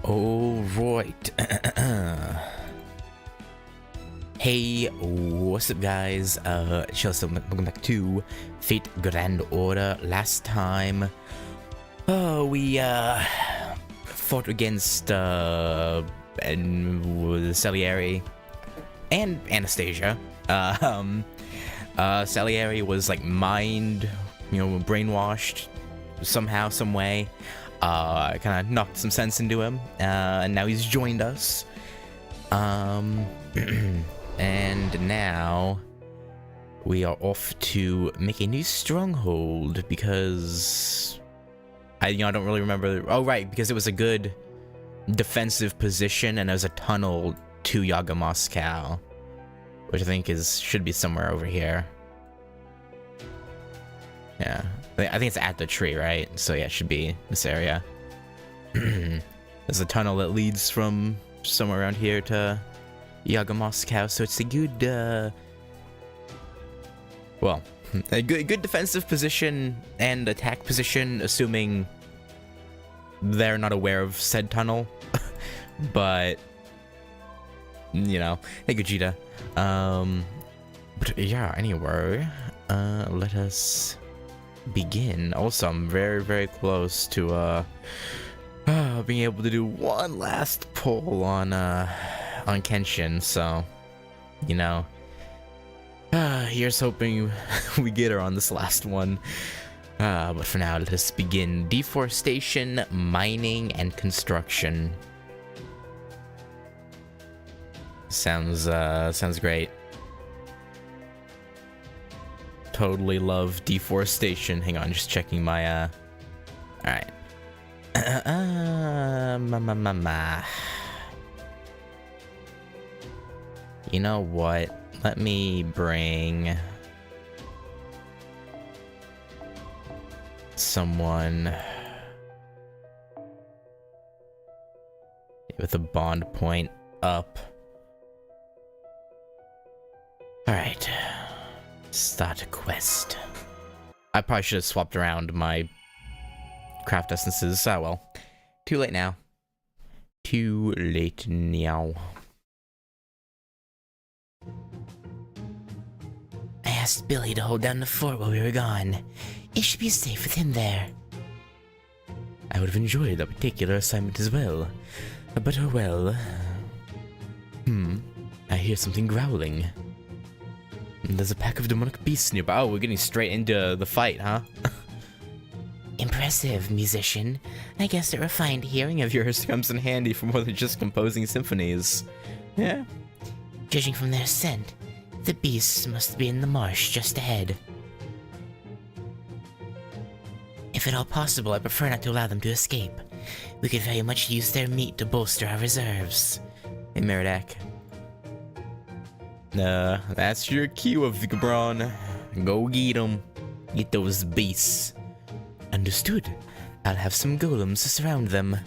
Alright. Hey, what's up guys? Chelsea, welcome back to Fate Grand Order. Last time, we, fought against, Salieri and Anastasia. Salieri was, like, brainwashed somehow, some way. Kind of knocked some sense into him, and now he's joined us. And now we are off to make a new stronghold because I don't really remember. Oh, right, because it was a good defensive position and there's a tunnel to Yaga Moscow, which I think should be somewhere over here. Yeah. I think it's at the tree, right? So yeah, it should be this area. There's a tunnel that leads from somewhere around here to Yaga Moscow, so it's a good, a good defensive position and attack position, assuming they're not aware of said tunnel. But, hey Gogeta. But yeah, anyway, let us begin. Also, I'm very, very close to being able to do one last pull on Kenshin, so here's hoping we get her on this last one. But for now, let us begin. Deforestation, mining, and construction. Sounds great. Totally love deforestation. Hang on, just checking my alright. You know what? Let me bring someone with a bond point up. Alright. Start a quest. I probably should have swapped around my craft essences. Ah, well. Too late now. Too late now. I asked Billy to hold down the fort while we were gone. It should be safe with him there. I would have enjoyed that particular assignment as well. But oh well. I hear something growling. There's a pack of demonic beasts nearby. Oh, we're getting straight into the fight, huh? Impressive, musician. I guess a refined hearing of yours comes in handy for more than just composing symphonies. Yeah. Judging from their scent, the beasts must be in the marsh just ahead. If at all possible, I prefer not to allow them to escape. We could very much use their meat to bolster our reserves. Hey, Meridak. That's your cue of Vigabron. Go get them. Get those beasts. Understood. I'll have some golems to surround them.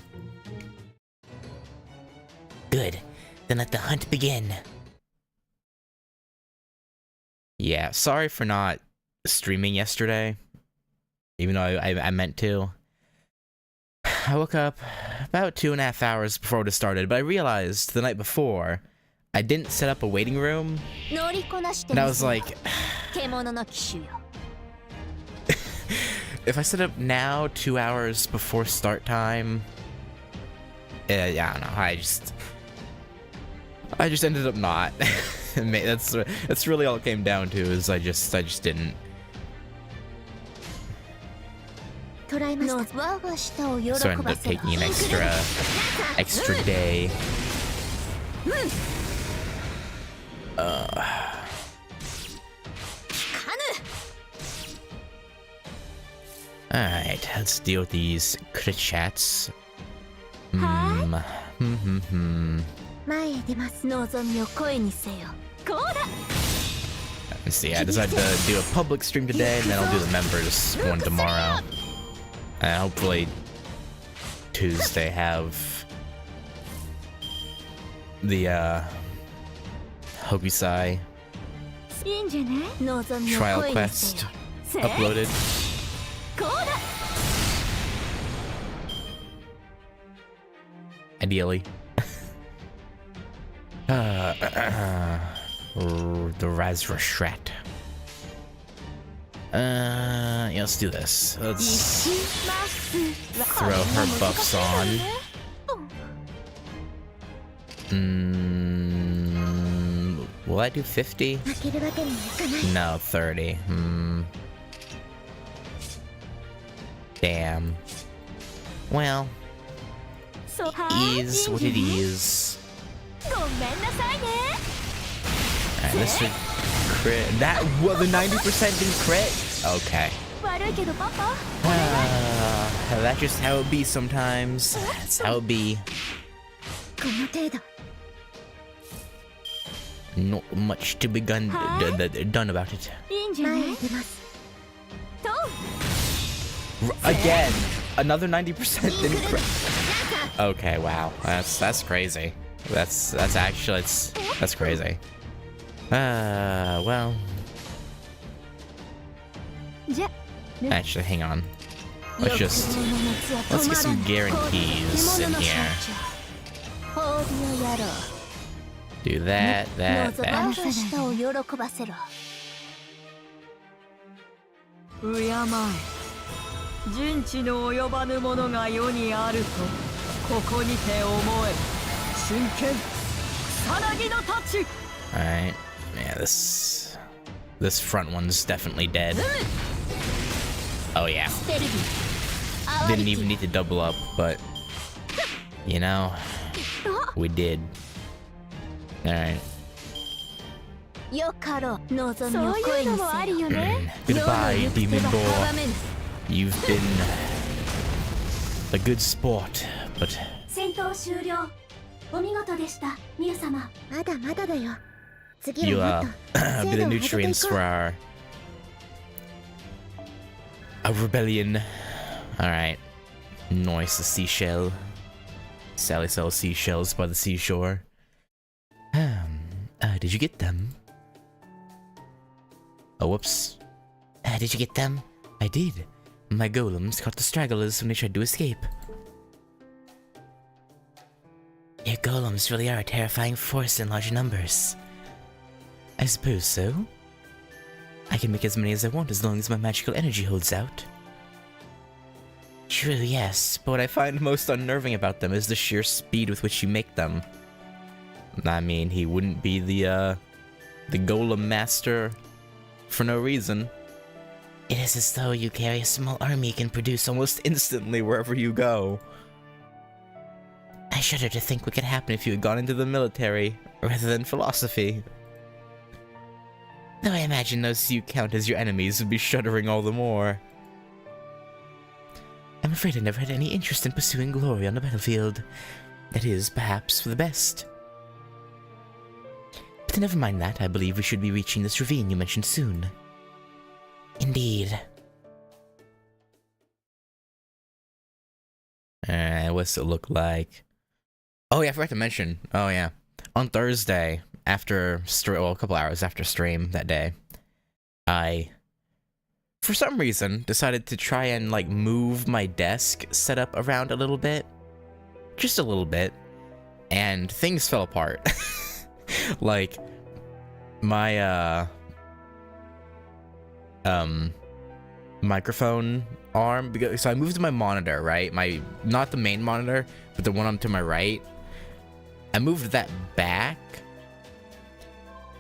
Good. Then let the hunt begin. Yeah, sorry for not streaming yesterday. Even though I meant to. I woke up about 2.5 hours before it started, but I realized the night before I didn't set up a waiting room, and I was like, if I set up now 2 hours before start time, yeah, I don't know, I just ended up not. That's really all it came down to, is I just didn't. So I ended up taking an extra day. Alright, let's deal with these crit chats. Let's see, I decided to do a public stream today, and then I'll do the members one tomorrow. And hopefully Tuesday have the Hokusai trial quest uploaded. ideally. The Razrashrat. Yeah, let's do this. Let's throw her buffs on. Will I do 50? No, 30. Damn. Well, is what it is. Alright, this should crit. That was a 90% didn't crit? Okay. That's just how it be sometimes. That's how it be. Not much to be done about it. Again, another 90% didn't crit. Okay, wow, that's crazy. That's actually that's crazy. Well. Actually, hang on. Let's get some guarantees in here. Do that. 人知の及ばぬものが世にあるとここにて思え真剣草薙の太刀 Alright, yeah, this front one's definitely dead. Oh yeah. Didn't even need to double up, but you know, we did. Alright. Goodbye, Demon Boar. You've been a good sport, but you be the nutrients for our rebellion. Alright. Nice, the seashell. Sally sells seashells by the seashore. Did you get them? Oh, whoops. Did you get them? I did. My golems caught the stragglers when they tried to escape. Your golems really are a terrifying force in large numbers. I suppose so. I can make as many as I want as long as my magical energy holds out. True, yes, but what I find most unnerving about them is the sheer speed with which you make them. I mean, he wouldn't be the golem master for no reason. It is as though you carry a small army you can produce almost instantly wherever you go. I shudder to think what could happen if you had gone into the military rather than philosophy. Though I imagine those you count as your enemies would be shuddering all the more. I'm afraid I never had any interest in pursuing glory on the battlefield. That is, perhaps, for the best. But never mind that, I believe we should be reaching this ravine you mentioned soon. Indeed. What's it look like? Oh yeah, I forgot to mention. Oh yeah. On Thursday, after a couple hours after stream that day, I, for some reason, decided to try and like move my desk setup around a little bit. Just a little bit. And things fell apart. Like, my, microphone arm, because so I moved my monitor, right? Not the main monitor, but the one on to my right. I moved that back,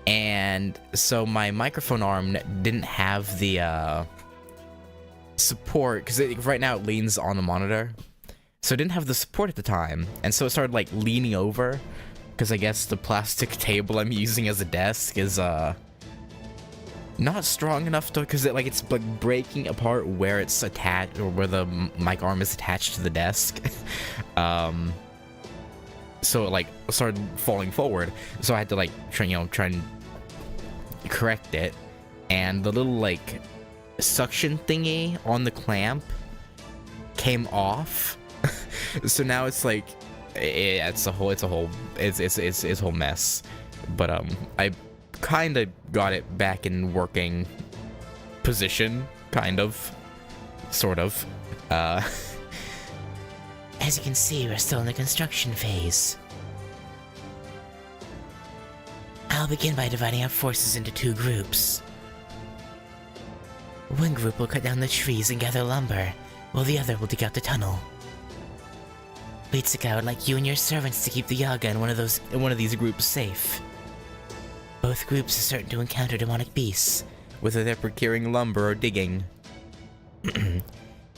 and so my microphone arm didn't have the support, because right now it leans on the monitor, so it didn't have the support at the time, and so it started like leaning over, because I guess the plastic table I'm using as a desk is not strong enough to, because it's like breaking apart where it's attached, or where the mic arm is attached to the desk. So it like started falling forward, so I had to like try and correct it, and the little like suction thingy on the clamp came off. So now it's like it's a whole mess. But I kind of got it back in working position, kind of, sort of. As you can see, we're still in the construction phase. I'll begin by dividing our forces into 2 groups. One group will cut down the trees and gather lumber, while the other will dig out the tunnel. Litsuka, I would like you and your servants to keep the Yaga in one of these groups safe. Both groups are certain to encounter demonic beasts, whether they're procuring lumber or digging.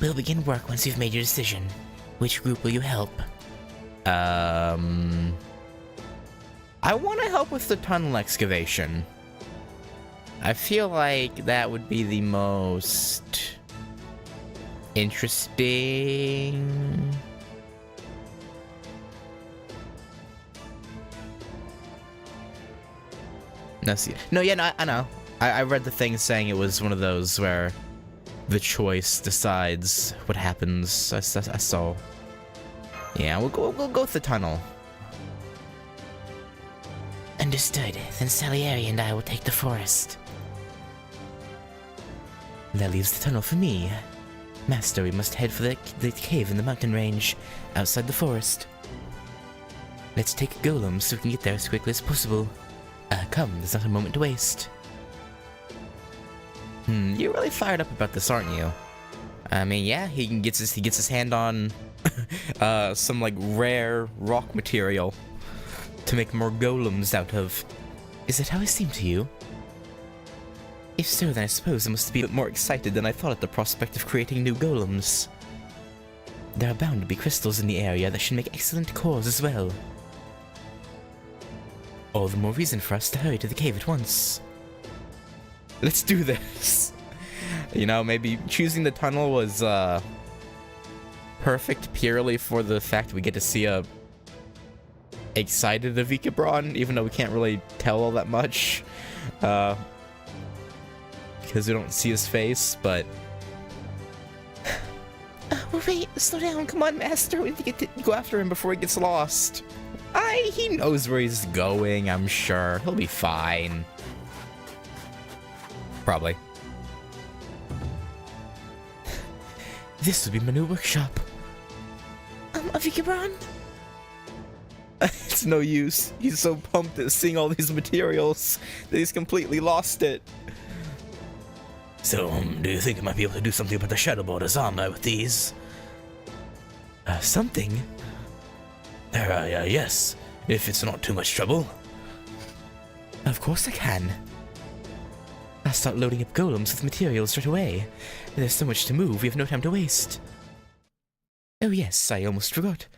We'll begin work once you've made your decision. Which group will you help? I want to help with the tunnel excavation. I feel like that would be the most interesting. I know. I read the thing saying it was one of those where the choice decides what happens. I saw. Yeah, we'll go with the tunnel. Understood. Then Salieri and I will take the forest. That leaves the tunnel for me. Master, we must head for the cave in the mountain range, outside the forest. Let's take a golem so we can get there as quickly as possible. Come, there's not a moment to waste. You're really fired up about this, aren't you? I mean, yeah, he gets his hand on some like rare rock material to make more golems out of. Is that how I seem to you? If so, then I suppose I must be a bit more excited than I thought at the prospect of creating new golems. There are bound to be crystals in the area that should make excellent cores as well. All the more reason for us to hurry to the cave at once. Let's do this. You know, maybe choosing the tunnel was perfect purely for the fact we get to see a excited Avikabron, even though we can't really tell all that much. Because we don't see his face, but... well, wait, slow down, come on, Master, we need to go after him before he gets lost. He knows where he's going, I'm sure. He'll be fine. Probably. This will be my new workshop. Avikabron? It's no use. He's so pumped at seeing all these materials that he's completely lost it. So, do you think I might be able to do something about the Shadow Border's armor with these? Something? Yes, if it's not too much trouble. Of course I can. I'll start loading up golems with materials right away. There's so much to move, we have no time to waste. Oh yes, I almost forgot.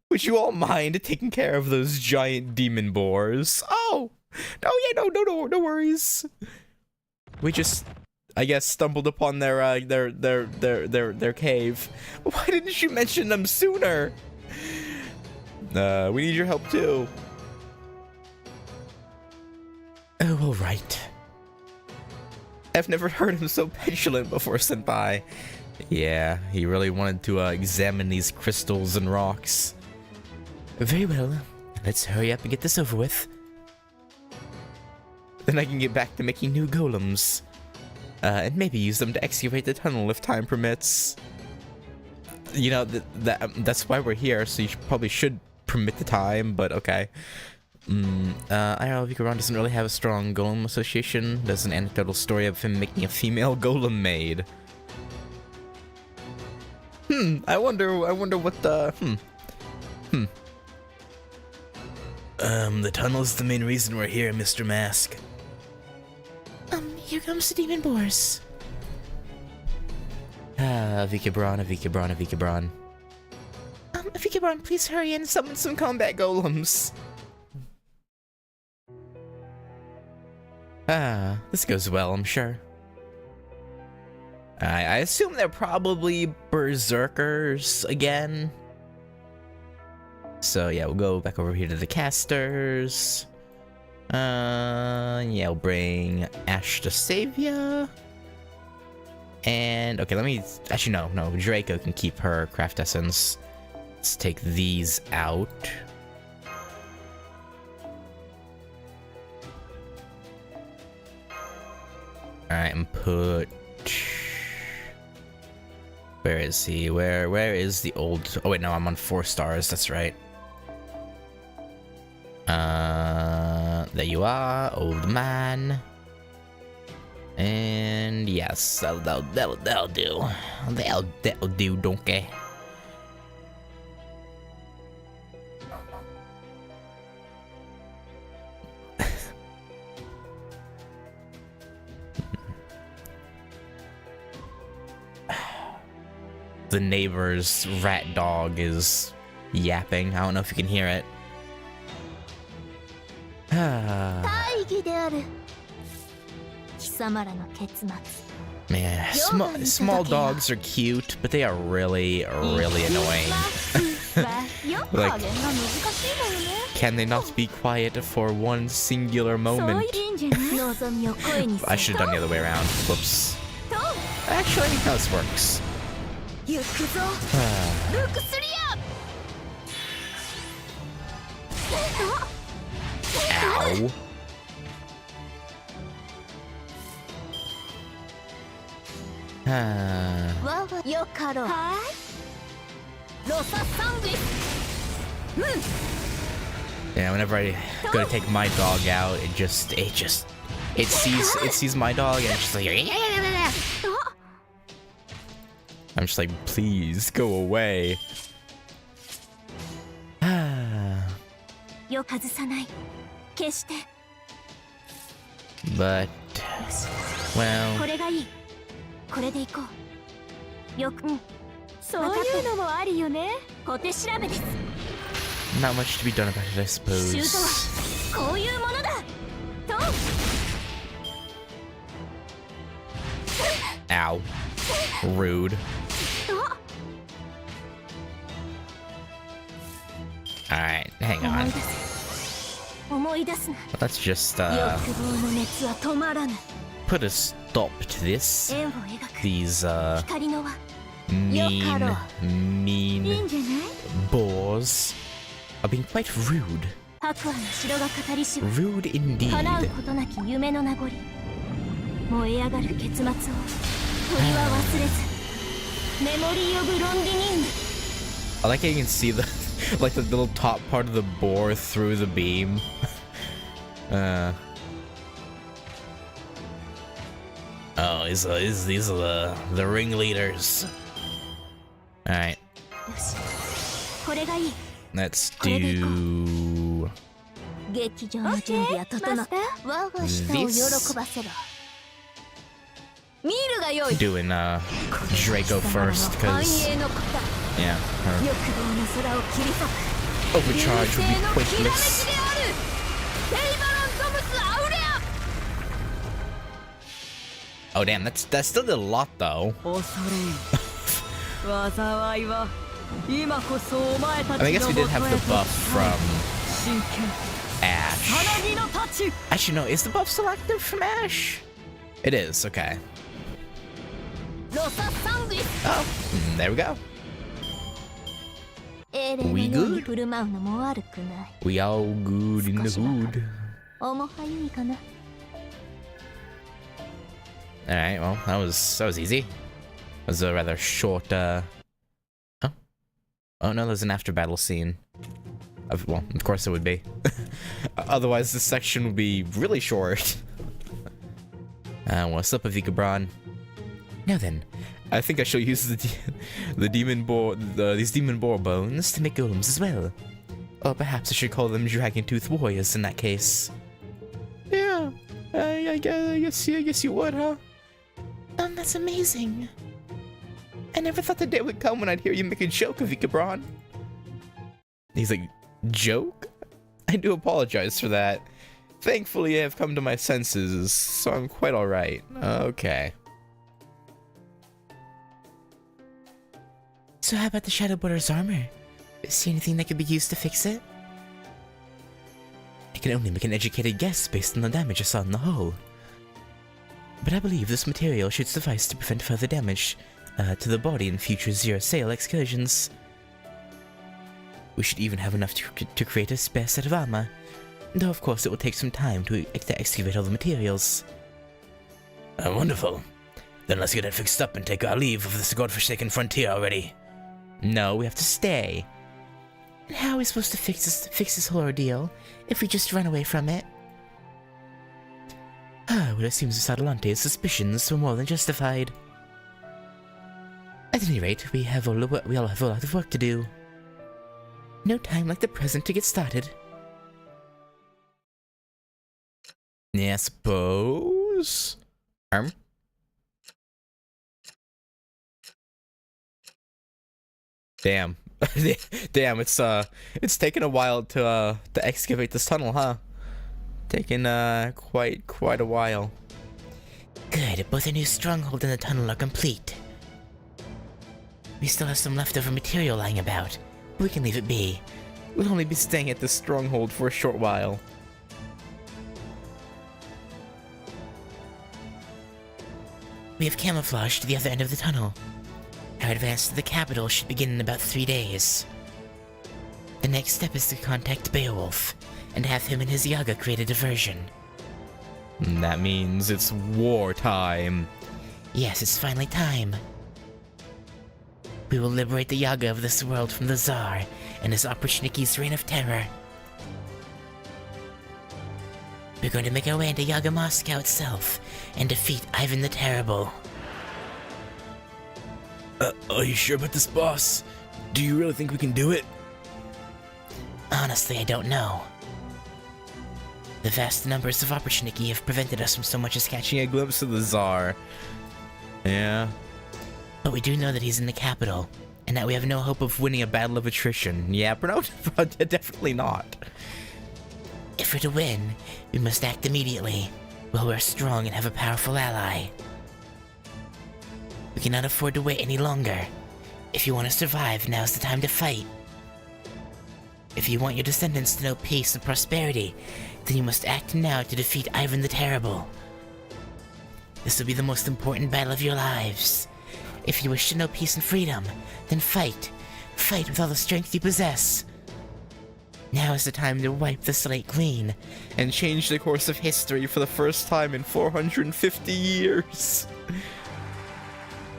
Would you all mind taking care of those giant demon boars? Oh! No worries. We just, I guess, stumbled upon their cave. Why didn't you mention them sooner? We need your help too. Oh, all right. I've never heard him so petulant before, Senpai. Yeah, he really wanted to examine these crystals and rocks. Very well. Let's hurry up and get this over with. Then I can get back to making new golems. And maybe use them to excavate the tunnel if time permits. You know, that's why we're here, so you probably should permit the time, but okay. I don't know if Avikabron doesn't really have a strong golem association. There's an anecdotal story of him making a female golem maid. I wonder what the, the tunnel's the main reason we're here, Mr. Mask. Here comes the demon boars. Avikabron. Avikabron, please hurry and summon some combat golems. This goes well, I'm sure. I assume they're probably berserkers again. So yeah, we'll go back over here to the casters. Yeah, we'll bring Ash to save ya. And, okay, let me... Actually, no. Draco can keep her craft essence. Let's take these out. Alright, and put... Where is he? Where is the old... Oh wait, no, I'm on 4 stars. That's right. There you are, old man. And yes, that'll do. That'll do, donkey. The neighbor's rat dog is yapping. I don't know if you can hear it. Man, small dogs are cute, but they are really annoying. Like, can they not be quiet for one singular moment? I should have done the other way around. Whoops. Actually, I think how this works. Ow. Yeah, whenever I go to take my dog out, it sees my dog and it's just like I'm just like, please go away. But well, not much to be done about it, I suppose. Ow. Rude. Alright, hang on. Let's just put a stop to this. These mean boars are being quite rude. Rude indeed. I like how you can see the like the little top part of the boar through the beam. Oh, these are the ringleaders. All right. Let's do this. Doing Draco first, because yeah, her overcharge would be pointless. Oh damn, that's still did a lot though. I mean, I guess we did have the buff from Ash. Actually, no, is the buff still active from Ash? It is, okay. Oh, there we go. We good? We all good in the hood. Alright, well, that was easy. It was a rather short, Oh no, there's an after battle scene. Well, of course it would be. Otherwise, this section would be really short. What's up, Avikabron? Now then, I think I shall use the demon boar, these demon boar bones to make golems as well. Or perhaps I should call them dragon-tooth warriors in that case. Yeah, I guess you would, huh? That's amazing. I never thought the day would come when I'd hear you make a joke of Ikabron. He's like, joke? I do apologize for that. Thankfully, I have come to my senses, so I'm quite alright. Okay. So how about the Shadow Border's armor? See anything that could be used to fix it? I can only make an educated guess based on the damage I saw in the hull. But I believe this material should suffice to prevent further damage to the body in future zero-sale excursions. We should even have enough to create a spare set of armor, though of course it will take some time to excavate all the materials. Wonderful. Then let's get it fixed up and take our leave of this godforsaken frontier already. No, we have to stay. And how are we supposed to fix this whole ordeal if we just run away from it? Well, it seems Atalante's suspicions were more than justified. At any rate, we all have a lot of work to do. No time like the present to get started. Yeah, I suppose. Damn. Damn, it's taken a while to excavate this tunnel, huh? Taken quite a while. Good, both our new stronghold and the tunnel are complete. We still have some leftover material lying about, but we can leave it be. We'll only be staying at this stronghold for a short while. We have camouflaged to the other end of the tunnel. Our advance to the capital should begin in about 3 days. The next step is to contact Beowulf and have him and his Yaga create a diversion. That means it's wartime. Yes, it's finally time. We will liberate the Yaga of this world from the Tsar and his Oprichnike's reign of terror. We're going to make our way into Yaga Moscow itself and defeat Ivan the Terrible. Are you sure about this, boss? Do you really think we can do it? Honestly, I don't know. The vast numbers of Oprichniki have prevented us from so much as catching A glimpse of the Tsar. Yeah. But we do know that he's in the capital, and that we have no hope of Winning a battle of attrition. Yeah, but no, definitely not. If we're to win, we must act immediately, while we're strong and have a powerful ally. We cannot afford to wait any longer. If you want to survive, now's the time to fight. If you want your descendants to know peace and prosperity, then you must act now to defeat Ivan the Terrible. This will be the most important battle of your lives. If you wish to know peace and freedom, then fight. Fight with all the strength you possess. Now is the time to wipe the slate clean and change the course of history for the first time in 450 years.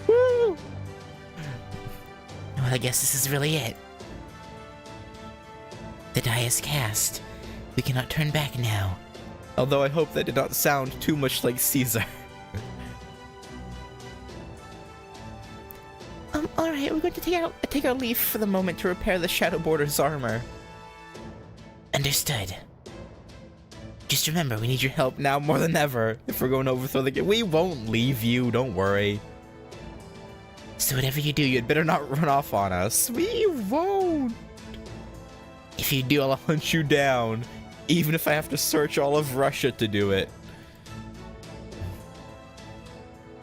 Woo! Well, I guess this is really it. The die is cast. We cannot turn back now. Although I hope that did not sound too much like Caesar. Alright, we're going to take our leave for the moment to repair the Shadow Border's armor. Understood. Just remember, we need your help Now more than ever, if we're going to overthrow the game. We won't leave you, don't worry. So whatever you do, You'd better not run off on us. We won't. if you do, I'll hunt you down, even if I have to search all of Russia to do it.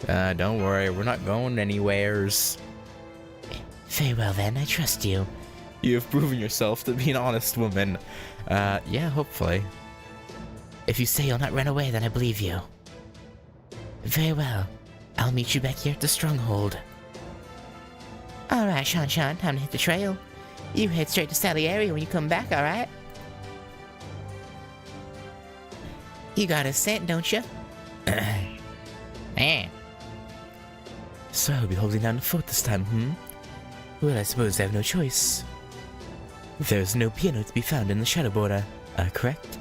Don't worry, we're not going anywheres. Very well then, I trust you. You have proven yourself to be an honest woman. Yeah, hopefully. If you say you'll not run away, then I believe you. Very well. I'll meet you back here at the stronghold. Alright, Shan, time to hit the trail. You head straight to Salieri when you come back, alright? You got a scent, don't you? So I'll be holding down the fort this time, Well, I suppose I have no choice. There's no piano to be found in the Shadow Border, correct?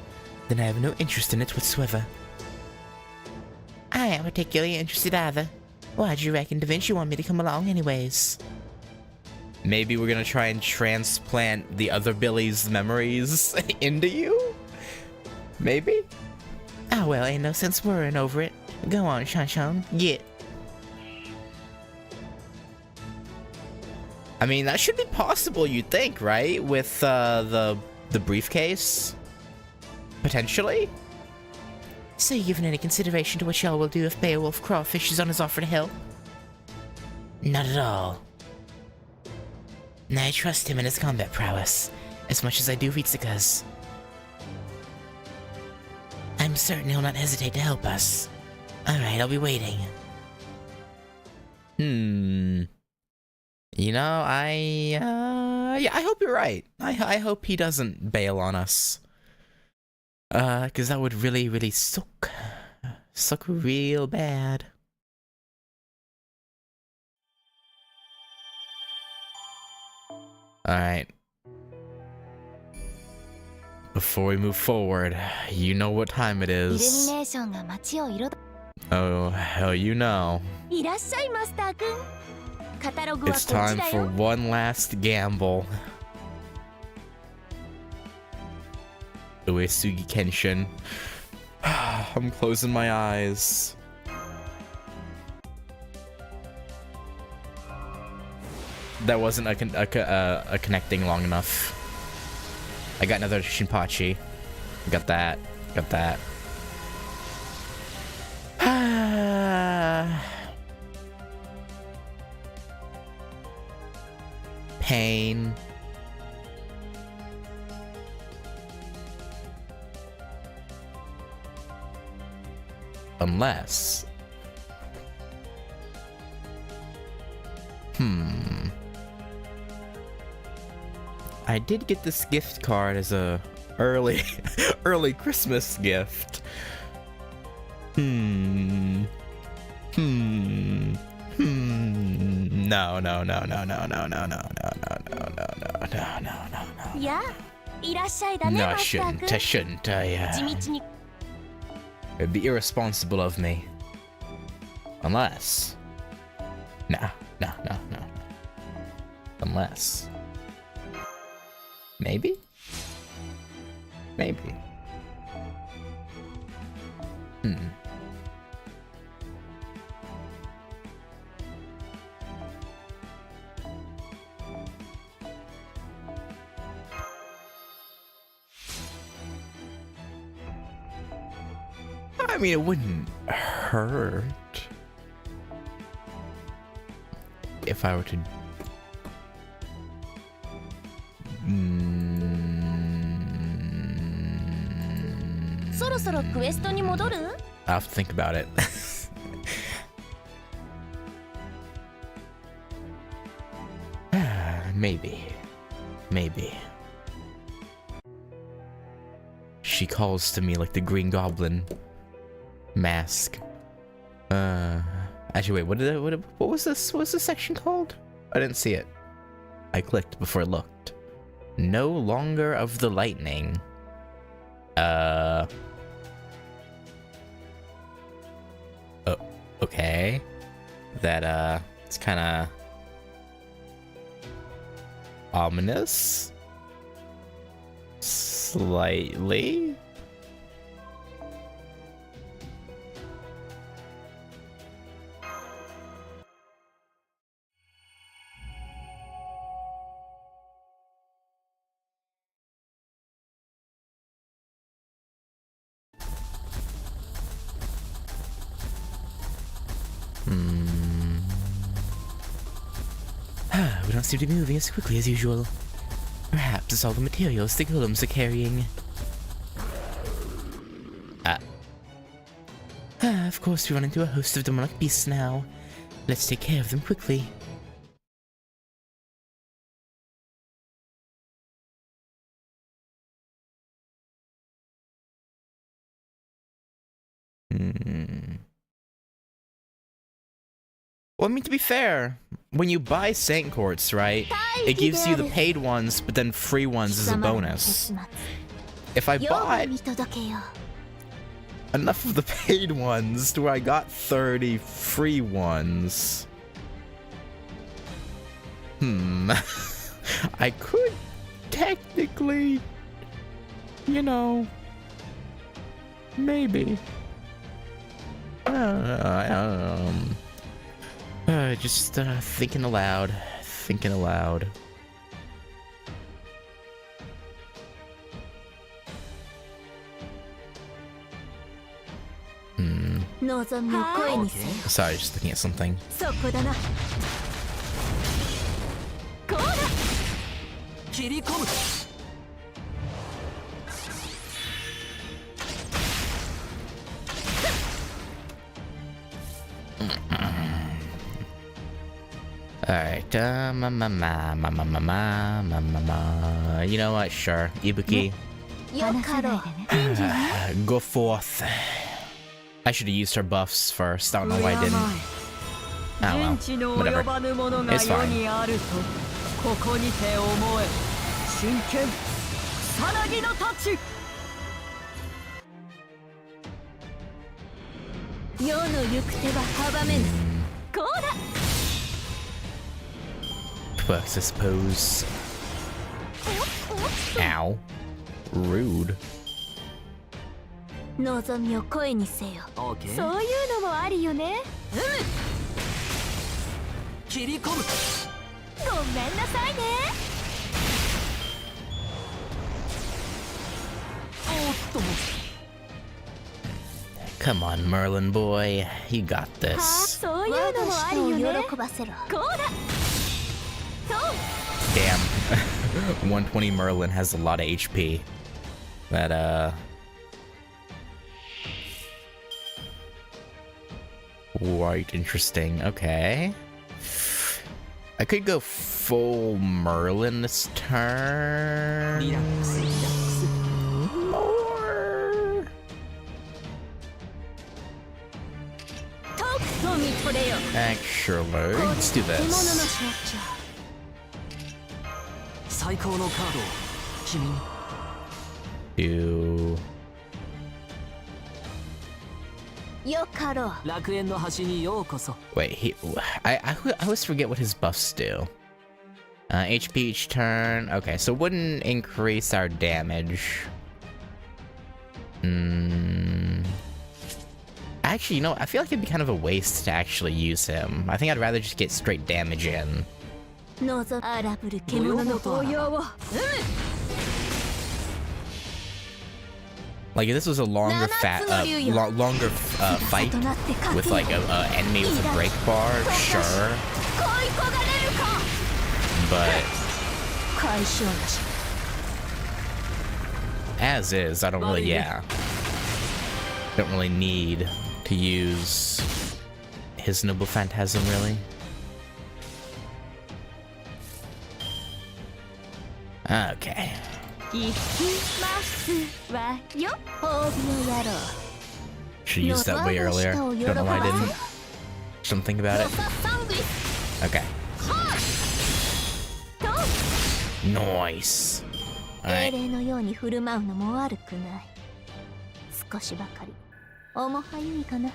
Then I have no interest in it whatsoever. I ain't particularly interested either. Why'd you reckon Da Vinci want me to come along anyways? Maybe we're gonna try and transplant the other Billy's memories into you? Maybe? Oh well, ain't no sense worrying over it. Go on, Shan, get. I mean, that should be possible, you'd think, right? With the briefcase? Potentially? So you given any consideration to what y'all will do if Beowulf crawfishes on his offer to help? Not at all. I trust him in his combat prowess, as much as I do Ritsuka's. I'm certain he'll not hesitate to help us. Alright, I'll be waiting. You know, yeah, I hope you're right. I hope he doesn't bail on us. 'Cause that would really suck real bad. Alright. Before we move forward, you know what time it イルミ is. ネーションが街を彩る Oh, you know. いらっしゃいマスターくんカタログはこ It's っち time だ for よ one last gamble. Uesugi Kenshin. I'm closing my eyes. That wasn't a connecting long enough. I got another Shinpachi. Got that. Got that. Pain. Unless... I did get this gift card as a early Christmas gift. No. No. やあいらっしゃいだね No, マ I スター shouldn't. く I ん shouldn't. 地道に It'd be irresponsible of me. Unless... No. Unless... Maybe? Maybe. I mean, it wouldn't hurt if I were to... Mm. そろそろクエストに戻る I'll have to think about it. Maybe. She calls to me like the Green Goblin mask. Actually, wait. What was this? What was this section called? I didn't see it. I clicked before I looked. No longer of the lightning. Oh, okay. That, it's kinda... ominous? Slightly? We don't seem to be moving as quickly as usual. Perhaps it's all the materials the golems are carrying. Of course we run into a host of demonic beasts now. Let's take care of them quickly. Well, I mean, to be fair, when you buy Saint Quartz, right, it gives you the paid ones, but then free ones as a bonus. If I bought enough of the paid ones to where I got 30 free ones, I could technically, you know, maybe. I don't know. Just thinking aloud. Sorry, just looking at something. Alright, you know what? Sure. Ibuki. Go forth. I should have used her buffs first. I don't know why I didn't. Oh well. Whatever. It's fine. ここにて思え真剣草薙の太刀世の行く手は阻めぬこうだ Works, I suppose. Ow. Rude. 望みを声にせよ OK そういうのもありよね切り込むごめんなさいね Come on, Merlin boy. You got はあ this. そういうのもありよね喜ばせろこうだそう Damn. 120 Merlin has a lot of HP. That, Quite interesting. Okay. I could go full Merlin this turn. Or... とくと見とれよ Actually, let's do 獣の this. 象徴最高のカードを君に Do... よかろう 楽園の端にようこそ Wait, I always forget what his buffs do. HP each turn. Okay, so it wouldn't increase our damage. Actually, you know, I feel like it'd be kind of a waste to actually use him. I think I'd rather just get straight damage in. のぞ荒ぶる獣の抱擁を Like if this was a longer fight with like a enemy with a break bar, sure. 恋焦がれるか But 解消なし as is, I don't really, don't really need to use his noble phantasm, really. Okay. 行きますわよ褒美の野郎 Should have used that way earlier. Don't know why I didn't. Shouldn't think about it. サングリス Okay. と Nice. 英 Alright. 霊のように振る舞うのも悪くない少しばかり面は意味かな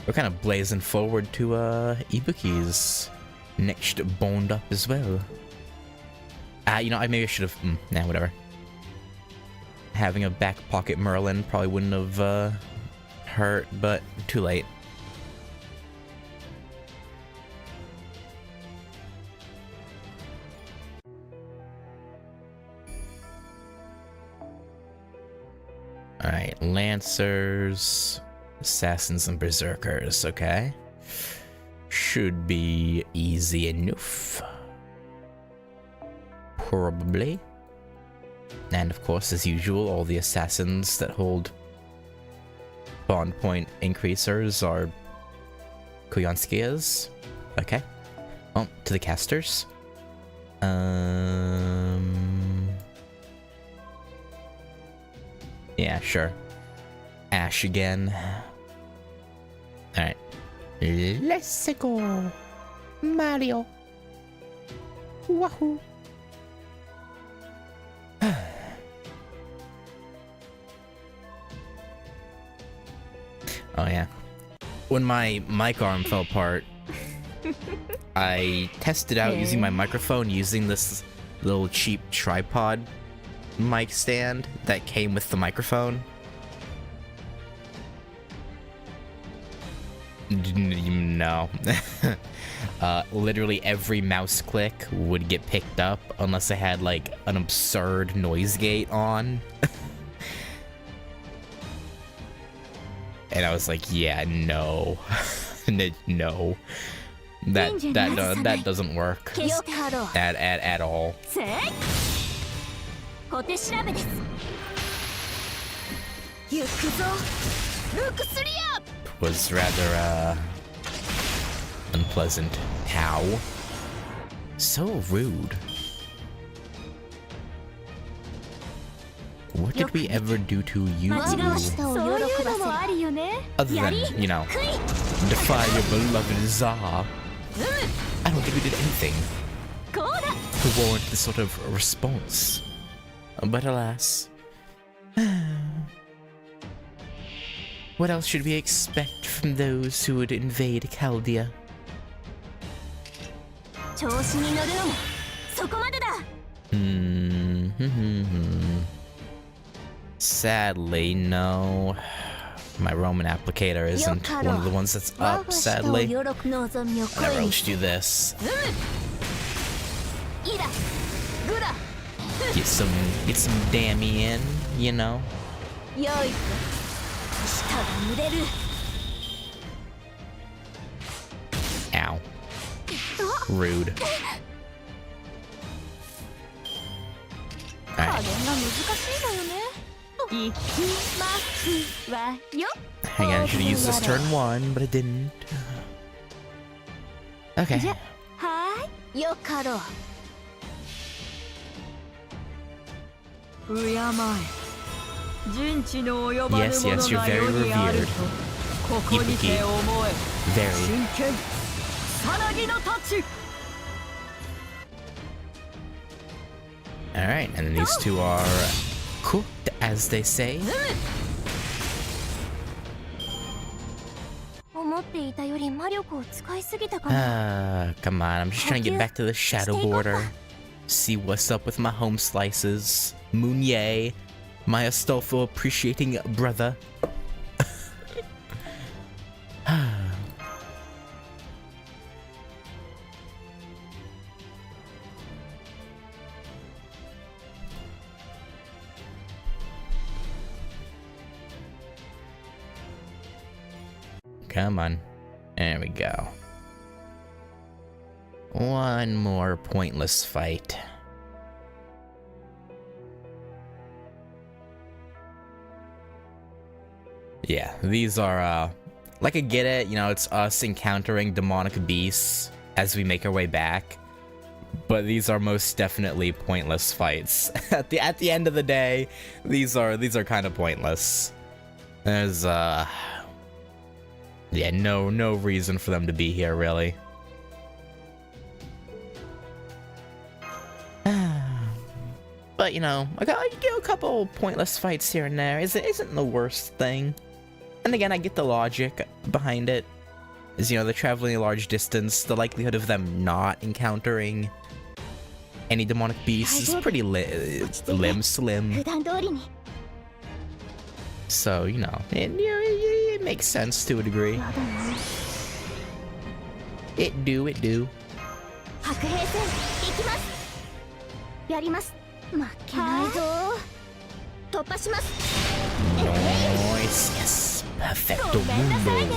We're kind of blazing forward to Ibuki's next boned up as well. You know, maybe I should have. Nah, whatever. Having a back pocket Merlin probably wouldn't have hurt, but too late. Alright, Lancers, Assassins, and Berserkers, okay. Should be easy enough. Probably. And of course, as usual, all the assassins that hold bond point increasers are Kuyanskias. Okay. Well, to the casters. Yeah, sure. Ash again. Alright. Let's go, Mario. Wahoo. Oh yeah. When my mic arm fell apart, I tested out using my microphone using this little cheap tripod mic stand that came with the microphone. No. Literally every mouse click would get picked up unless I had like an absurd noise gate on. And I was like, yeah, no. No. That doesn't work at all. 小手調べです行くぞルクスリア Was rather unpleasant. How? So rude. What did we ever do to you? 我が舌を喜ばせろ Other than, you know, defy your beloved Tsar. I don't think we did anything to warrant this sort of response. But alas. What else should we expect from those who would invade Chaldea? 調子に乗るのもそこまでだ Sadly, no. My Roman applicator isn't one of the ones that's up, sadly. Whatever, let's do this. Get some dammy in, you know. Ow. Rude. Alright. Hang on, I should have used this turn 1, but I didn't. Okay. Yes, yes, you're very revered. Ibuki. Very. Alright, and then these two are cooked, as they say. Come on, I'm just trying to get back to the shadow border. See what's up with my home slices. Mounier, my Astolfo appreciating brother. Come on. There we go. One more pointless fight. Yeah, these are, like I get it, you know, it's us encountering demonic beasts as we make our way back. But these are most definitely pointless fights. At the end of the day, these are kind of pointless. There's, yeah, no reason for them to be here, really. But, you know, I got a couple pointless fights here and there. Isn't the worst thing. And again, I get the logic behind it. Is, you know, they're traveling a large distance. The likelihood of them not encountering any demonic beasts is pretty slim. So, you know, it makes sense to a degree. It do. Nice, yes, perfecto mundo.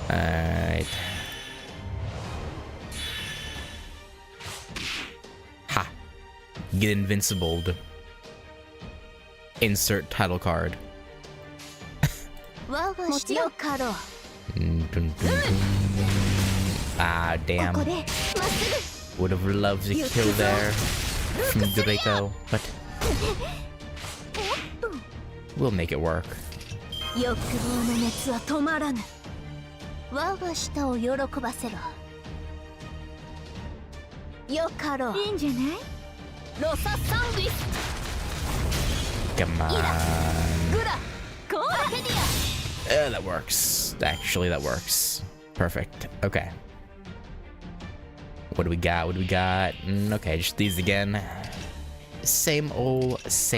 Alright. Ha. Get invincible. Insert title card. Ah, damn. Would have loved to kill there from Draco, but we'll make it work. Come on. That works. Actually, that works. Perfect. Okay. What do we got? Okay, just these again. Same old. Let's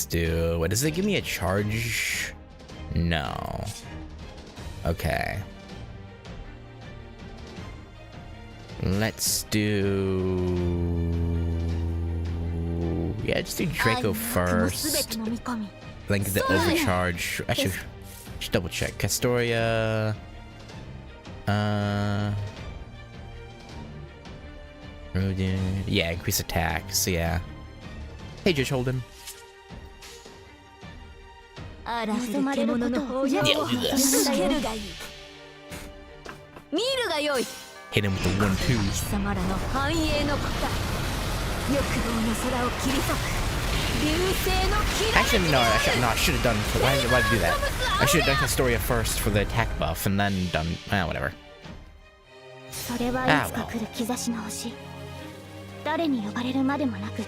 do... What, does it give me a charge? No. Okay. Let's do... Yeah, just do Draco first. Then get the overcharge. Actually, just double check. Castoria... Yeah, increase attack, so yeah. Hey, Judge Holden. Yeah, do this. Hit him with the 1-2. 貴様らの繁栄の答え欲望の空を切り裂く流星のきらめき Actually, no, I should have done. Why did I do that? I should have done Historia first for the attack buff and then done. Whatever. それはいつか来る兆しの星誰に呼ばれるまでもなく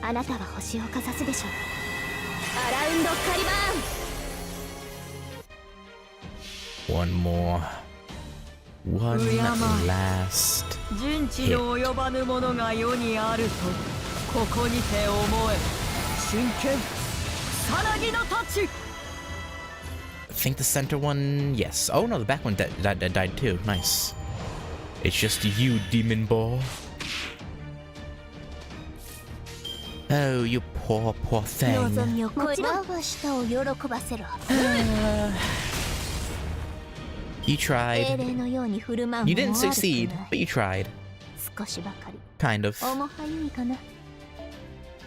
あなたは星をかざすでしょうアラウンドカリバーン One more. One last. 人知の及ばぬものが世にあるとここにて思え真剣さなぎの太刀 I think the center one, yes. Oh no, the back one died too. Nice. It's just you, demon ball. Oh, you poor, poor thing. 望みを超えた舌を喜ばせろ You 英 tried. 霊のように振る舞う You も didn't 悪くない succeed, but you tried. 少しばかり Kind of. 重は意味かな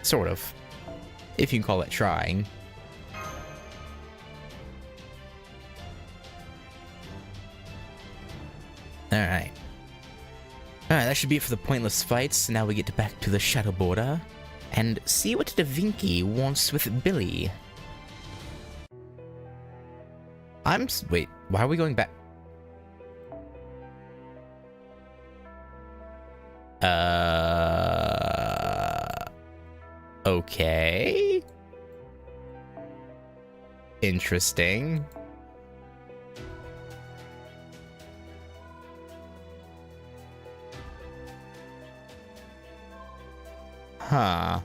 Sort of. If you can call it trying. Alright. Alright, that should be it for the pointless fights. Now we get back to the Shadow Border and see what Da Vinci wants with Billy. Wait, why are we going back? Okay. Interesting. Huh.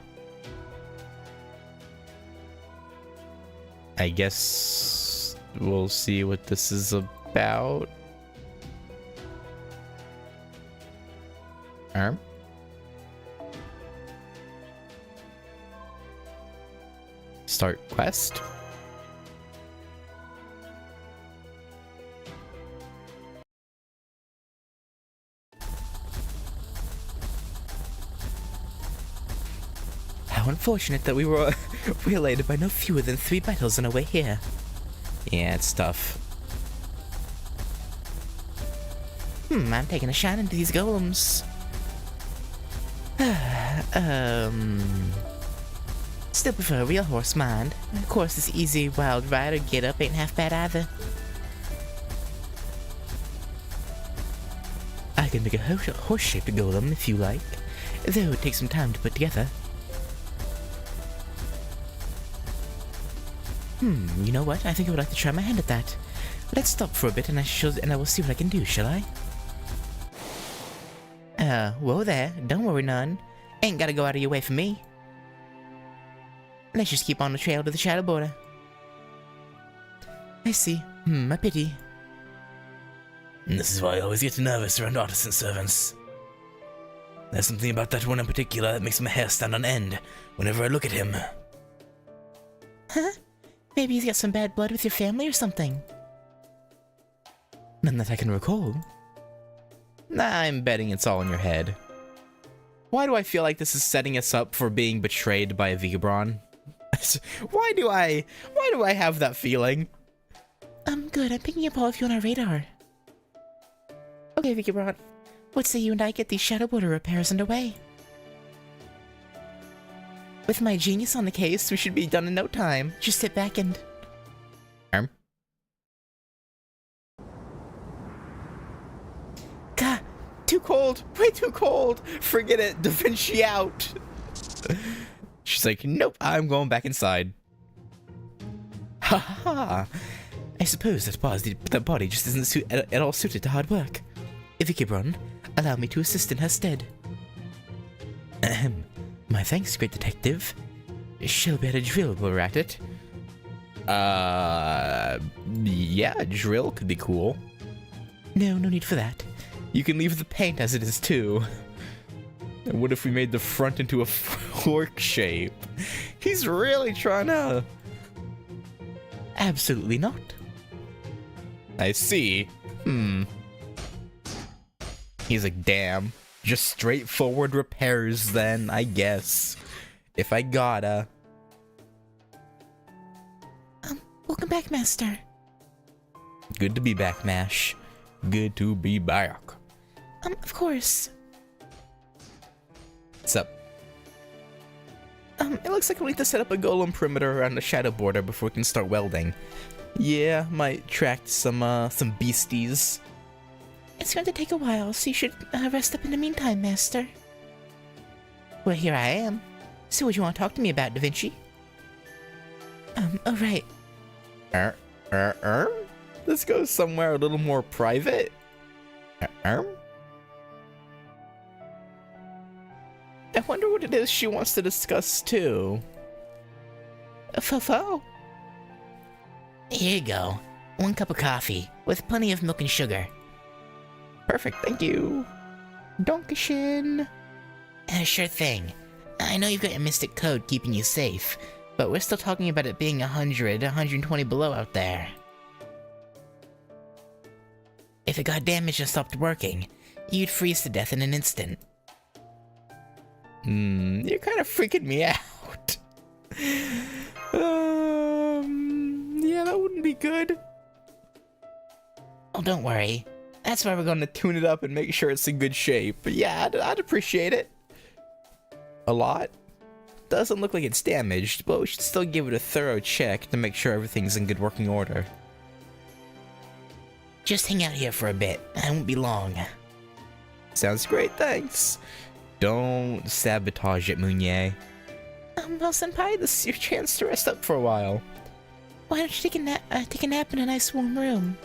I guess we'll see what this is about. Start quest. How unfortunate that we were waylaid by no fewer than 3 battles on our way here. Yeah, it's tough. I'm taking a shot into these golems. Still prefer a real horse, mind. Of course, this easy wild ride or get up ain't half bad either. I can make a horse-shaped golem if you like, though it takes some time to put together. You know what? I think I would like to try my hand at that. Let's stop for a bit and I will see what I can do, shall I? Whoa there. Don't worry none. Ain't gotta go out of your way for me. Let's just keep on the trail to the Shadow Border. I see. A pity. This is why I always get nervous around artisan servants. There's something about that one in particular that makes my hair stand on end whenever I look at him. Huh? Maybe he's got some bad blood with your family or something. None that I can recall. I'm betting it's all in your head. Why do I feel like this is setting us up for being betrayed by a Vigabron? Why do I have that feeling? Good. I'm picking up all of you on our radar. Okay, Vigabron. What say you and I get these Shadow Border repairs underway? With my genius on the case, we should be done in no time. Just sit back and... God, too cold. Way too cold. Forget it. Da Vinci out. She's like, nope, I'm going back inside. Ha ha. I suppose that body just isn't at all suited to hard work. Vigabron, allow me to assist in her stead. My thanks, great detective. She'll be at a drill while we're at it. Yeah, a drill could be cool. No need for that. You can leave the paint as it is too. And what if we made the front into a fork shape? He's really trying to... Absolutely not. I see. He's like, damn. Just straightforward repairs then, I guess. If I gotta. Welcome back, Master. Good to be back, Mash. Good to be back. Of course. What's up? It looks like we need to set up a golem perimeter around the shadow border before we can start welding. Yeah, might attract some beasties. It's going to take a while, so you should rest up in the meantime, Master. Well, here I am. So what do you want to talk to me about, Da Vinci? Oh right. This goes somewhere a little more private. I wonder what it is she wants to discuss, too. Fofo? Here you go. 1 cup of coffee, with plenty of milk and sugar. Perfect, thank you. Dankeschön. Sure thing. I know you've got your mystic code keeping you safe, but we're still talking about it being 120 below out there. If it got damaged and stopped working, you'd freeze to death in an instant. You're kind of freaking me out. Yeah, that wouldn't be good. Oh, don't worry. That's why we're going to tune it up and make sure it's in good shape. But yeah, I'd appreciate it. A lot. Doesn't look like it's damaged, but we should still give it a thorough check to make sure everything's in good working order. Just hang out here for a bit. I won't be long. Sounds great, thanks. Don't sabotage it, Mounier. Well, Senpai, This is your chance to rest up for a while. why don't you take a nap in a nice warm room?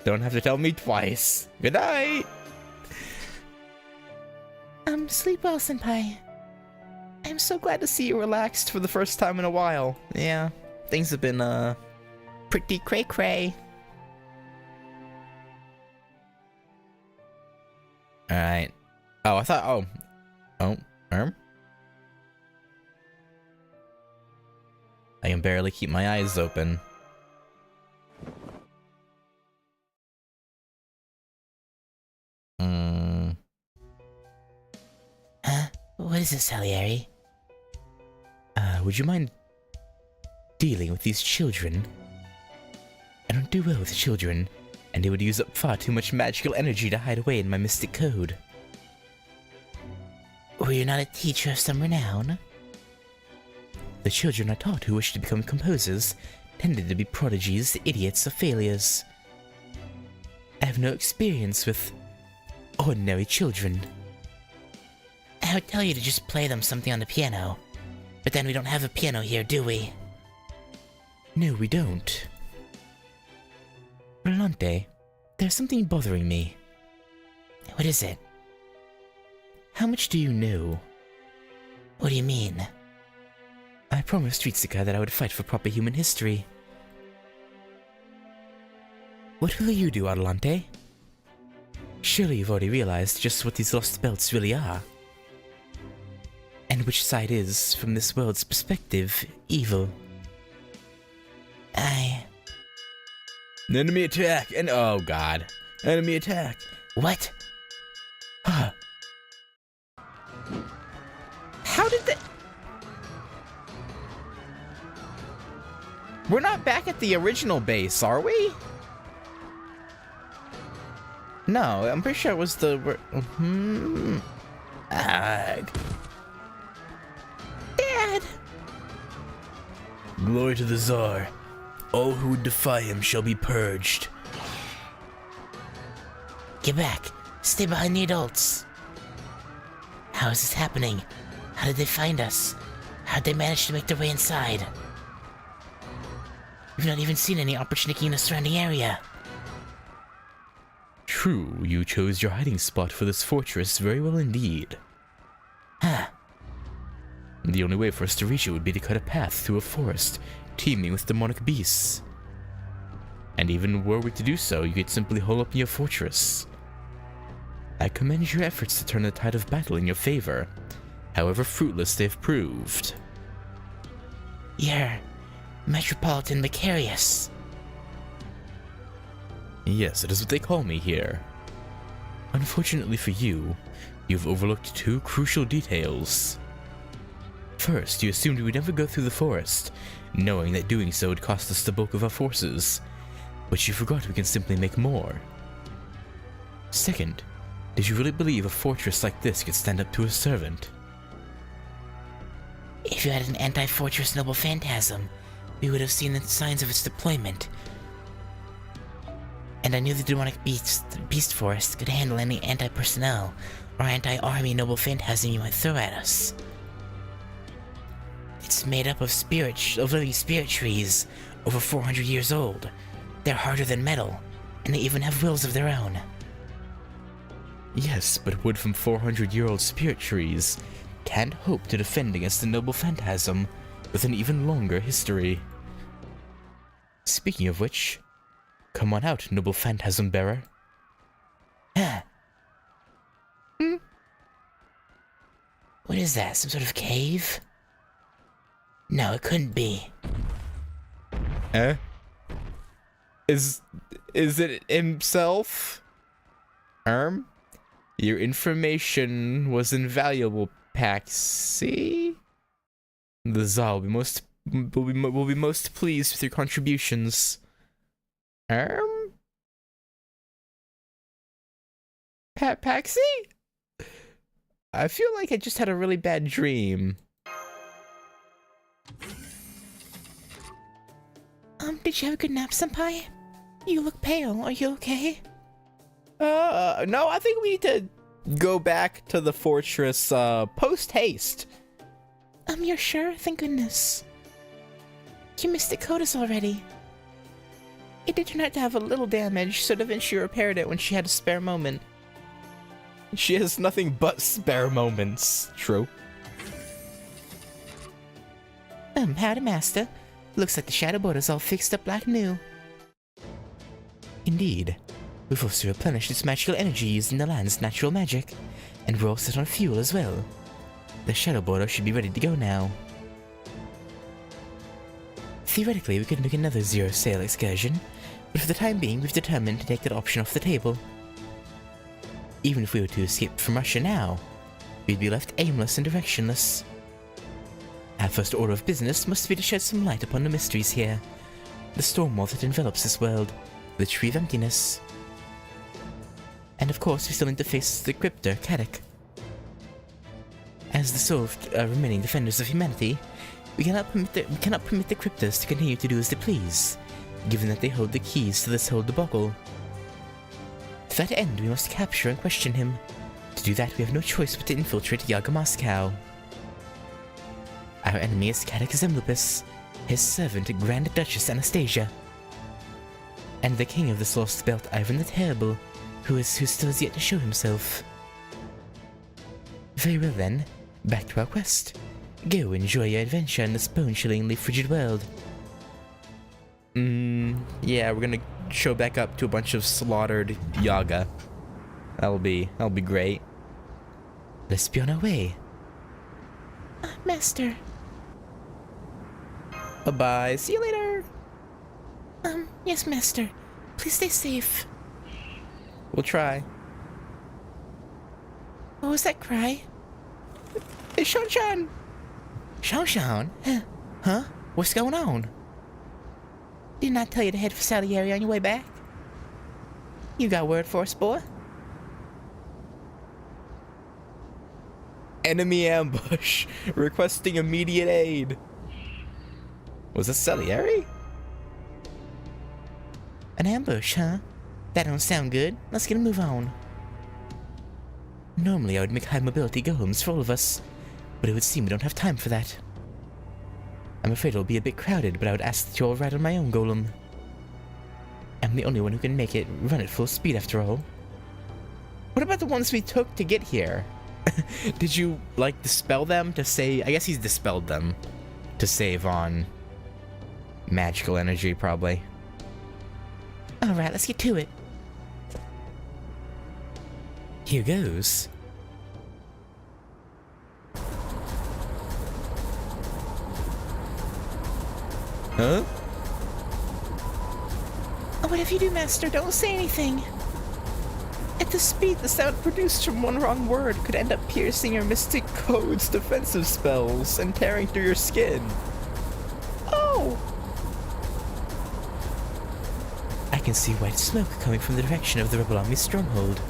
Don't have to tell me twice. Good night. Sleep well, Senpai. I'm so glad to see you relaxed for the first time in a while. Yeah, things have been, pretty cray-cray. Alright. Oh, I thought, I can barely keep my eyes open. Huh? What is it, Salieri? Would you mind dealing with these children? I don't do well with children, and they would use up far too much magical energy to hide away in my mystic code. Were you not a teacher of some renown? The children I taught who wished to become composers tended to be prodigies, idiots, or failures. I have no experience with ordinary children. I would tell you to just play them something on the piano, but then we don't have a piano here, do we? No, we don't. Rolante, there's something bothering me. What is it? How much do you know? What do you mean? I promised Ritsuka that I would fight for proper human history. What will you do, Arlante? Surely you've already realized just what these lost belts really are. And which side is, from this world's perspective, evil. Enemy attack! And oh god. Enemy attack! What? Huh. How did that... We're not back at the original base, are we? No, I'm pretty sure it was the... Ag. Dad! Glory to the Tsar. All who would defy him shall be purged. Get back. Stay behind the adults. How is this happening? How did they find us? How'd they manage to make their way inside? We've not even seen any opportunity in the surrounding area. True, you chose your hiding spot for this fortress very well indeed. Huh. The only way for us to reach it would be to cut a path through a forest teeming with demonic beasts. And even were we to do so, you could simply hole up in your fortress. I commend your efforts to turn the tide of battle in your favor, however fruitless they've proved. You're Metropolitan Macarius. Yes, it is what they call me here. Unfortunately for you, you've overlooked two crucial details. First, you assumed we would never go through the forest, knowing that doing so would cost us the bulk of our forces. But you forgot we can simply make more. Second, did you really believe a fortress like this could stand up to a servant? If you had an anti-fortress noble phantasm, we would have seen the signs of its deployment. And I knew the demonic beast forest could handle any anti-personnel or anti-army noble phantasm you might throw at us. It's made up of living spirit trees, over 400 years old. They're harder than metal, and they even have wills of their own. Yes, but wood from 400-year-old spirit trees can't hope to defend against the noble phantasm with an even longer history. Speaking of which, come on out, noble phantasm bearer. Huh. What is that, some sort of cave? No, it couldn't be. Is it himself? Your information was invaluable, Paxi. The Tsar will be most pleased with your contributions. Paxi? I feel like I just had a really bad dream. Did you have a good nap, Senpai? You look pale. Are you okay? No, I think we need to go back to the fortress, post-haste. You're sure? Thank goodness. You missed the Kodas already. It did turn out to have a little damage, so Da Vinci repaired it when she had a spare moment. She has nothing but spare moments. True. Howdy, Master. Looks like the Shadow Border's all fixed up like new. Indeed. We've also replenished its magical energy using the land's natural magic, and we're all set on fuel as well. The Shadow Border should be ready to go now. Theoretically, we could make another zero-sail excursion, but for the time being, we've determined to take that option off the table. Even if we were to escape from Russia now, we'd be left aimless and directionless. Our first order of business must be to shed some light upon the mysteries here, the storm wall that envelops this world, the tree of emptiness. And of course, we still need to face the Cryptor, Kadok. As the sole remaining defenders of humanity, we cannot permit the Cryptors to continue to do as they please, given that they hold the keys to this whole debacle. To that end, we must capture and question him. To do that, we have no choice but to infiltrate Yaga Moscow. Our enemy is Kadok Zemlupus, his servant Grand Duchess Anastasia, and the king of this lost belt, Ivan the Terrible, who still has yet to show himself. Very well then, back to our quest. Go enjoy your adventure in this bone-chillingly frigid world. Yeah, we're gonna show back up to a bunch of slaughtered Yaga. That'll be great. Let's be on our way. Master. Bye-bye, see you later! Yes, Master. Please stay safe. We'll try. What was that cry? It's Shanshan! Shanshan? Huh? What's going on? Didn't I tell you to head for Salieri on your way back? You got word for us, boy? Enemy ambush! Requesting immediate aid! Was this Salieri? An ambush, huh? That don't sound good. Let's get a move on. Normally I would make high mobility golems for all of us, but it would seem we don't have time for that. I'm afraid it'll be a bit crowded, but I would ask that you all ride on my own golem. I'm the only one who can make it run at full speed after all. What about the ones we took to get here? Did you, like, dispel them to save? I guess he's dispelled them to save on magical energy, probably. Alright, let's get to it. Here goes. Huh? Oh, whatever you do, Master, don't say anything. At the speed the sound produced from one wrong word could end up piercing your mystic code's defensive spells and tearing through your skin. Oh! I can see white smoke coming from the direction of the rebel army's stronghold.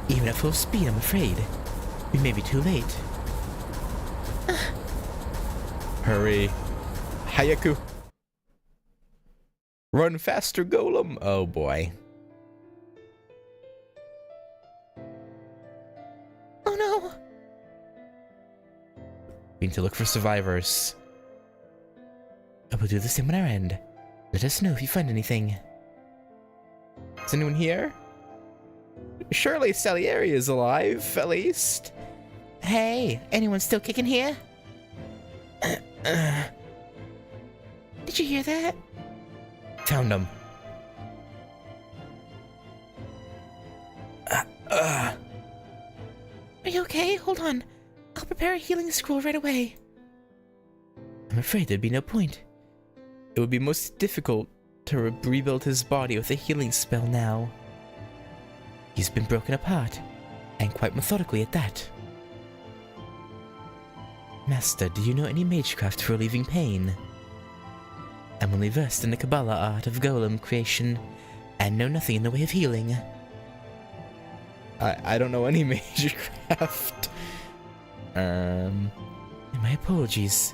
Even at full speed, I'm afraid. We may be too late. Hurry. Hayaku. Run faster, Golem. Oh boy. Oh no! We need to look for survivors. I will do the same on our end. Let us know if you find anything. Is anyone here? Surely Salieri is alive, at least. Hey, anyone still kicking here? Did you hear that? Found him. Are you okay? Hold on. I'll prepare a healing scroll right away. I'm afraid there'd be no point. It would be most difficult to rebuild his body with a healing spell now. He's been broken apart, and quite methodically at that. Master, do you know any magecraft for relieving pain? I'm only versed in the Kabbalah art of golem creation, and know nothing in the way of healing. I don't know any magecraft. My apologies.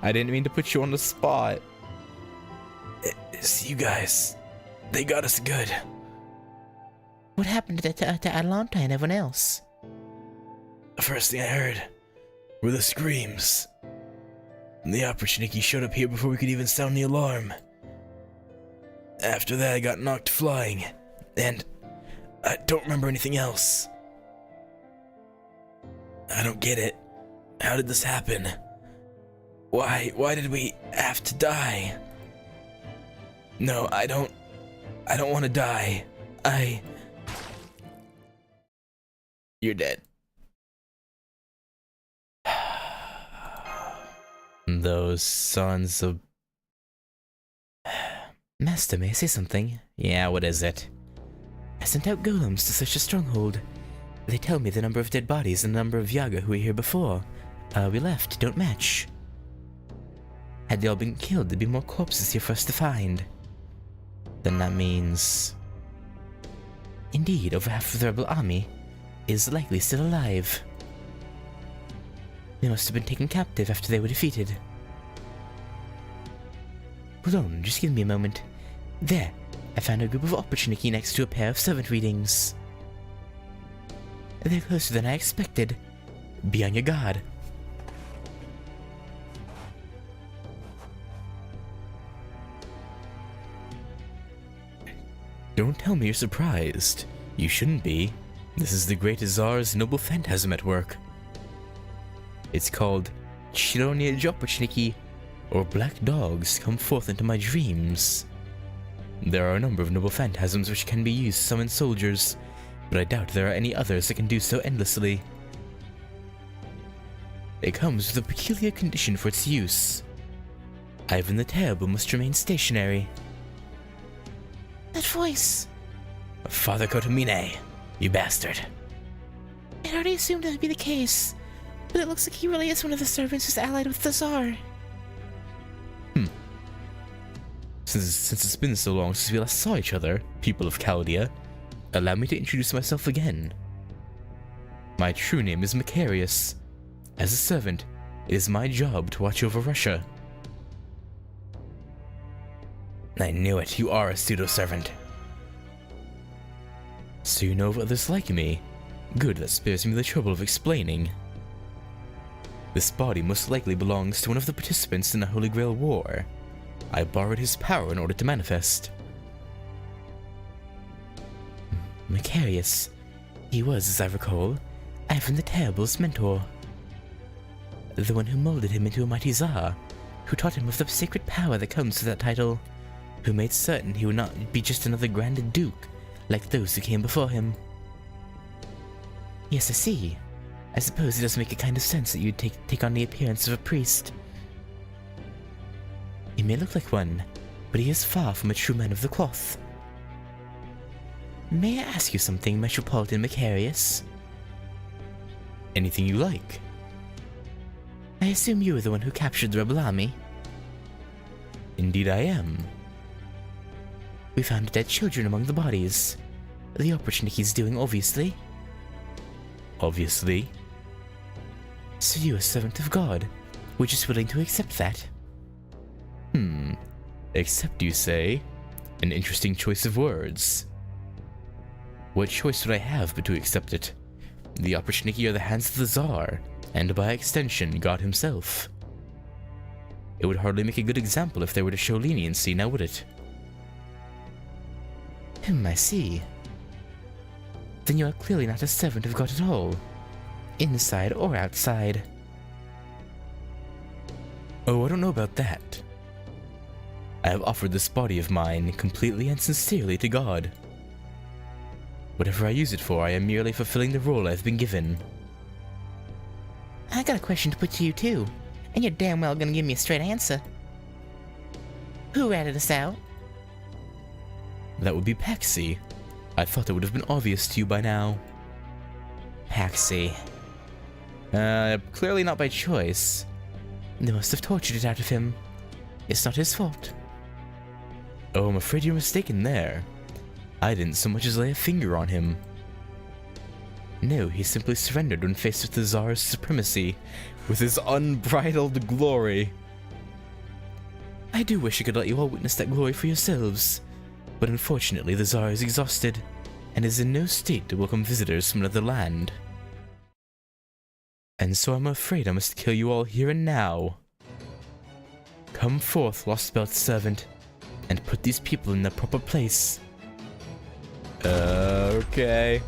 I didn't mean to put you on the spot. It's you guys. They got us good. What happened to Atalanta and everyone else? The first thing I heard were the screams. And the opportunity showed up here before we could even sound the alarm. After that, I got knocked flying, and I don't remember anything else. I don't get it. How did this happen? Why did we have to die? No, I don't want to die. You're dead. Those sons of... Master, may I say something? Yeah, what is it? I sent out golems to search a stronghold. They tell me the number of dead bodies and the number of Yaga who were here before. We left, don't match. Had they all been killed, there'd be more corpses here for us to find. Then that means... Indeed, over half of the rebel army is likely still alive. They must have been taken captive after they were defeated. Hold on, just give me a moment. There, I found a group of opportunity next to a pair of servant readings. They're closer than I expected. Be on your guard. Don't tell me you're surprised. You shouldn't be. This is the Great Azar's noble phantasm at work. It's called Chironia Jopachniki, or Black Dogs Come Forth into My Dreams. There are a number of noble phantasms which can be used to summon soldiers, but I doubt there are any others that can do so endlessly. It comes with a peculiar condition for its use. Ivan the Terrible must remain stationary. That voice! Father Kotomine, you bastard. I'd already assumed that would be the case, but it looks like he really is one of the servants who's allied with the Tsar. Since it's been so long since we last saw each other, people of Chaldea, allow me to introduce myself again. My true name is Macarius. As a servant, it is my job to watch over Russia. I knew it, you are a pseudo-servant. So you know of others like me? Good, that spares me the trouble of explaining. This body most likely belongs to one of the participants in the Holy Grail War. I borrowed his power in order to manifest. Macarius. He was, as I recall, Ivan the Terrible's mentor. The one who molded him into a mighty Tsar, who taught him of the sacred power that comes with that title, who made certain he would not be just another grand duke like those who came before him. Yes, I see. I suppose it does make a kind of sense that you'd take on the appearance of a priest. He may look like one, but he is far from a true man of the cloth. May I ask you something, Metropolitan Macarius? Anything you like. I assume you were the one who captured the rebel army? Indeed I am. We found dead children among the bodies. The opportunity is doing, obviously. Obviously. So you, a servant of God, were just willing to accept that? Accept, you say? An interesting choice of words. What choice would I have but to accept it? The opportunity are the hands of the Tsar, and by extension, God himself. It would hardly make a good example if they were to show leniency, now would it? I see. Then you are clearly not a servant of God at all, inside or outside. Oh, I don't know about that. I have offered this body of mine completely and sincerely to God. Whatever I use it for, I am merely fulfilling the role I've been given. I got a question to put to you too, and you're damn well gonna give me a straight answer. Who ratted us out? That would be Paxi. I thought it would have been obvious to you by now. Paxi. Clearly not by choice. They must have tortured it out of him. It's not his fault. Oh, I'm afraid you're mistaken there. I didn't so much as lay a finger on him. No, he simply surrendered when faced with the Tsar's supremacy, with his unbridled glory. I do wish I could let you all witness that glory for yourselves, but unfortunately the Tsar is exhausted, and is in no state to welcome visitors from another land. And so I'm afraid I must kill you all here and now. Come forth, Lost Belt servant, and put these people in their proper place. Okay.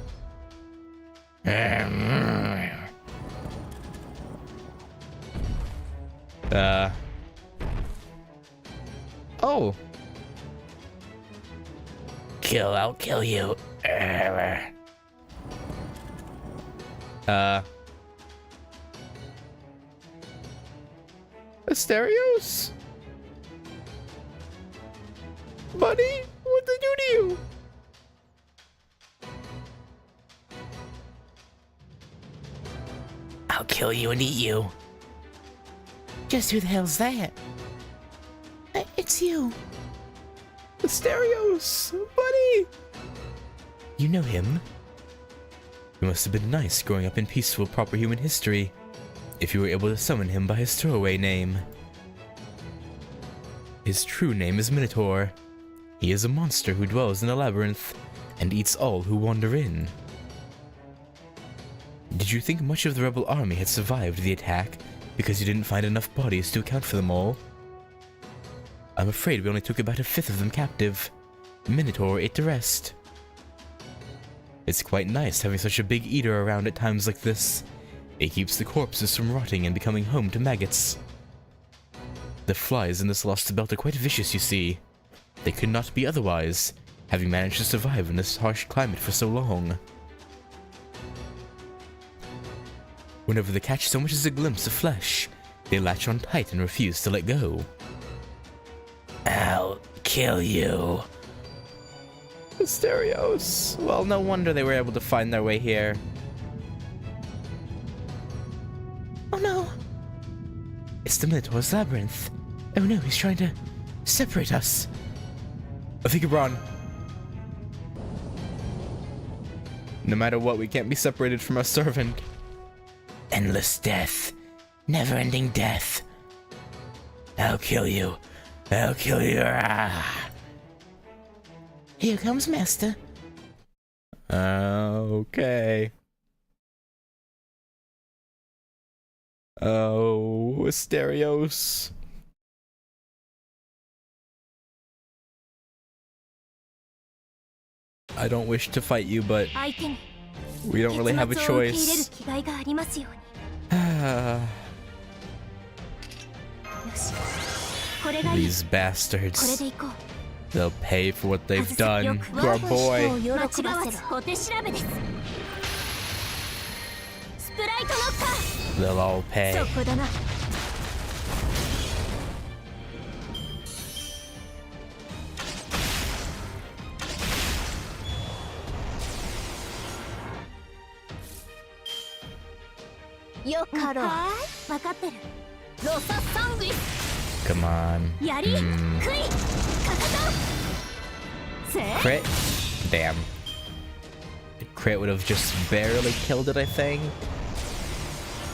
Oh. I'll kill you. Asterios? Buddy, what'd they do to you? I'll kill you and eat you. Just who the hell's that? It's you. Asterios, buddy! You know him? It must have been nice growing up in peaceful, proper human history, if you were able to summon him by his throwaway name. His true name is Minotaur. He is a monster who dwells in a labyrinth, and eats all who wander in. Did you think much of the rebel army had survived the attack because you didn't find enough bodies to account for them all? I'm afraid we only took about a fifth of them captive. Minotaur ate the rest. It's quite nice having such a big eater around at times like this. It keeps the corpses from rotting and becoming home to maggots. The flies in this lost belt are quite vicious, you see. They could not be otherwise, having managed to survive in this harsh climate for so long. Whenever they catch so much as a glimpse of flesh, they latch on tight and refuse to let go. I'll kill you. Asterios. Well, no wonder they were able to find their way here. Oh no! It's the Minotaur's labyrinth. Oh no, he's trying to separate us. Athigabron. No matter what, we can't be separated from our servant. Endless death. Never-ending death. I'll kill you. I'll kill you. Ah. Here comes Master. Okay. Oh, Asterios. I don't wish to fight you, but we don't really have a choice. These bastards. They'll pay for what they've done to our boy. They'll all pay. Come on. Crit? Damn. crit would have just barely killed it, I think.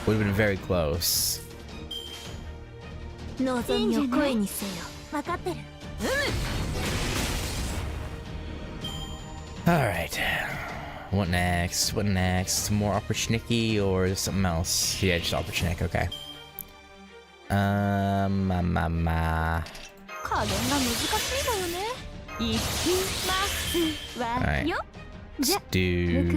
Would have been very close. 望みを声にせよ。分かってる。 Alright. What next? What next? More opportunity or something else? Yeah, just opportunity, okay. 加減が難しいのよね。いきますわ Alright. よ。 Let's do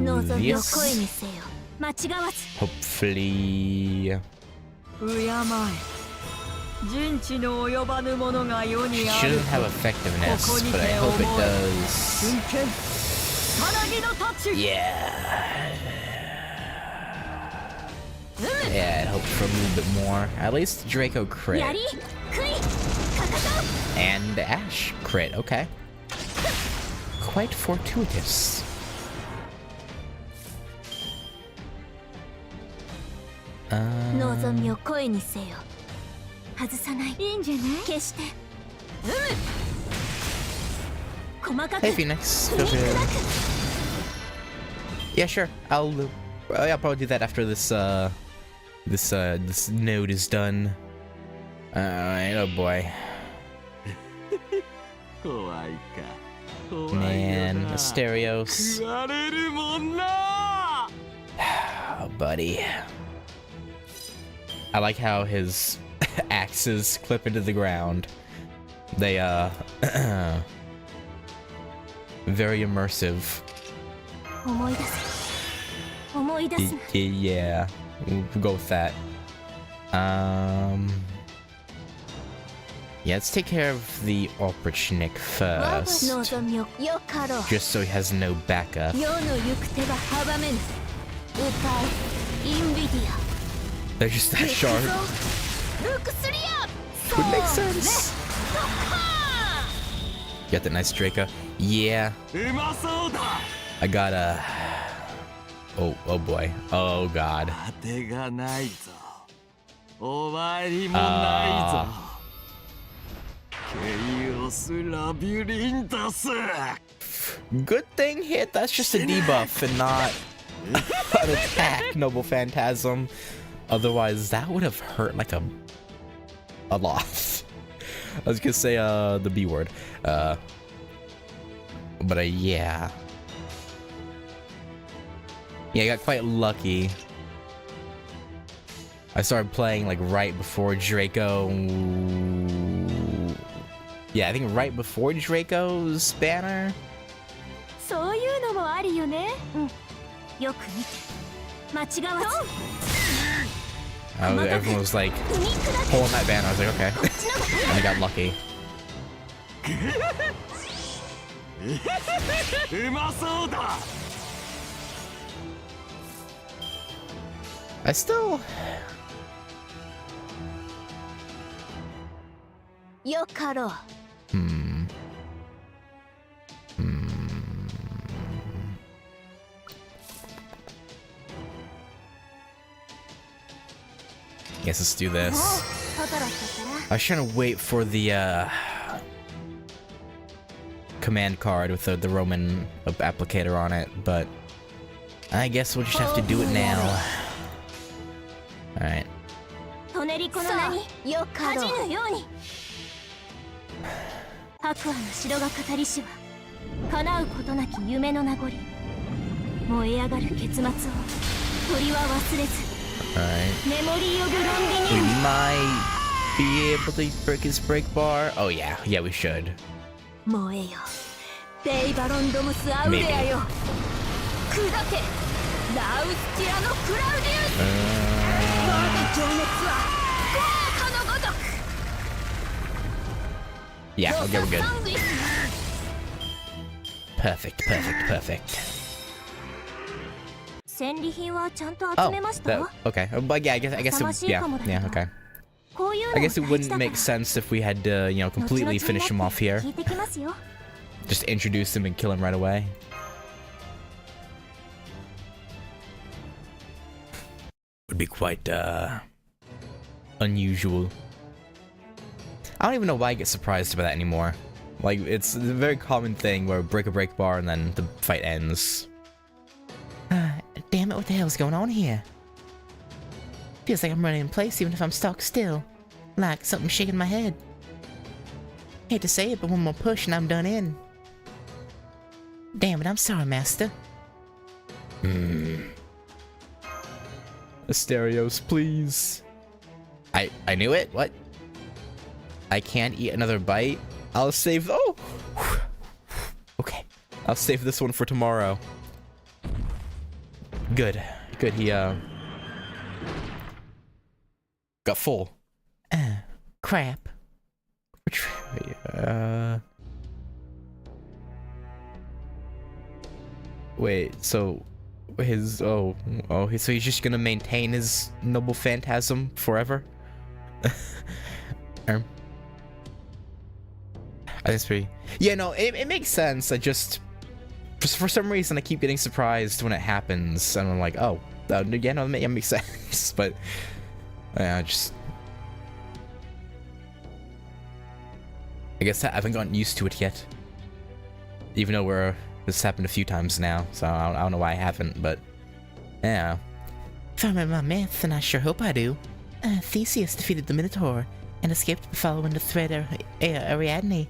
望みを this. 声にせよ。間違わず。 Hopefully. 敬え。人知の及ばぬものが世に It ある shouldn't have effectiveness, but I hope it does. 真剣さなぎの太刀 Yeah, I'd hope for a little bit more. At least Draco や crit. りくいかかと And Ash crit, okay. Quite fortuitous. 望みを声にせよ。外さない。いいんじゃない決して。細かく Hey Phoenix, feel free to- Yeah, sure. I'll probably do that after this this node is done. Alright, oh boy. Man, Asterios. Oh, buddy. I like how his axes clip into the ground. They, very immersive. 思い出せ。思い出すな。 Yeah, we'll go with that. Yeah, let's take care of the Oprachnik first. 望みをよかろう。 Just so he has no backup. 世の行く手が阻めぬ。歌え。インビディア。 They're just that sharp. ルクスリア Would make sense. Got that nice Draco. Yeah. I got a. Oh boy. Oh god. Good thing hit. That's just a debuff and not an attack, Noble Phantasm. Otherwise, that would have hurt like a lot. I was gonna say the B word. But yeah. Yeah, I got quite lucky. I started playing like right before Draco. Yeah, I think right before Draco's banner. そういうのもありよね。よく見て。間違わず。 Everyone was like pulling that banner. I was like, okay. And I got lucky. I still. よかろう。 Guess let's do this. I was trying to wait for the command card with the Roman applicator on it, but I guess we'll just have to do it now. Alright. トネリコの名によかろう。恥じぬように。白亜の城が語りしは叶うことなき夢の名残。燃え上がる結末を鳥は忘れず。 Alright. メモリー・オブ・ロンビ We ニ might be able to break his break bar. Oh yeah, yeah we should. 燃えよ。ベイバロンドムス・アウレアよ。砕け。ラウスティアのクラウディウス。我が情熱は豪華のごとく。 Yeah, okay, we're good. Perfect, perfect, perfect. 戦利品はちゃんと集 Oh, めました。 that, okay. But yeah, I guess it, yeah, okay. こういうの I guess it も大事 wouldn't だから make sense if we had to, you know, completely 後々に finish him なっ off て here. 聞いてきますよ。 Just introduce him and kill him right away. Would be quite, unusual. I don't even know why I get surprised by that anymore. Like, it's a very common thing where break a break bar and then the fight ends. Damn it, what the hell's going on here? Feels like I'm running in place even if I'm stuck still. Like something's shaking my head. Hate to say it, but one more push and I'm done in. Damn it, I'm sorry, Master. Asterios, please. I knew it. What? I can't eat another bite. I'll save. Oh. Okay. I'll save this one for tomorrow. Good. Good. He got full. Crap. Which wait, so so he's just gonna maintain his noble phantasm forever? I think it's pretty. Yeah, no, it makes sense. I just for some reason I keep getting surprised when it happens, and I'm like, oh, yeah, no, that makes sense. But I guess I haven't gotten used to it yet. Even though this happened a few times now, so I don't know why I haven't, but yeah. If I remember my math, and I sure hope I do, Theseus defeated the Minotaur and escaped following the thread Ariadne.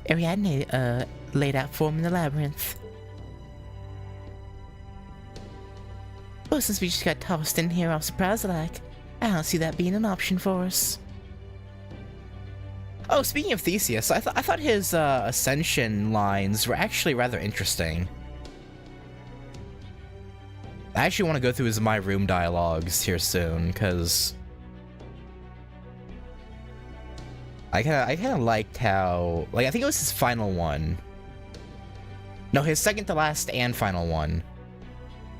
Ariadne laid out for him in the labyrinth. Well, since we just got tossed in here all surprised-like, I don't see that being an option for us. Oh, speaking of Theseus, I thought his ascension lines were actually rather interesting. I actually want to go through his My Room dialogues here soon, because I kind of liked how, like, I think it was his final one. No, his second to last and final one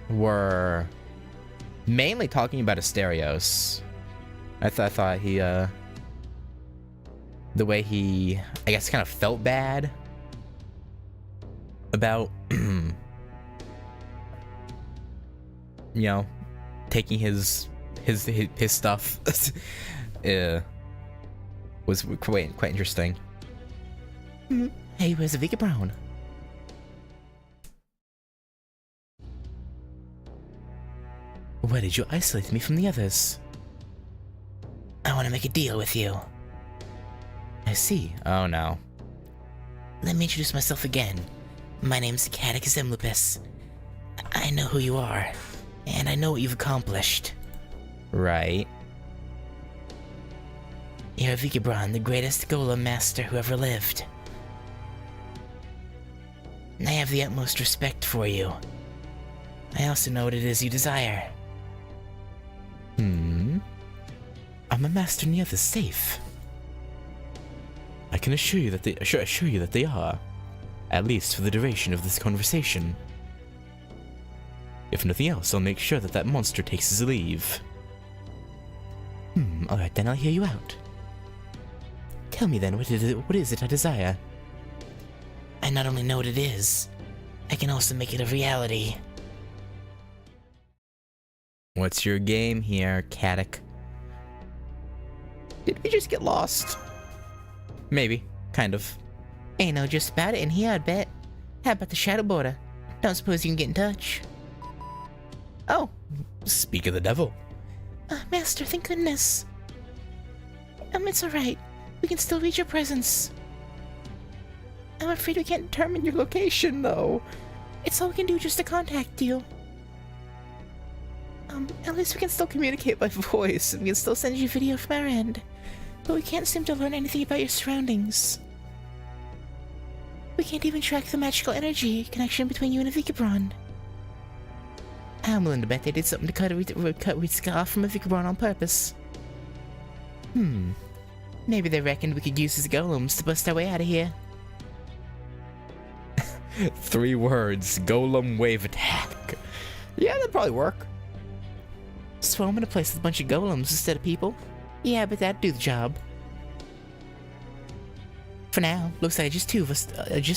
were mainly talking about Asterios. I thought he the way he, I guess, kind of felt bad about, you know, taking his stuff, was quite interesting. Hey, where's Vika Brown? Why did you isolate me from the others? I want to make a deal with you. I see. Oh no. Let me introduce myself again. My name's GACHA Zemlupus. I know who you are, and I know what you've accomplished. Right. You're Vikibron, the greatest golem master who ever lived. I have the utmost respect for you. I also know what it is you desire. I'm a master and the others safe. I can assure you that they are, at least for the duration of this conversation. If nothing else, I'll make sure that monster takes his leave. Alright then, I'll hear you out. Tell me then, what is it I desire? I not only know what it is, I can also make it a reality. What's your game here, Katic? Did we just get lost? Maybe. Kind of. Ain't no just about it in here, I'd bet. How about the Shadow Border? Don't suppose you can get in touch? Oh, speak of the devil. Master, thank goodness. It's alright. We can still reach your presence. I'm afraid we can't determine your location, though. It's all we can do just to contact you. At least we can still communicate by voice, and we can still send you video from our end. But we can't seem to learn anything about your surroundings. We can't even track the magical energy connection between you and a Vikibron. I'm willing to bet they did something to cut Ritsuka off from a Vikibron on purpose. Maybe they reckoned we could use his golems to bust our way out of here. 3 words, golem wave attack. Yeah, that'd probably work. Swarm in a place with a bunch of golems instead of people. Yeah, but that'd do the job. For now, looks like just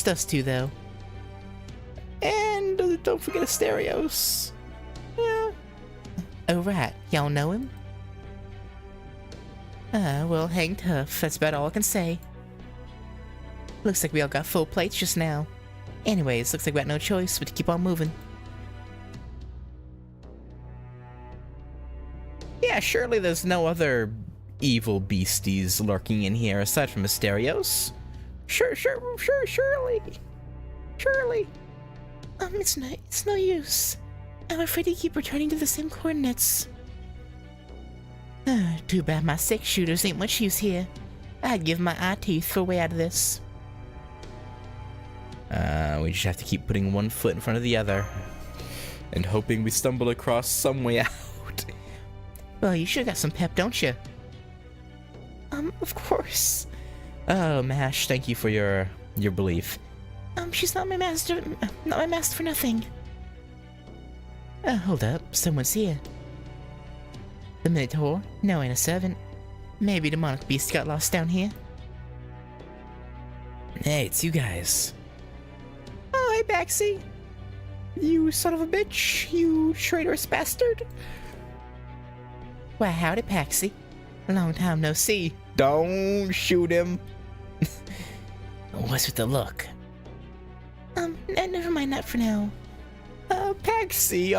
us two though. And don't forget Asterios. Yeah. Oh right, y'all know him? Well, hang tough, that's about all I can say. Looks like we all got full plates just now. Anyways, looks like we got no choice but to keep on moving. Yeah, surely there's no other evil beasties lurking in here aside from Mysterios. Surely. It's no use. I'm afraid you keep returning to the same coordinates. Too bad my 6-shooters ain't much use here. I'd give my eye teeth for a way out of this. We just have to keep putting one foot in front of the other and hoping we stumble across some way out. Well, you sure got some pep, don't you? Of course. Oh, Mash, thank you for your belief. She's not my master for nothing. Hold up, someone's here. The Minotaur? No, ain't a servant. Maybe the Monarch Beast got lost down here. Hey, it's you guys. Oh, hey, Baxi. You son of a bitch. You traitorous bastard. Why, howdy, Paxi. Long time no see. Don't shoot him. What's with the look? Never mind that for now. Paxi,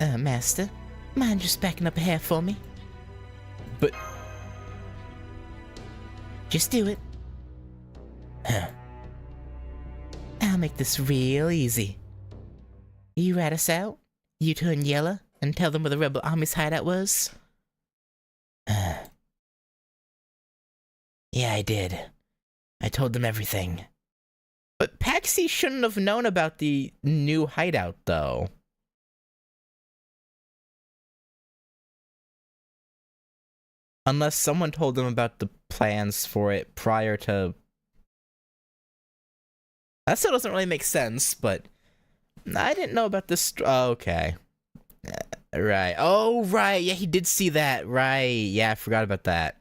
Master, mind just backing up a hair for me? But... Just do it. I'll make this real easy. You rat us out, you turn yellow, and tell them where the rebel army's hideout was? Yeah, I did. I told them everything. But Paxi shouldn't have known about the new hideout, though. Unless someone told them about the plans for it prior to... That still doesn't really make sense, but... I didn't know about this... okay. Right. Oh, right. Yeah, he did see that. Right. Yeah, I forgot about that.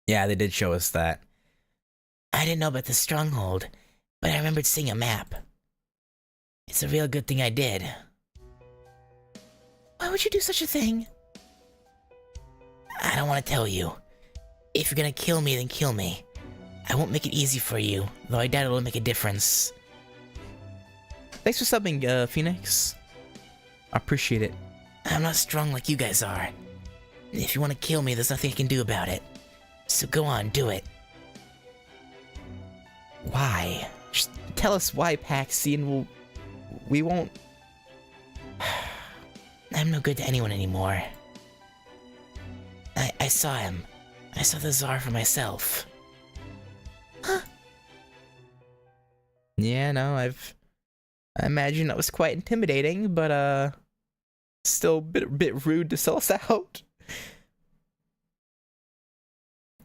Yeah, they did show us that. I didn't know about the stronghold, but I remembered seeing a map. It's a real good thing I did. Why would you do such a thing? I don't want to tell you. If you're gonna kill me, then kill me. I won't make it easy for you, though I doubt it'll make a difference. Thanks for subbing, Phoenix. I appreciate it. I'm not strong like you guys are. If you want to kill me, there's nothing I can do about it. So go on, do it. Why? Just tell us why, Paxi, and we won't... I'm no good to anyone anymore. I saw him. I saw the Tsar for myself. Huh? Yeah, no, I imagine that was quite intimidating, but still a bit rude to sell us out.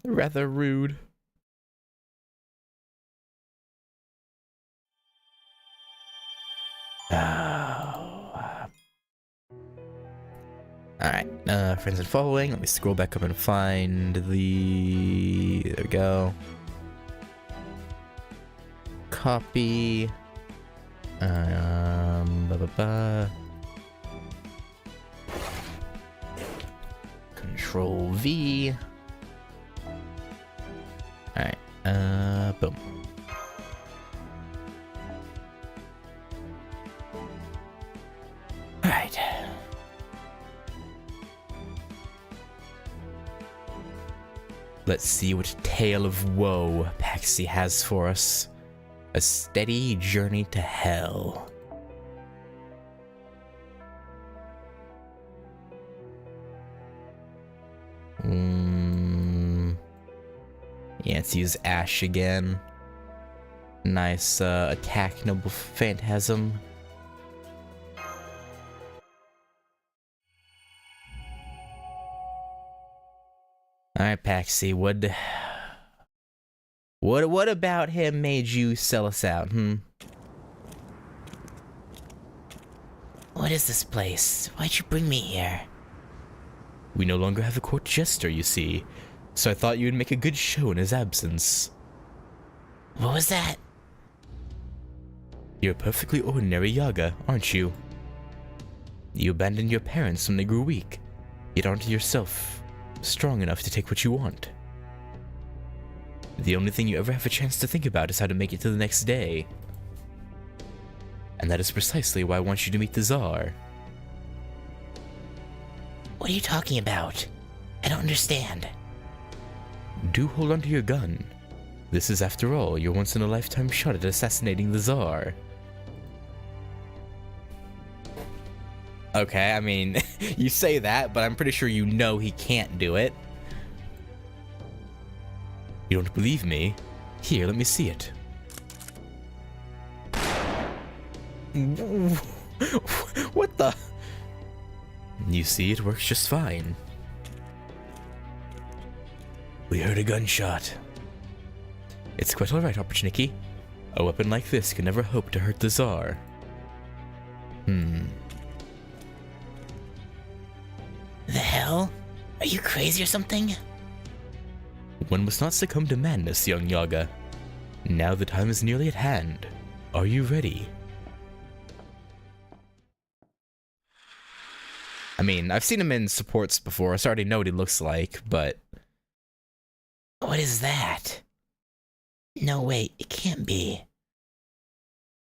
Rather rude. Alright, friends and following. Let me scroll back up and find the... There we go. Copy. Control V. Alright, boom. Alright. Let's see what tale of woe Paxi has for us. A steady journey to hell. Yeah, let's use Ash again. Nice attack, Noble Phantasm. Alright, Paxi, what about him made you sell us out, What is this place? Why'd you bring me here? We no longer have a court jester, you see, so I thought you would make a good show in his absence. What was that? You're a perfectly ordinary Yaga, aren't you? You abandoned your parents when they grew weak, yet aren't yourself strong enough to take what you want. The only thing you ever have a chance to think about is how to make it to the next day. And that is precisely why I want you to meet the Tsar. What are you talking about? I don't understand. Do hold on to your gun. This is, after all, your once-in-a-lifetime shot at assassinating the Tsar. Okay, I mean, you say that, but I'm pretty sure you know he can't do it. You don't believe me? Here, let me see it. What the? You see, it works just fine. We heard a gunshot. It's quite alright, Opportunity. A weapon like this can never hope to hurt the Tsar. The hell? Are you crazy or something? One must not succumb to madness, young Yaga. Now the time is nearly at hand. Are you ready? I mean, I've seen him in supports before, so I already know what he looks like, but... What is that? No, wait, it can't be.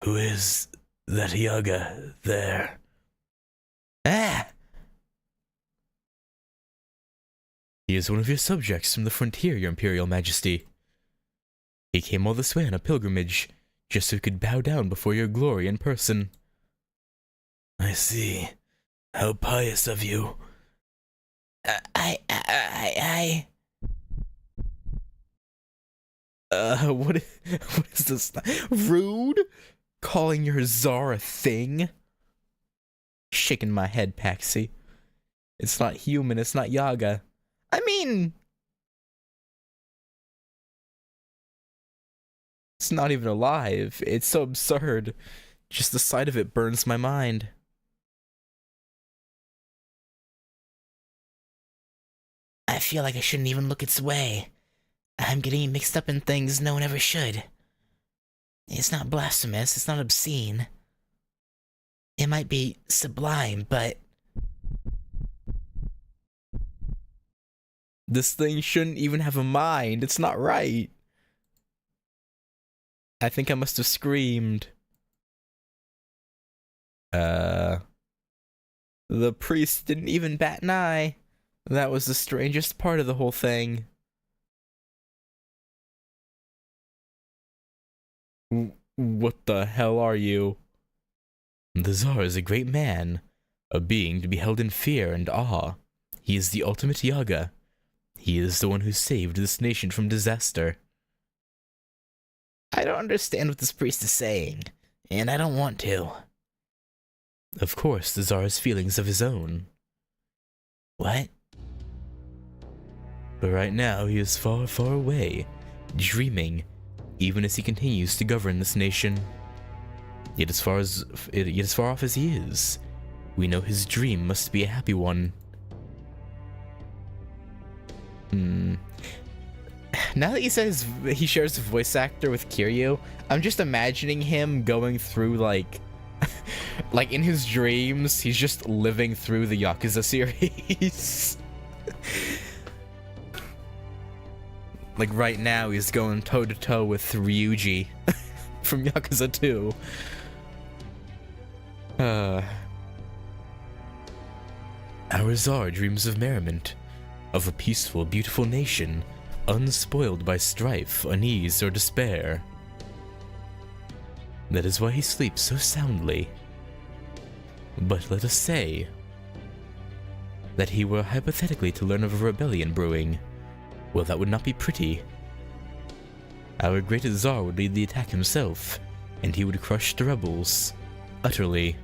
Who is that Yaga there? Ah! He is one of your subjects from the frontier, your Imperial Majesty. He came all this way on a pilgrimage, just so he could bow down before your glory in person. I see. How pious of you. What is this? Rude? Calling your Tsar a thing? Shaking my head, Paxi. It's not human, it's not Yaga. I mean... It's not even alive. It's so absurd. Just the sight of it burns my mind. I feel like I shouldn't even look its way. I'm getting mixed up in things no one ever should. It's not blasphemous, it's not obscene. It might be sublime, but... This thing shouldn't even have a mind. It's not right. I think I must have screamed. The priest didn't even bat an eye. That was the strangest part of the whole thing. What the hell are you? The Tsar is a great man, a being to be held in fear and awe. He is the ultimate Yaga. He is the one who saved this nation from disaster. I don't understand what this priest is saying, and I don't want to. Of course, the Tsar has feelings of his own. What? But right now, he is far, far away, dreaming, even as he continues to govern this nation. Yet as far off as he is, we know his dream must be a happy one. Now that he says he shares a voice actor with Kiryu, I'm just imagining him going through, like in his dreams, he's just living through the Yakuza series. Like right now, he's going toe-to-toe with Ryuji from Yakuza 2. Our Tsar dreams of merriment, of a peaceful, beautiful nation, unspoiled by strife, unease, or despair. That is why he sleeps so soundly. But let us say that he were hypothetically to learn of a rebellion brewing. Well, that would not be pretty. Our great Tsar would lead the attack himself, and he would crush the rebels, utterly.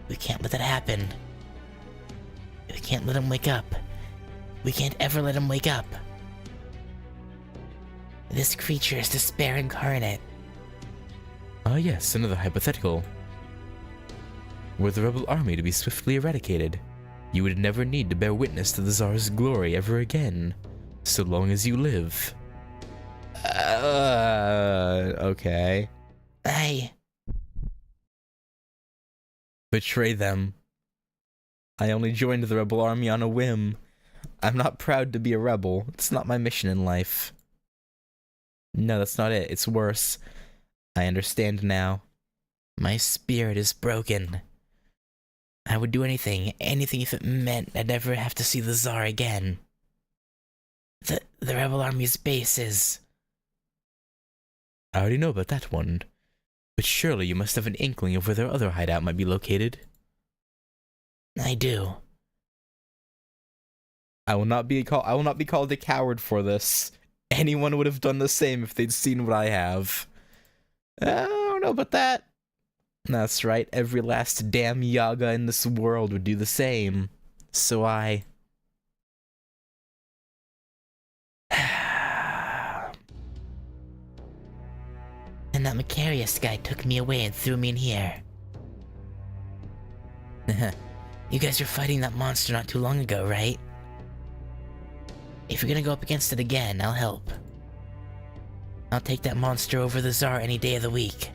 We can't let that happen. We can't let him wake up. We can't ever let him wake up. This creature is despair incarnate. Ah yes, another hypothetical. Were the rebel army to be swiftly eradicated, you would never need to bear witness to the Tsar's glory ever again, so long as you live. Okay. Betray them. I only joined the rebel army on a whim. I'm not proud to be a rebel. It's not my mission in life. No, that's not it. It's worse. I understand now. My spirit is broken. I would do anything if it meant I'd never have to see the Tsar again. The Rebel Army's base is... I already know about that one. But surely you must have an inkling of where their other hideout might be located. I do. I will not be called a coward for this. Anyone would have done the same if they'd seen what I have. I don't know about that. That's right, every last damn Yaga in this world would do the same. So I... And that Macarius guy took me away and threw me in here. You guys were fighting that monster not too long ago, right? If you're gonna go up against it again, I'll help. I'll take that monster over the Tsar any day of the week.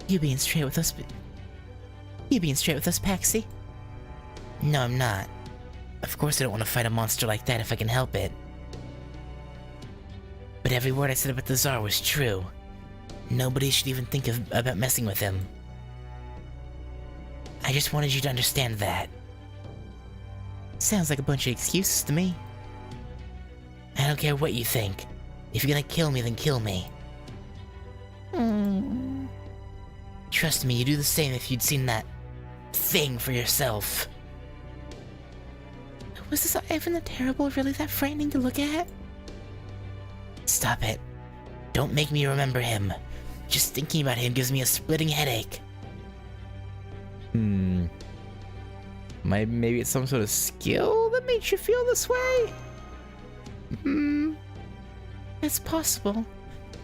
You being straight with us, Paxi? No, I'm not. Of course I don't want to fight a monster like that if I can help it. But every word I said about the Tsar was true. Nobody should even think about messing with him. I just wanted you to understand that. Sounds like a bunch of excuses to me. I don't care what you think. If you're gonna kill me, then kill me. Trust me, you'd do the same if you'd seen that thing for yourself. Was this Ivan the Terrible really that frightening to look at? Stop it. Don't make me remember him. Just thinking about him gives me a splitting headache. Maybe it's some sort of skill that makes you feel this way? It's possible.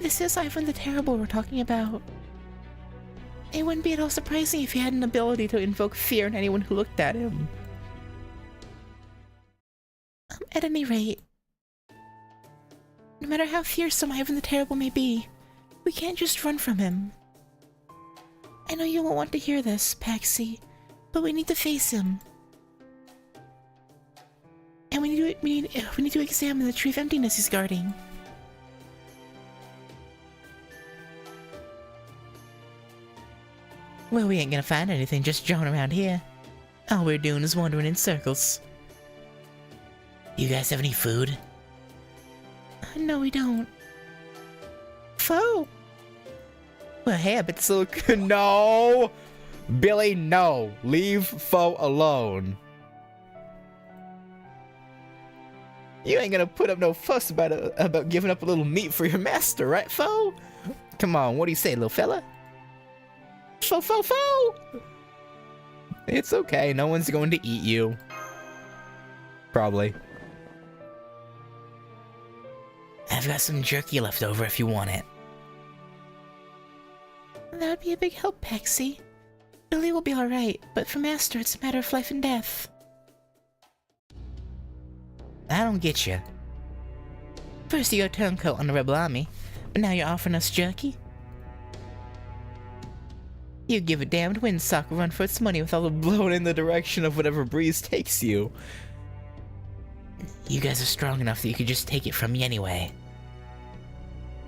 This is Ivan the Terrible we're talking about. It wouldn't be at all surprising if he had an ability to invoke fear in anyone who looked at him. At any rate, no matter how fearsome Ivan the Terrible may be, we can't just run from him. I know you won't want to hear this, Paxi, but we need to face him. And we need to examine the tree of emptiness he's guarding. Well, we ain't gonna find anything just drawn around here. All we're doing is wandering in circles. You guys have any food? No, we don't. Foe? Well, hey, but so no! Billy, no! Leave Foe alone. You ain't gonna put up no fuss about giving up a little meat for your master, right, Foe? Come on, what do you say, little fella? Foe! It's okay, no one's going to eat you. Probably. I've got some jerky left over if you want it. That would be a big help, Paxi. Billy will be alright, but for Master it's a matter of life and death. I don't get you. First you go turncoat on the Rebel Army, but now you're offering us jerky? You give a damned windsock a run for its money with all the Blown in the direction of whatever breeze takes you. You guys are strong enough that you could just take it from me anyway.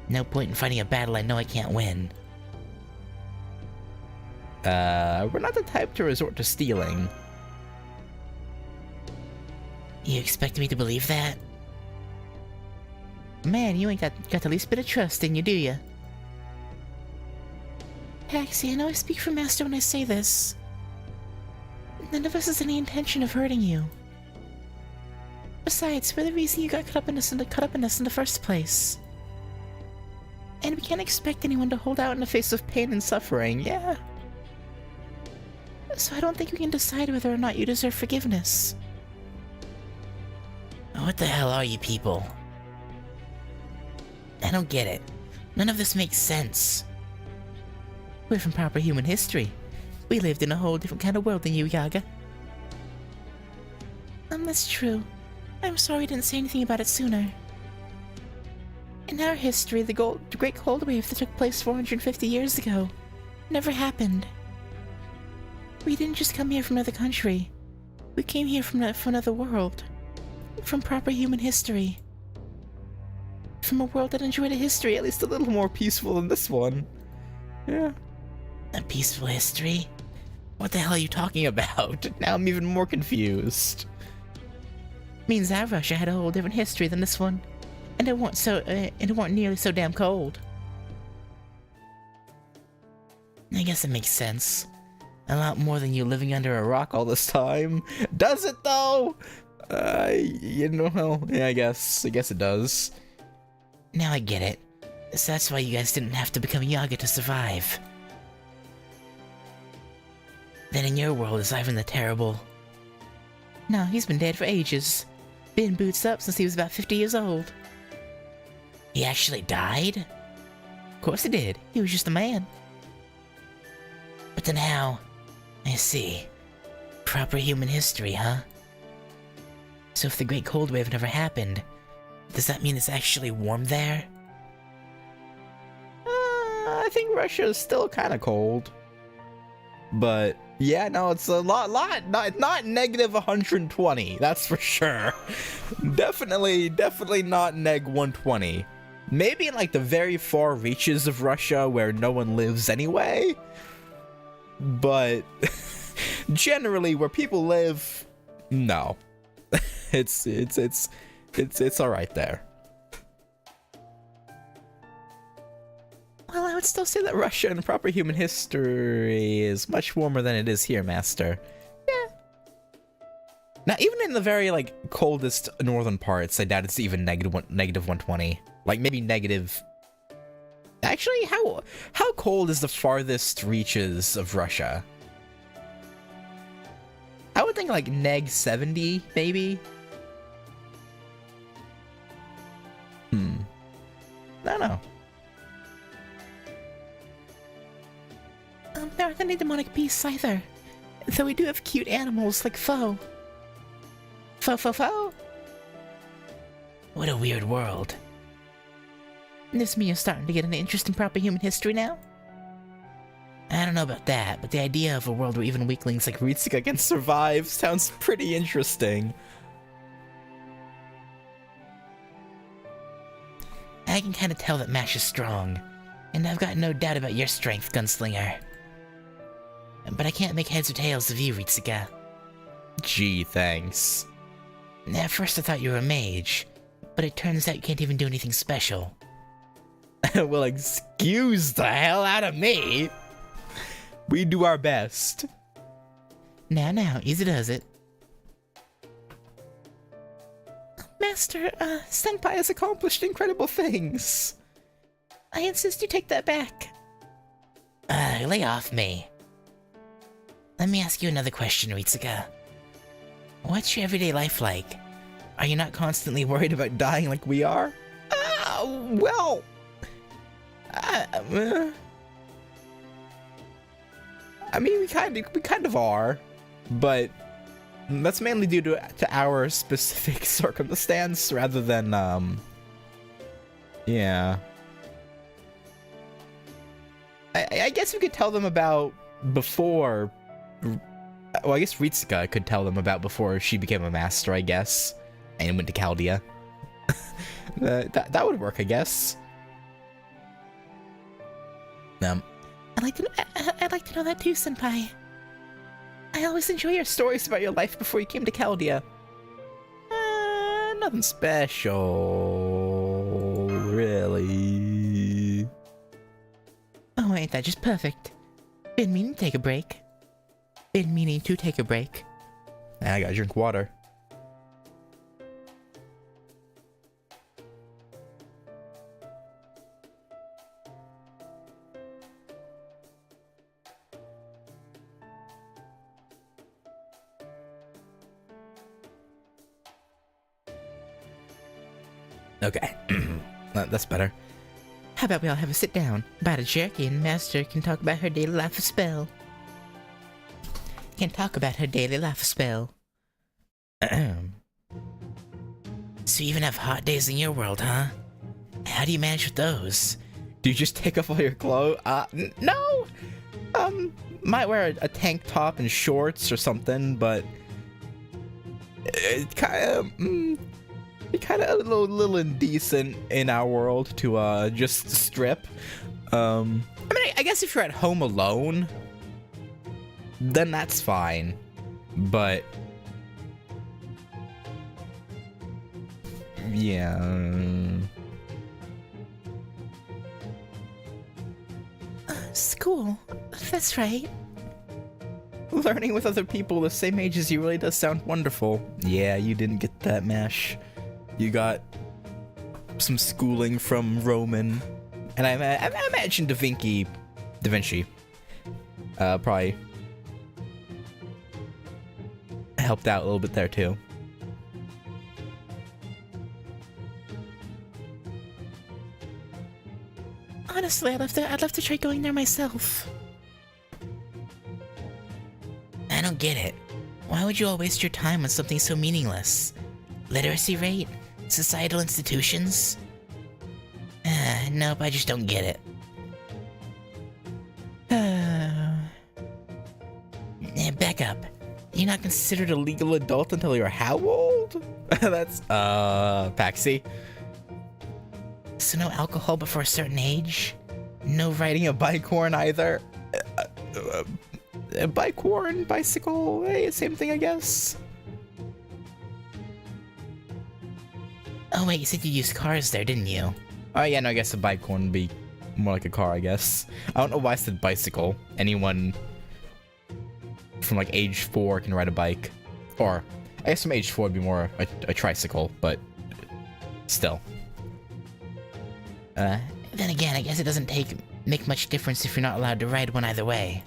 No point in fighting a battle I know I can't win. We're not the type to resort to stealing. You expect me to believe that? Man, you ain't got the least bit of trust in you, do you? Paxi, I know I speak for Master when I say this. None of us has any intention of hurting you. Besides, we're the reason you got caught up in us in the first place. And we can't expect anyone to hold out in the face of pain and suffering, yeah? So I don't think we can decide whether or not you deserve forgiveness. What the hell are you people? I don't get it. None of this makes sense. We're from proper human history. We lived in a whole different kind of world than you, Yaga. That's true. I'm sorry I didn't say anything about it sooner. In our history, the Great Cold Wave that took place 450 years ago never happened. We didn't just come here from another country. We came here from another world. From proper human history. From a world that enjoyed a history at least a little more peaceful than this one. Yeah. A peaceful history? What the hell are you talking about? Now I'm even more confused. Means that Russia had a whole different history than this one. And it weren't nearly so damn cold. I guess it makes sense. A lot more than you living under a rock all this time. Does it though? You know, well, yeah, I guess it does. Now I get it. So that's why you guys didn't have to become Yaga to survive. Then in your world is Ivan the Terrible. No, he's been dead for ages. Been boots up since he was about 50 years old. He actually died? Of course he did. He was just a man. But then how? I see. Proper human history, huh? So if the Great Cold Wave never happened, does that mean it's actually warm there? I think Russia is still kind of cold. But yeah, no, it's a lot, not negative 120. That's for sure. Definitely not neg 120. Maybe in like the very far reaches of Russia where no one lives anyway. But generally where people live, no. It's all right there. Well, I would still say that Russia in proper human history is much warmer than it is here, Master. Yeah. Now, even in the very, like, coldest northern parts, I doubt it's even negative 120. Like, maybe negative... Actually, how cold is the farthest reaches of Russia? I would think, like, neg 70, maybe? I don't know. There aren't any demonic beasts either. Though we do have cute animals like Foe. Foe? What a weird world. This means you're starting to get an interest in proper human history now? I don't know about that, but the idea of a world where even weaklings like Ritsuka can survive sounds pretty interesting. I can kind of tell that Mash is strong, and I've got no doubt about your strength, Gunslinger. But I can't make heads or tails of you, Ritsuka. Gee, thanks. At first I thought you were a mage, but it turns out you can't even do anything special. Well, excuse the hell out of me. We do our best. Now, easy does it. Master, Senpai has accomplished incredible things. I insist you take that back. Lay off me. Let me ask you another question, Ritsuka. What's your everyday life like? Are you not constantly worried about dying like we are? Well... I mean, we kind of are, but that's mainly due to our specific circumstance rather than, yeah. I guess we could tell them about before. Well, I guess Ritsuka could tell them about before she became a master, I guess, and went to Chaldea. That would work, I guess. I'd like to know that too, Senpai. I always enjoy your stories about your life before you came to Chaldea. Nothing special, really. Oh, ain't that just perfect? Been meaning to take a break. I gotta drink water. Okay, that's better. How about we all have a sit down? About a jerky and Master can talk about her daily life of spell. So you even have hot days in your world, huh? How do you manage with those? Do you just take off all your clothes? No! Might wear a tank top and shorts or something, but... It kind of a little indecent in our world to just strip. I mean, I guess if you're at home alone, then that's fine. But yeah. School. That's right. Learning with other people the same age as you really does sound wonderful. Yeah, you didn't get that, Mash. You got some schooling from Roman. And I imagine Da Vinci probably helped out a little bit there too. Honestly, I'd love to try going there myself. I don't get it. Why would you all waste your time on something so meaningless? Literacy rate? Societal institutions? Nope, I just don't get it. Back up. You're not considered a legal adult until you're how old? That's, Paxi. So no alcohol before a certain age? No riding a bike horn either. A bike horn, bicycle, same thing, I guess. Oh wait, you said you used cars there, didn't you? Oh yeah, no, I guess a bike horn would be more like a car, I guess. I don't know why I said bicycle. Anyone from like age 4 can ride a bike. Or, I guess from age 4 would be more a tricycle, but still. Then again, I guess it doesn't make much difference if you're not allowed to ride one either way.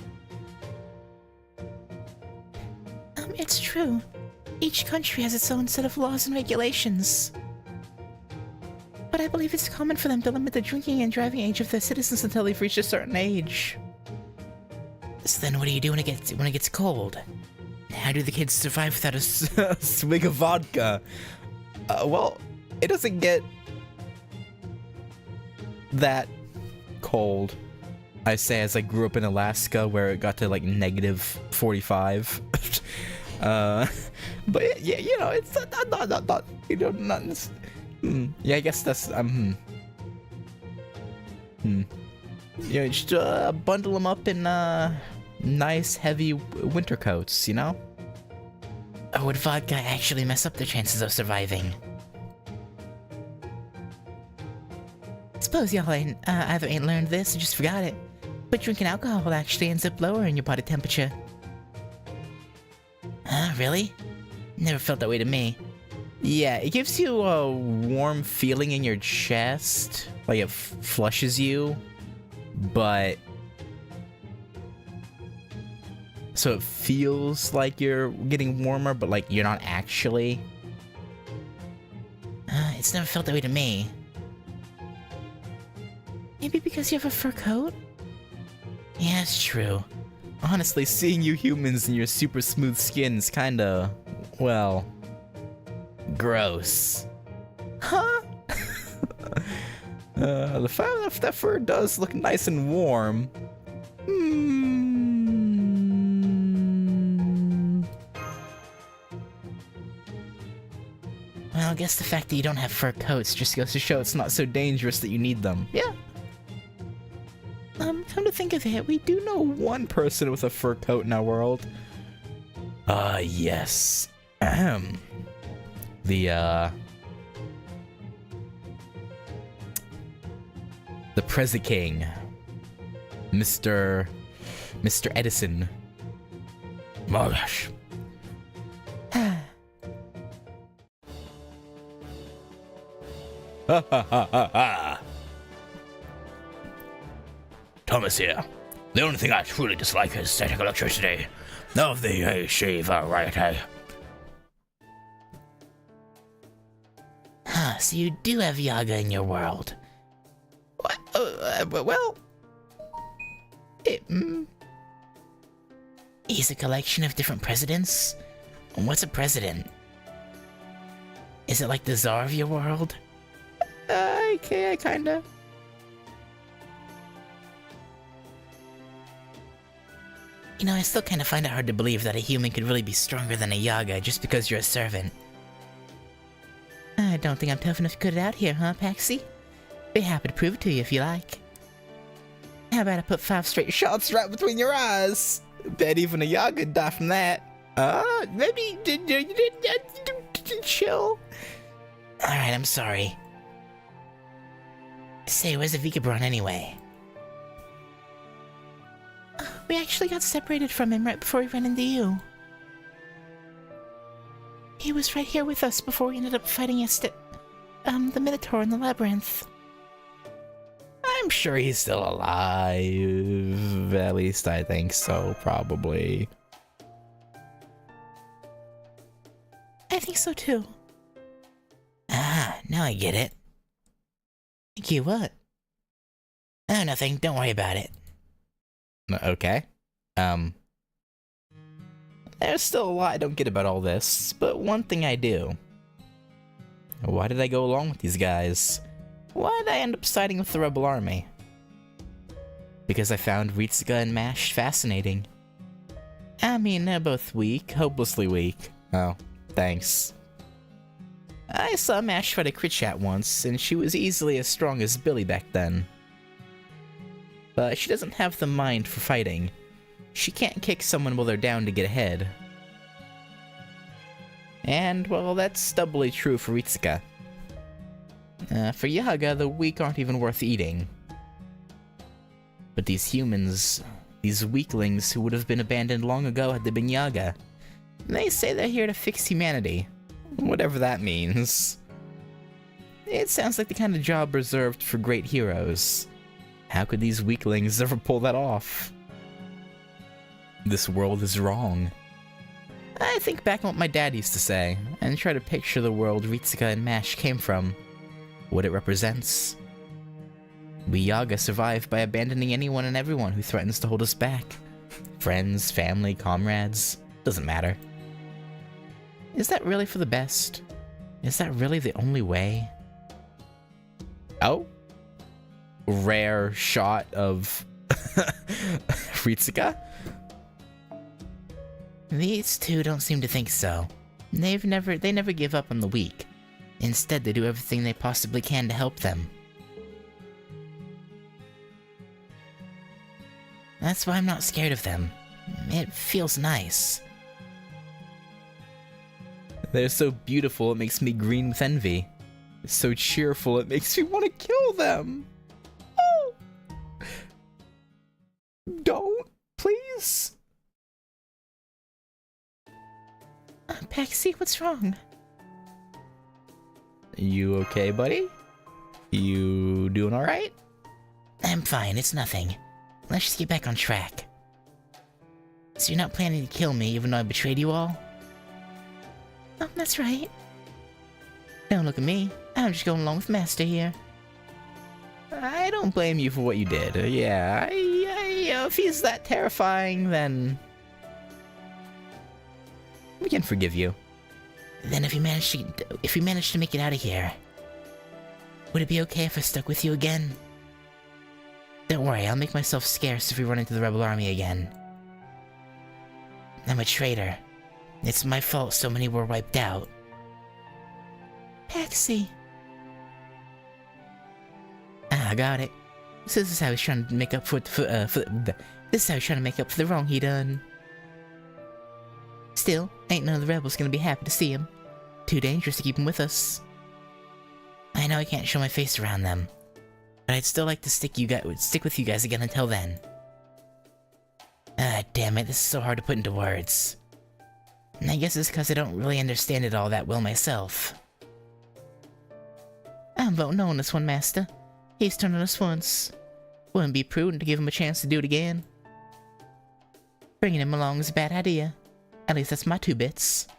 It's true. Each country has its own set of laws and regulations. But I believe it's common for them to limit the drinking and driving age of their citizens until they've reached a certain age. So then what do you do when it gets cold? How do the kids survive without a swig of vodka? Well, it doesn't get that cold. I say as I grew up in Alaska where it got to like negative 45. But yeah, you know, it's not you know, not. Yeah, I guess that's You know, just bundle them up in nice heavy winter coats, you know. Or would vodka actually mess up their chances of surviving? Suppose y'all either ain't learned this or just forgot it, but drinking alcohol actually ends up lowering your body temperature. Really? Never felt that way to me. Yeah, it gives you a warm feeling in your chest, like it flushes you, but so it feels like you're getting warmer, but like you're not actually. It's never felt that way to me. Maybe because you have a fur coat? Yeah, it's true. Honestly, seeing you humans in your super smooth skin's kinda, well, gross. Huh? The fact that fur does look nice and warm. Well, I guess the fact that you don't have fur coats just goes to show it's not so dangerous that you need them. Yeah. Come to think of it, we do know one person with a fur coat in our world. Yes. The Prezi King. Mr. Edison. Oh gosh. Ha ha ha ha ha. Thomas here. The only thing I truly dislike is static electricity. Of the AC variety. So you do have Yaga in your world. Well, He's a collection of different presidents? What's a president? Is it like the czar of your world? okay, kinda. You know, I still kind of find it hard to believe that a human could really be stronger than a Yaga just because you're a servant. I don't think I'm tough enough to cut it out here, huh, Paxi? Be happy to prove it to you if you like. How about I put 5 straight shots right between your eyes? Bet even a Yaga'd die from that. Maybe chill. Alright, I'm sorry. Say, where's the Vikabron anyway? We actually got separated from him right before we ran into you. He was right here with us before we ended up fighting the Minotaur in the labyrinth. I'm sure he's still alive. At least I think so, probably. I think so too. Ah, now I get it. Thank you, what? Oh, nothing. Don't worry about it. Okay. There's still a lot I don't get about all this, but one thing I do. Why did I go along with these guys? Why did I end up siding with the Rebel Army? Because I found Ritsuka and Mash fascinating. I mean, they're both weak, hopelessly weak. Oh, thanks. I saw Mash fight a crit chat once, and she was easily as strong as Billy back then. But she doesn't have the mind for fighting. She can't kick someone while they're down to get ahead. And, well, that's doubly true for Ritsuka. For Yaga, the weak aren't even worth eating. But these humans, these weaklings who would have been abandoned long ago had they been Yaga, they say they're here to fix humanity. Whatever that means. It sounds like the kind of job reserved for great heroes. How could these weaklings ever pull that off? This world is wrong. I think back on what my dad used to say, and try to picture the world Ritsuka and Mash came from. What it represents. We Yaga survive by abandoning anyone and everyone who threatens to hold us back. Friends, family, comrades, doesn't matter. Is that really for the best? Is that really the only way? Oh? Rare shot of Ritsuka? These two don't seem to think so. They never give up on the weak. Instead, they do everything they possibly can to help them. That's why I'm not scared of them. It feels nice. They're so beautiful it makes me green with envy. So cheerful it makes me want to kill them. Oh. Don't, please. Paxi, what's wrong? You okay, buddy? You doing alright? I'm fine, it's nothing. Let's just get back on track. So you're not planning to kill me even though I betrayed you all? Oh, that's right. Don't look at me. I'm just going along with Master here. I don't blame you for what you did. Yeah, if he's that terrifying, then we can forgive you. Then if you manage to make it out of here, would it be okay if I stuck with you again? Don't worry, I'll make myself scarce if we run into the Rebel Army again. I'm a traitor. It's my fault so many were wiped out. Paxi. Ah, I got it. So this is how he's trying to make up for the wrong he done. Still, ain't none of the rebels gonna be happy to see him. Too dangerous to keep him with us. I know I can't show my face around them, but I'd still like to stick with you guys again until then. Ah, damn it, this is so hard to put into words. And I guess it's because I don't really understand it all that well myself. I'm voting no on this one, Master. He's turned on us once. Wouldn't be prudent to give him a chance to do it again. Bringing him along is a bad idea. At least that's my 2 bits.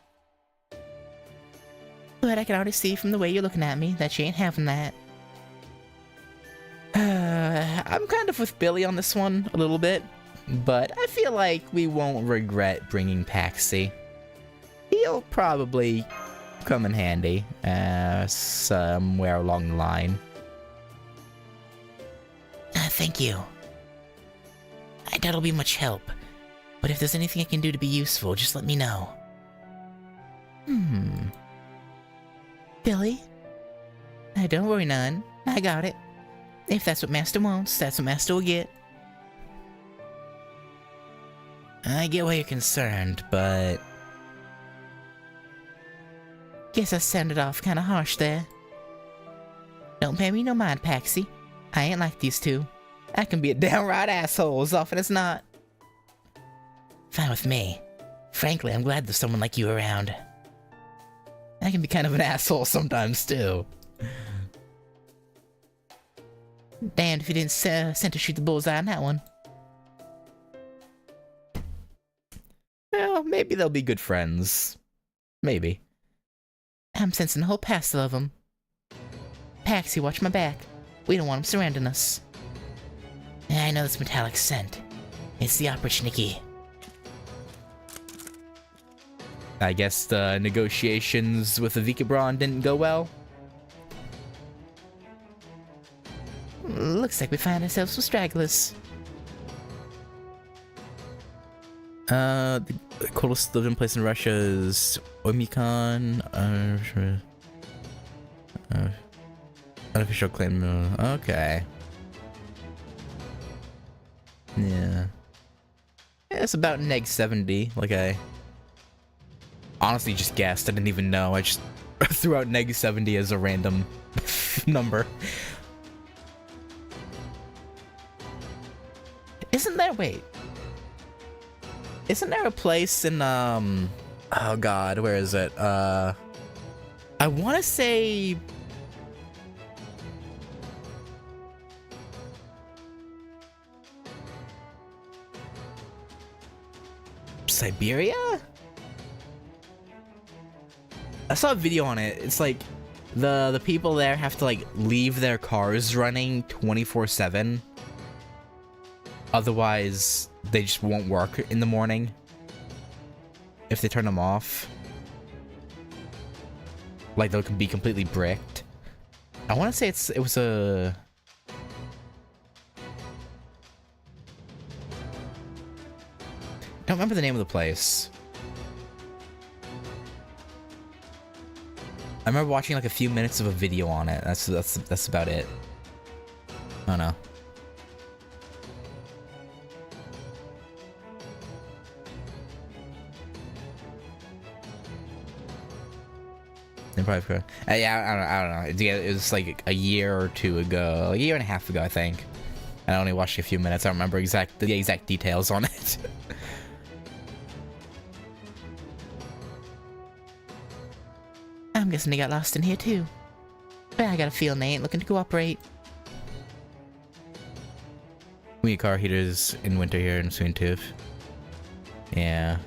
But I can already see from the way you're looking at me that you ain't having that. I'm kind of with Billy on this one a little bit, but I feel like we won't regret bringing Paxi. He'll probably come in handy somewhere along the line. Thank you. I doubt it'll be much help, but if there's anything I can do to be useful, just let me know. Billy? Don't worry none. I got it. If that's what Master wants, that's what Master will get. I get why you're concerned, but... Guess I sounded off kinda harsh there. Don't pay me no mind, Paxi. I ain't like these two. I can be a downright asshole as often as not. Fine with me. Frankly, I'm glad there's someone like you around. I can be kind of an asshole sometimes, too. Damned if you didn't center shoot the bullseye on that one. Well, maybe they'll be good friends. Maybe. I'm sensing a whole passel of them. Paxi, watch my back. We don't want them surrounding us. I know this metallic scent. It's the opportunity. I guess the negotiations with the Vikabron didn't go well. Looks like we find ourselves with stragglers. The coldest lived-in place in Russia is Omikon. Unofficial claim. Okay. Yeah. It's about neg 70. Like I honestly just guessed. I didn't even know. I just threw out neg 70 as a random number. Wait. Isn't there a place in oh god, where is it? I want to say Siberia? I saw a video on it. It's like the people there have to like leave their cars running 24/7. Otherwise, they just won't work in the morning if they turn them off. Like, they'll be completely bricked. I want to say it was a... Don't remember the name of the place. I remember watching like a few minutes of a video on it. That's about it. I don't know. Probably, yeah, I don't know. It was like a year or two ago, a year and a half ago, I think. And I only watched a few minutes. I don't remember the exact details on it. I'm guessing they got lost in here too. But I got a feeling they ain't looking to cooperate. We need car heaters in winter here in Sweentooth. Yeah.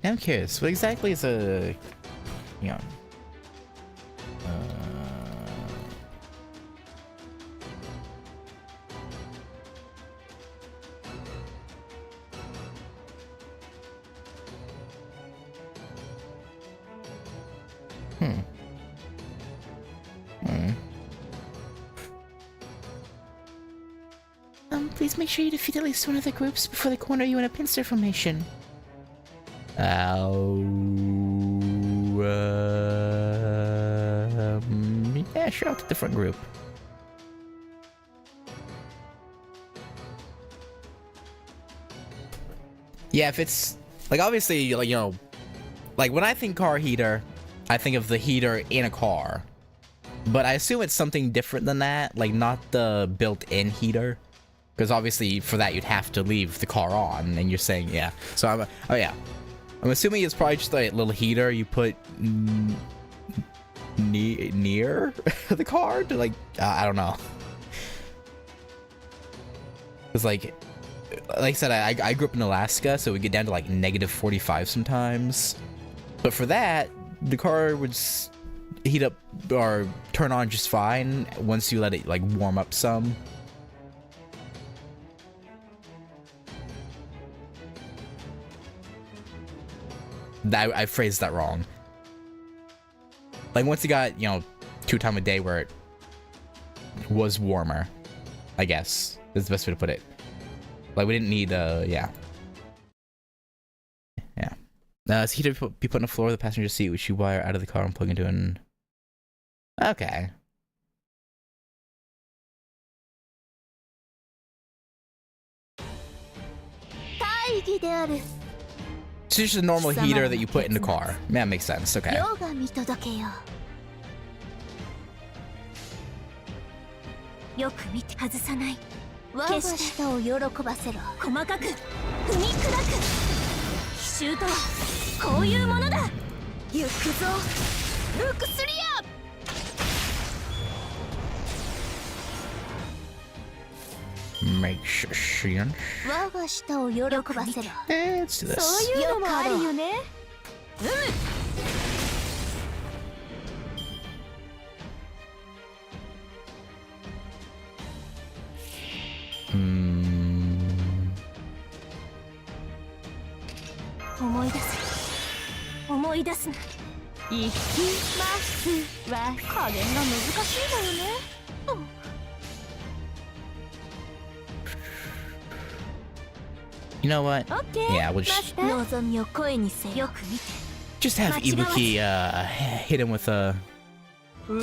Now I'm curious, what exactly is a, you know, Please make sure you defeat at least one of the groups before they corner you in a pincer formation. yeah, sure, I'll take the front group. Yeah, if it's, like, obviously, like, you know, like, when I think car heater, I think of the heater in a car. But I assume it's something different than that, like, not the built-in heater. Because obviously, for that, you'd have to leave the car on, and you're saying, yeah. So, I'm assuming it's probably just like a little heater you put near the car to, like, I don't know. Because, like I said, I grew up in Alaska, so we get down to, like, -45 sometimes. But for that, the car would heat up or turn on just fine once you let it, like, warm up some. I phrased that wrong. Like, once you got, you know, 2 times a day where it was warmer, I guess, is the best way to put it. Like, we didn't need, yeah. Yeah. It's heater be put on the floor of the passenger seat, which you wire out of the car and plug into an... Okay. 大義である。 It's just a normal heater that you put in the car. That makes sense. Okay. 世が見届けよう。よく見て外さない。我が舌を喜ばせろ。細かく踏み砕く。奇襲とはこういうものだ。行くぞルクスリア。 Makes sense. 我が舌を喜ばせろ。 Let's do this. そういうのもあるよね。思い出す。思い出すな。行きますは加減が難しいのよね。You know what? オッケー。 Yeah, we'll just 望みを声にせよ。よく見て。 just have Ibuki hit him with a 敬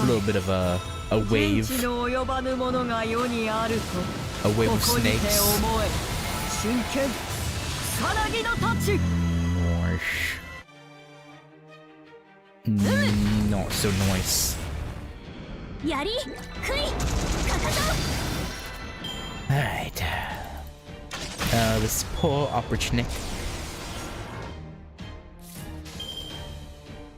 little bit of a 天 wave, 地の及ばぬものが世にあると a wave こ of こにて snakes. 思え。真剣さなぎの太刀。 Not so nice. 槍食いかかと。 Alright. This poor opportunist.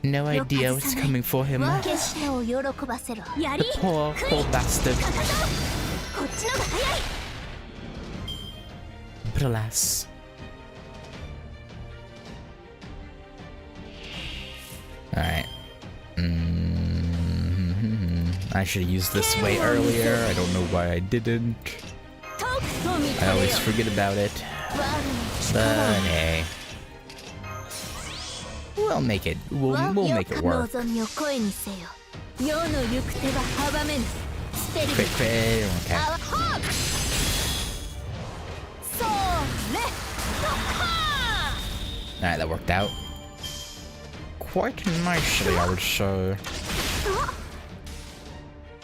No idea what's coming for him. 我が舌を喜ばせろ。槍 The poor bastard. かかと。こっちのが早い。 But alas. Alright. I should have used this way earlier. I don't know why I didn't. とくと見 I とれよ。 always forget about it. 我の But 力を hey. We'll make it. We'll make it work. 望みを声にせよ。世の行く手は阻めぬ。捨てる Quick, quick. Okay. あわほっ。それ。は Alright, that worked out. Quite nicely, I would say.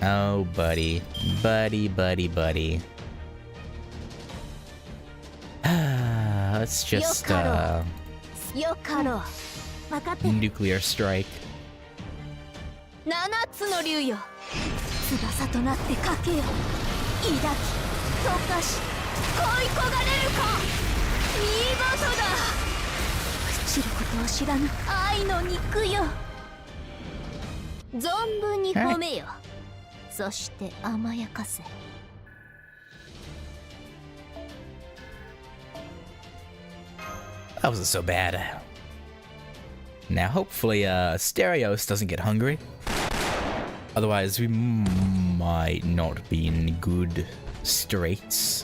Oh, buddy. Buddy. Let's just, よかろう。分かってる。 nuclear strike. 七つの竜よ。翼となってかけよ。抱き溶かし恋焦がれるか。見事だ。朽ちることを知らぬ愛の肉よ。存分に褒めよ。そして甘やかせ。 That wasn't so bad. Now, hopefully, Stereos doesn't get hungry. Otherwise, we might not be in good straits.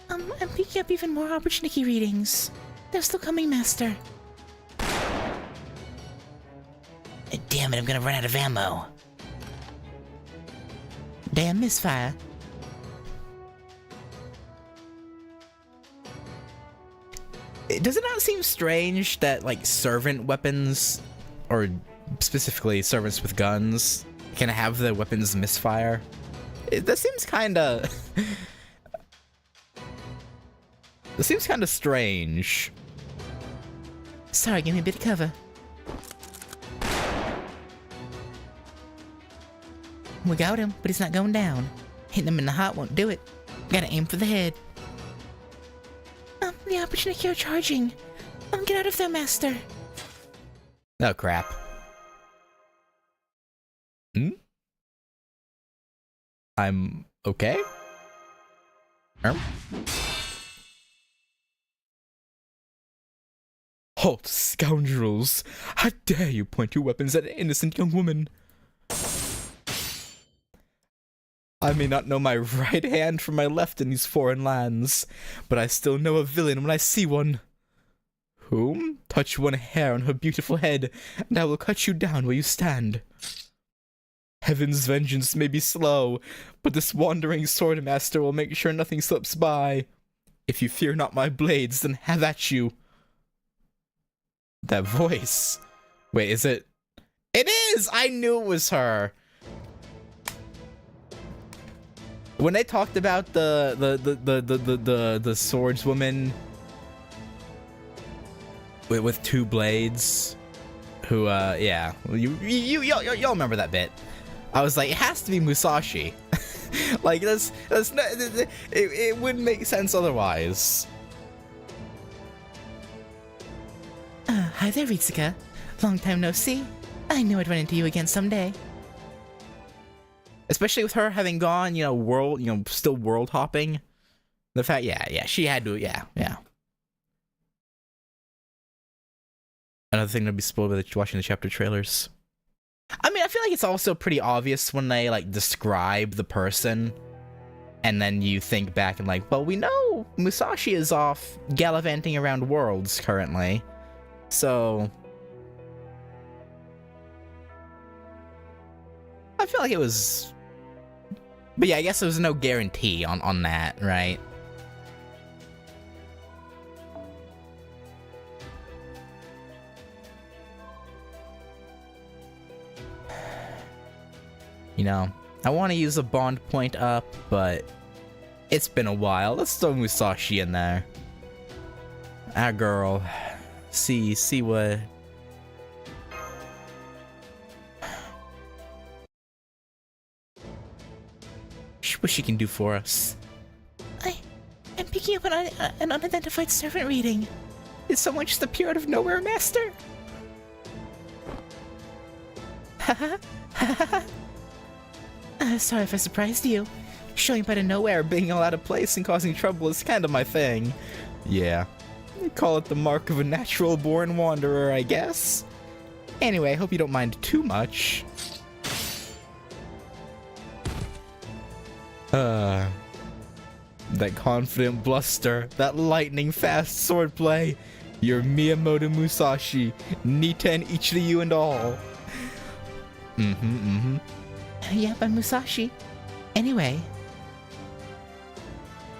I'm picking up even more opportunity readings. They're still coming, Master. Damn it, I'm gonna run out of ammo. Damn misfire. Does it not seem strange that, like, servant weapons, or specifically servants with guns, can have the weapons misfire? That seems kinda... That seems kinda strange. Sorry, give me a bit of cover. We got him, but he's not going down. Hitting him in the heart won't do it. Gotta aim for the head. The opportunity are charging. Get out of there, Master. Oh, crap. I'm okay? Halt, scoundrels! How dare you point your weapons at an innocent young woman? I may not know my right hand from my left in these foreign lands, but I still know a villain when I see one. Whom? Touch one hair on her beautiful head, and I will cut you down where you stand. Heaven's vengeance may be slow, but this wandering sword master will make sure nothing slips by. If you fear not my blades, then have at you. That voice. Wait, is it? It is! I knew it was her. When they talked about the swordswoman with two blades, who yeah, y'all remember that bit? I was like, it has to be Musashi. Like that's not, it wouldn't make sense otherwise. Hi there, Ritsuka. Long time no see. I knew I'd run into you again someday. Especially with her having gone, still world hopping. The fact, yeah, she had to, yeah. Another thing to be spoiled by watching the chapter trailers. I mean, I feel like it's also pretty obvious when they, like, describe the person, and then you think back and like, well, we know Musashi is off gallivanting around worlds currently, so... I feel like it was... But yeah, I guess there was no guarantee on that, right? You know, I want to use a bond point up, but it's been a while. Let's throw Musashi in there. Our girl. See what... what she can do for us. I'm picking up an unidentified servant reading. Did someone just appear out of nowhere, Master? Sorry if I surprised you. Showing up out of nowhere, being all out of place and causing trouble is kind of my thing. Yeah. I call it the mark of a natural-born wanderer, I guess. Anyway, I hope you don't mind too much. That confident bluster, that lightning-fast swordplay. Your Miyamoto Musashi, Niten Ichiryu and all. Yep, I'm Musashi. Anyway,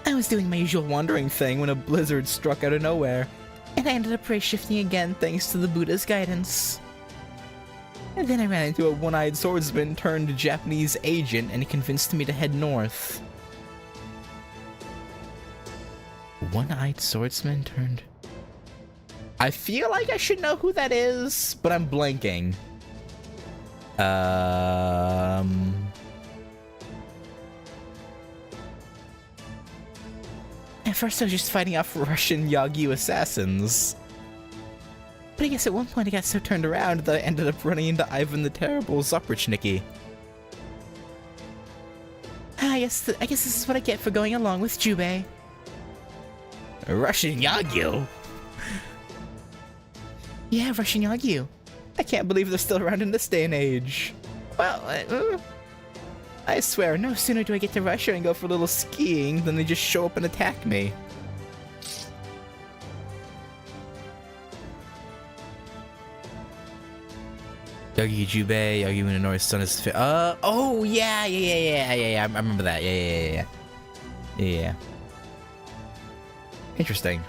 I was doing my usual wandering thing when a blizzard struck out of nowhere. and I ended up race shifting again thanks to the Buddha's guidance. And then I ran into a one-eyed swordsman turned Japanese agent and he convinced me to head north. One-eyed swordsman turned... I feel like I should know who that is, but I'm blanking. At first I was just fighting off Russian Yagyu assassins. But I guess at one point I got so turned around that I ended up running into Ivan the Terrible's Oprichniki. I guess this is what I get for going along with Jubei. Russian Yagyu? Yeah, Russian Yagyu. I can't believe they're still around in this day and age. Well, I swear, no sooner do I get to Russia and go for a little skiing than they just show up and attack me. Yagi Jubei, Yagi Minonori's son is oh yeah, I remember that. Yeah. Interesting.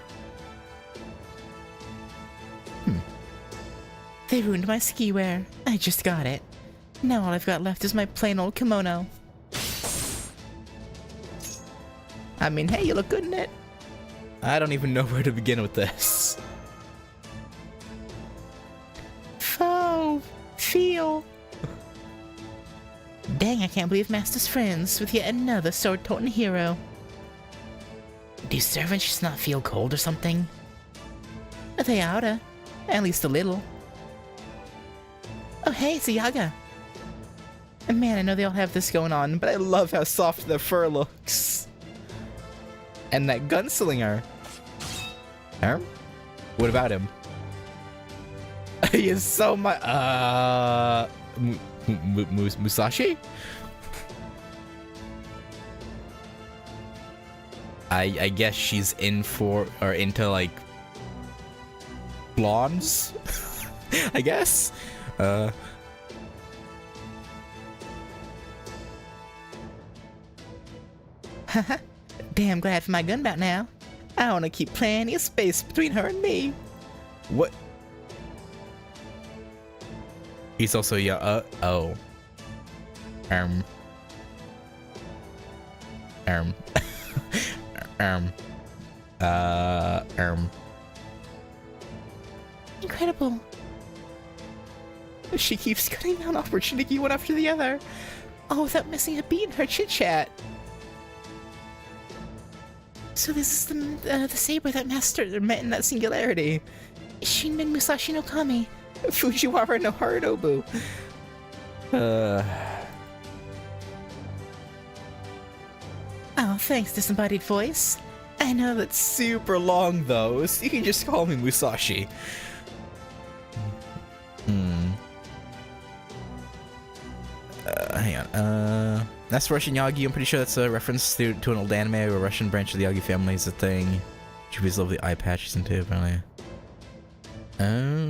They ruined my ski wear. I just got it. Now all I've got left is my plain old kimono. I mean, hey, you look good in it. I don't even know where to begin with this. Feel. Dang, I can't believe Master's friends with yet another sword-toting hero. Do servants just not feel cold or something? They oughta. At least a little. Oh hey, it's a Yaga. And man, I know they all have this going on, but I love how soft their fur looks. And that gunslinger. What about him? He is so much. Musashi? I guess she's into like blondes. I guess. Damn glad for my gun bout now. I want to keep plenty of space between her and me. What? He's also erm. erm. Erm. Incredible. She keeps cutting down opportunity one after the other. Oh, without missing a beat in her chit-chat. So this is the saber that Master met in that singularity. Shinrin Musashi no Kami. Fujiwara no Harunobu. Oh, thanks, disembodied voice. I know that's super long though, so you can just call me Musashi. Hang on. That's Russian Yagi. I'm pretty sure that's a reference to an old anime where a Russian branch of the Yagi family is a thing. Jubilees love the eye patches into apparently. Oh.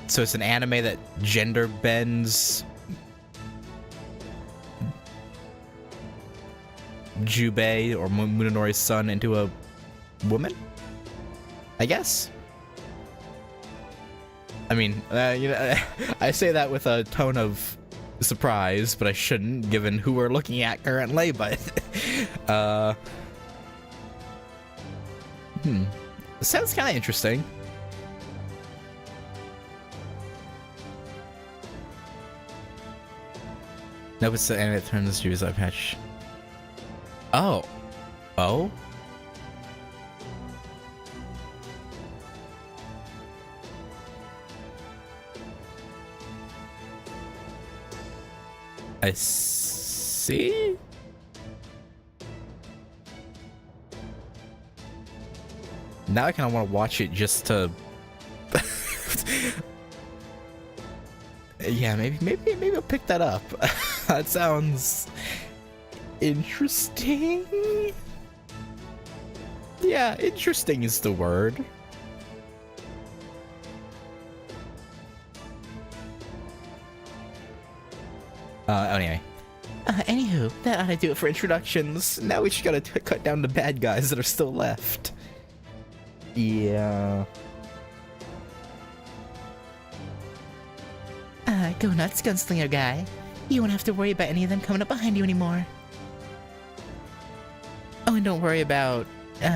So it's an anime that gender bends Jubei or Munenori's son into a woman? I guess. I mean, you know, I say that with a tone of surprise, but I shouldn't, given who we're looking at currently. But, sounds kind of interesting. Nope, it's the anime that turns to his eye patch. Oh. Oh? I see? Now I kind of want to watch it just to... Yeah, maybe I'll pick that up. That sounds interesting. Yeah, interesting is the word. Anyway. Anywho, That ought to do it for introductions. Now we just gotta cut down the bad guys that are still left. Yeah. go nuts, gunslinger guy. You won't have to worry about any of them coming up behind you anymore. Oh, and don't worry about,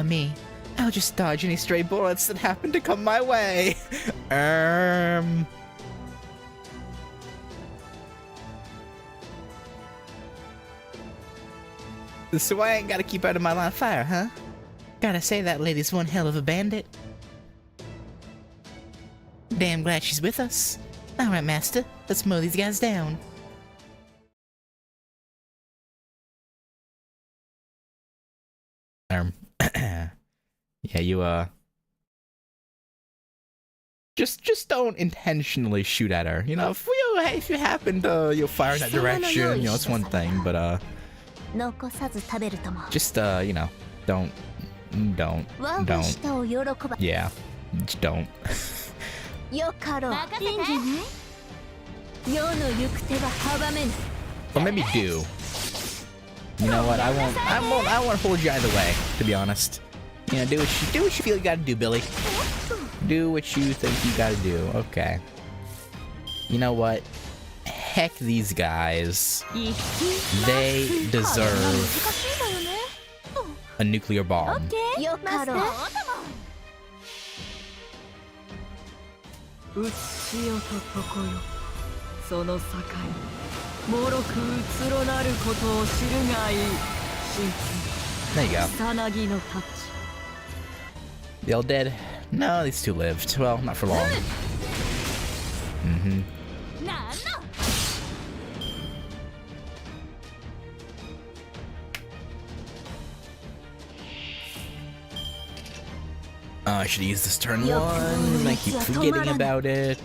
me. I'll just dodge any stray bullets that happen to come my way. So I ain't gotta keep out of my line of fire, huh? Gotta say that lady's one hell of a bandit. Damn glad she's with us. Alright, master, let's mow these guys down. Yeah, you, just don't intentionally shoot at her. You know, if you happen to, you'll fire in that direction, you know, it's one thing, but, just, you know, don't. Yeah, just don't. Or maybe do. You know what? I won't hold you either way, to be honest. You know, do what you feel you gotta do, Billy. Do what you think you gotta do. Okay. You know what? Heck these guys. They deserve a nuclear bomb. There you go. They all dead? No, these two lived. Well, not for long. I should use this turn one. I keep forgetting about it.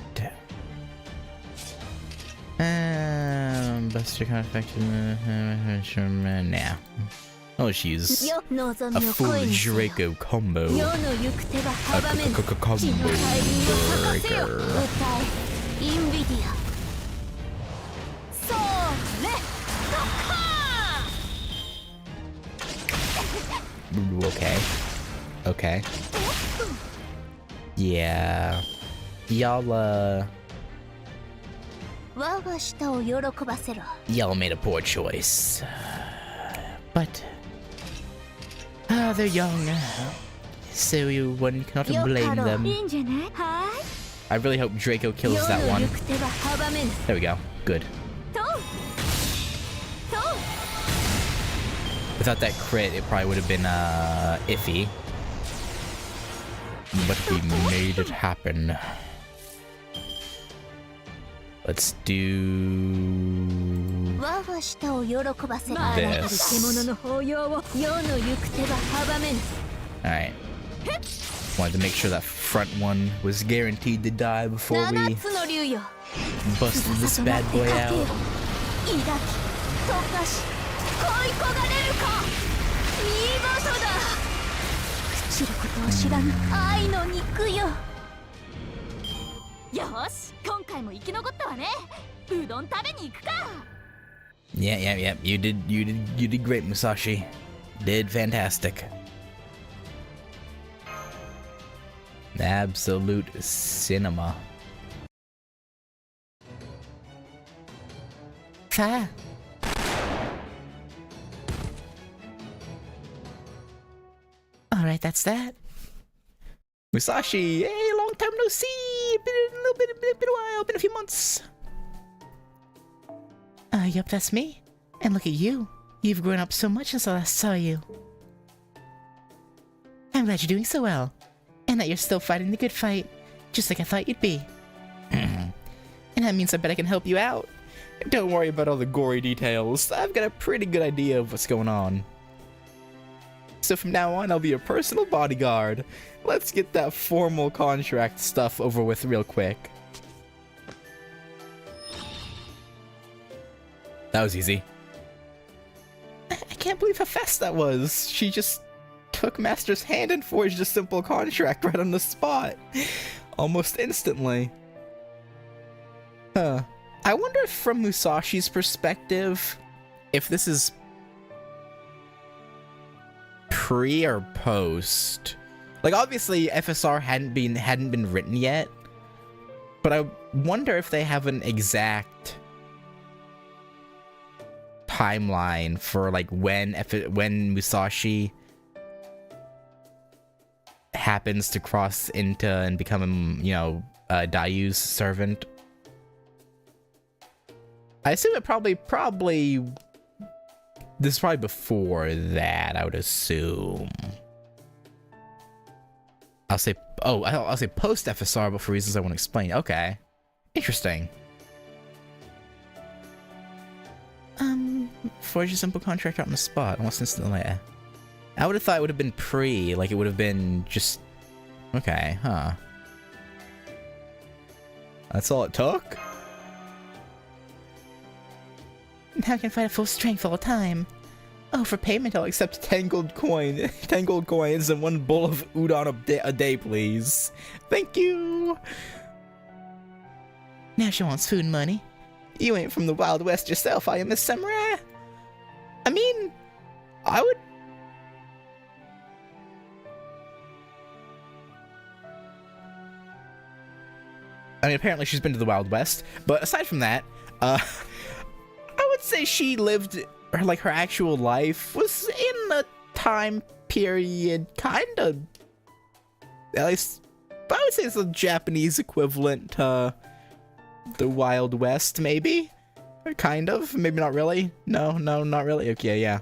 Buster kind of effective. Nah. Oh, she's a full Draco combo. A combo breaker. Okay. Okay. Yeah. Y'all, y'all made a poor choice. But, they're young, so one cannot blame them. I really hope Draco kills that one. There we go. Good. Without that crit, it probably would have been, iffy. But we made it happen. Let's do this. Alright. Wanted to make sure that front one was guaranteed to die before we busted this bad boy out. Yeah. You did great, Musashi. Did fantastic. Absolute cinema. Fa. Alright, that's that. Musashi, hey, long time no see. Been a while, been a few months. Yup, that's me. And look at you. You've grown up so much since I last saw you. I'm glad you're doing so well. And that you're still fighting the good fight, just like I thought you'd be. Mm-hmm. And that means I bet I can help you out. Don't worry about all the gory details. I've got a pretty good idea of what's going on. So from now on, I'll be your personal bodyguard. Let's get that formal contract stuff over with real quick. That was easy. I can't believe how fast that was. She just took Master's hand and forged a simple contract right on the spot. Almost instantly. Huh. I wonder if from Musashi's perspective, if this is pre or post. Like, obviously FSR hadn't been written yet, but I wonder if they have an exact timeline for like when Musashi happens to cross into and become, you know, Dayu's servant. I assume it probably this is probably before that, I would assume. I'll say post FSR, but for reasons I won't explain. Okay. Interesting. Forge a simple contract out on the spot, almost instantly later. I would have thought it would have been pre, like it would have been just... Okay, huh. That's all it took? Now I can fight at full strength all the time. Oh, for payment I'll accept 10 gold coins and 1 bowl of udon a day, please. Thank you! Now she wants food money. You ain't from the Wild West yourself, are you, Miss Samurai? I mean, I would... I mean, apparently she's been to the Wild West, but aside from that, I would say she lived, or like her actual life was in a time period, kind of, at least, I would say it's a Japanese equivalent to the Wild West, maybe? Or kind of? Maybe not really? No, not really? Okay, yeah.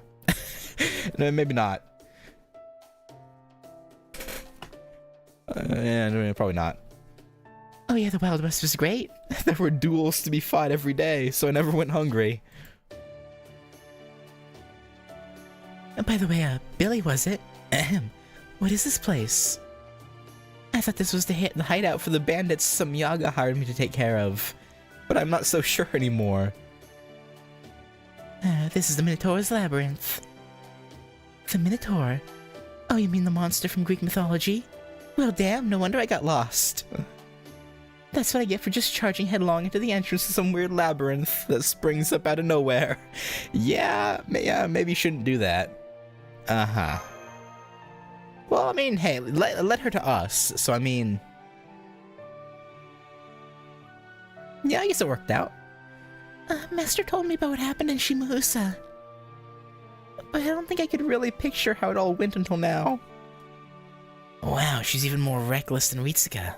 No, maybe not. Yeah, no, probably not. Oh yeah, the Wild West was great. There were duels to be fought every day, so I never went hungry. And by the way, Billy, was it? Ahem. What is this place? I thought this was the hideout for the bandits some Yaga hired me to take care of. But I'm not so sure anymore. This is the Minotaur's Labyrinth. The Minotaur? Oh, you mean the monster from Greek mythology? Well, damn, no wonder I got lost. That's what I get for just charging headlong into the entrance to some weird labyrinth that springs up out of nowhere. Yeah, maybe you shouldn't do that. Uh-huh. Well, I mean, hey, let her to us. So, I mean... Yeah, I guess it worked out. Master told me about what happened in Shimahusa. But I don't think I could really picture how it all went until now. Wow, she's even more reckless than Ritsuka.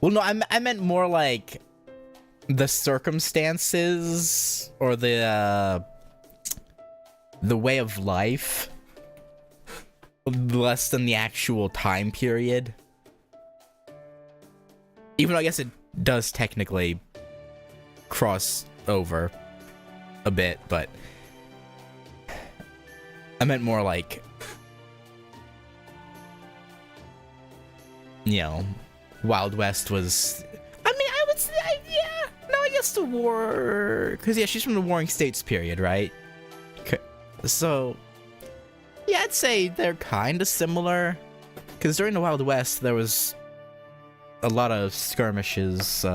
Well, no, I meant more like the circumstances or the way of life, less than the actual time period. Even though I guess it does technically cross over a bit, but I meant more like, you know, Wild West was... I mean, I would say, yeah. No, I guess the war... Because, yeah, she's from the Warring States period, right? So, yeah, I'd say they're kind of similar. Because during the Wild West, there was a lot of skirmishes,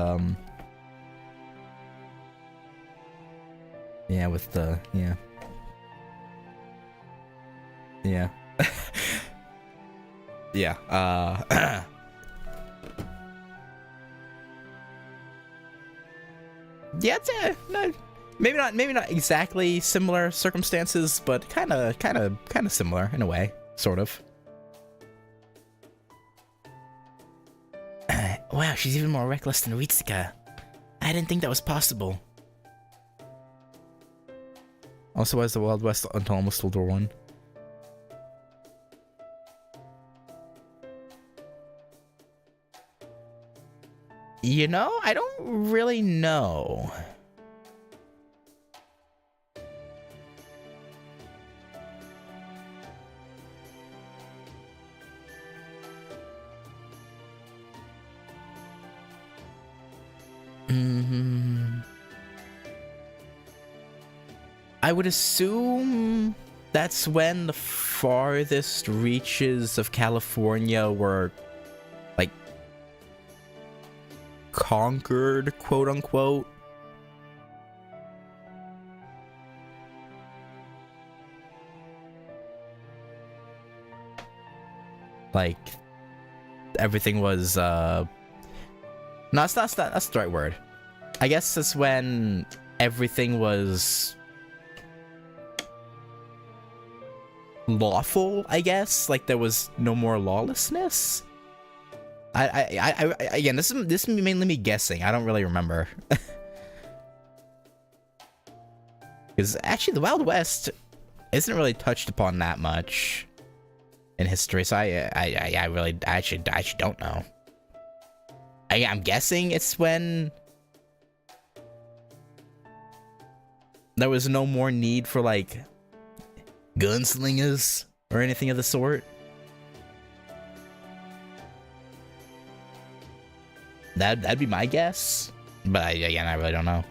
yeah, with the... Yeah. Yeah. Yeah, yeah, it's, no, maybe not exactly similar circumstances, but kind of similar in a way, sort of. Wow, she's even more reckless than Ritsuka. I didn't think that was possible. Also, was the Wild West until almost World War One. You know, I don't really know. I would assume that's when the farthest reaches of California were, like, conquered, quote unquote. Like, everything was, no, that's the right word. I guess that's when everything was lawful, I guess. Like, there was no more lawlessness. I again, this is mainly me guessing. I don't really remember. Because actually, the Wild West isn't really touched upon that much in history, so I really actually don't know. I'm guessing it's when there was no more need for, like, gunslingers or anything of the sort. That'd be my guess, but again, I really don't know.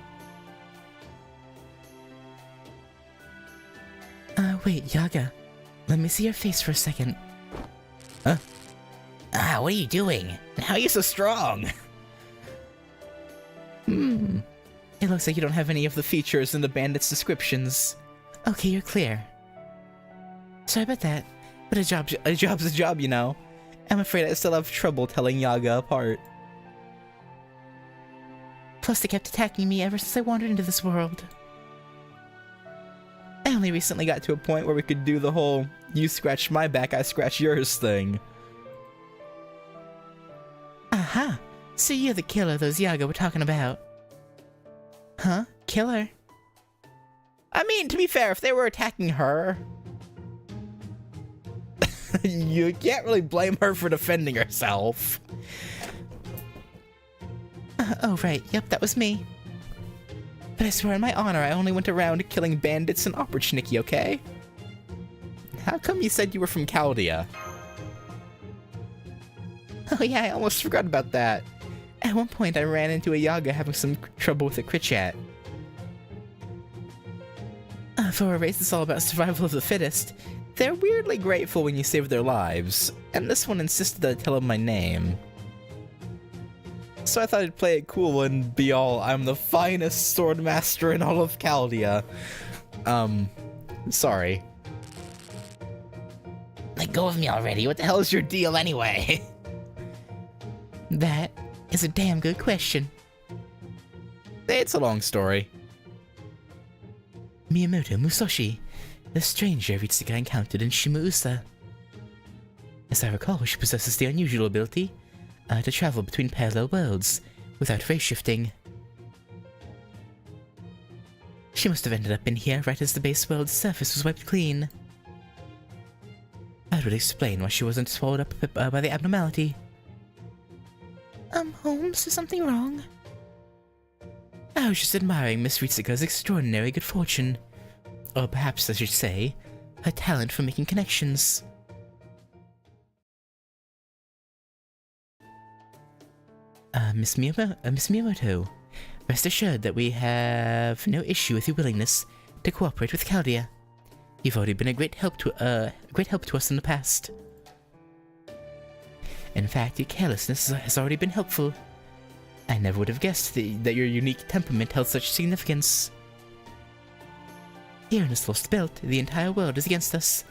Wait, Yaga. Let me see your face for a second. Huh? What are you doing? How are you so strong? It looks like you don't have any of the features in the bandits' descriptions. Okay, you're clear. Sorry about that, but a job's a job, you know. I'm afraid I still have trouble telling Yaga apart. Plus, they kept attacking me ever since I wandered into this world. I only recently got to a point where we could do the whole you scratch my back, I scratch yours thing. Aha! So you're the killer those Yaga were talking about. Huh? Killer? I mean, to be fair, if they were attacking her, you can't really blame her for defending herself. Oh, right. Yep, that was me. But I swear on my honor, I only went around killing bandits and opportunity, okay? How come you said you were from Chaldea? Oh yeah, I almost forgot about that. At one point, I ran into a Yaga having some trouble with a crit chat. For a race that's all about survival of the fittest, They're weirdly grateful when you save their lives, and this one insisted that I tell him my name. so I thought I'd play it cool and be all, I'm the finest sword master in all of Chaldea. Sorry. Let go of me already. What the hell is your deal anyway? That is a damn good question. It's a long story. Miyamoto Musashi, the stranger Ritsuka encountered in Shimausa. As I recall, she possesses the unusual ability to travel between parallel worlds without phase shifting. She must have ended up in here right as the base world's surface was wiped clean. That would explain why she wasn't swallowed up by the abnormality. Holmes, is something wrong? I was just admiring Miss Ritsuka's extraordinary good fortune. Or perhaps I should say, her talent for making connections. Miss Miyamoto, rest assured that we have no issue with your willingness to cooperate with Chaldea. You've already been a great help to us in the past. In fact, your carelessness has already been helpful. I never would have guessed that your unique temperament held such significance. Here in this lost belt, the entire world is against us,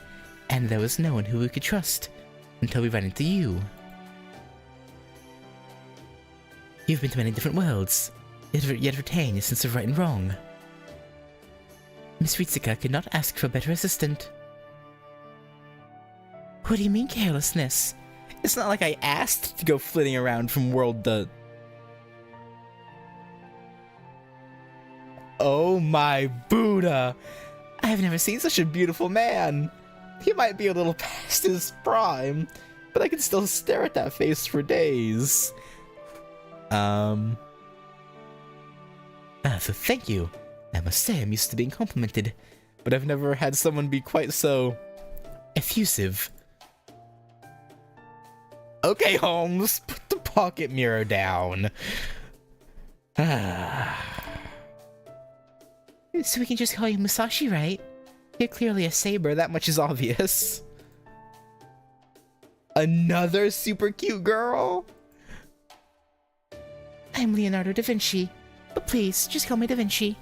and there was no one who we could trust until we ran into you. You've been to many different worlds, yet retain your sense of right and wrong. Miss Ritsuka could not ask for a better assistant. What do you mean, carelessness? It's not like I asked to go flitting around from world to... Oh my Buddha! I have never seen such a beautiful man! He might be a little past his prime, but I can still stare at that face for days. So thank you. I must say I'm used to being complimented, but I've never had someone be quite so... effusive. Okay, Holmes, put the pocket mirror down. So we can just call you Musashi, right? You're clearly a saber, That much is obvious. Another super cute girl? I'm Leonardo da Vinci, but please, just call me da Vinci.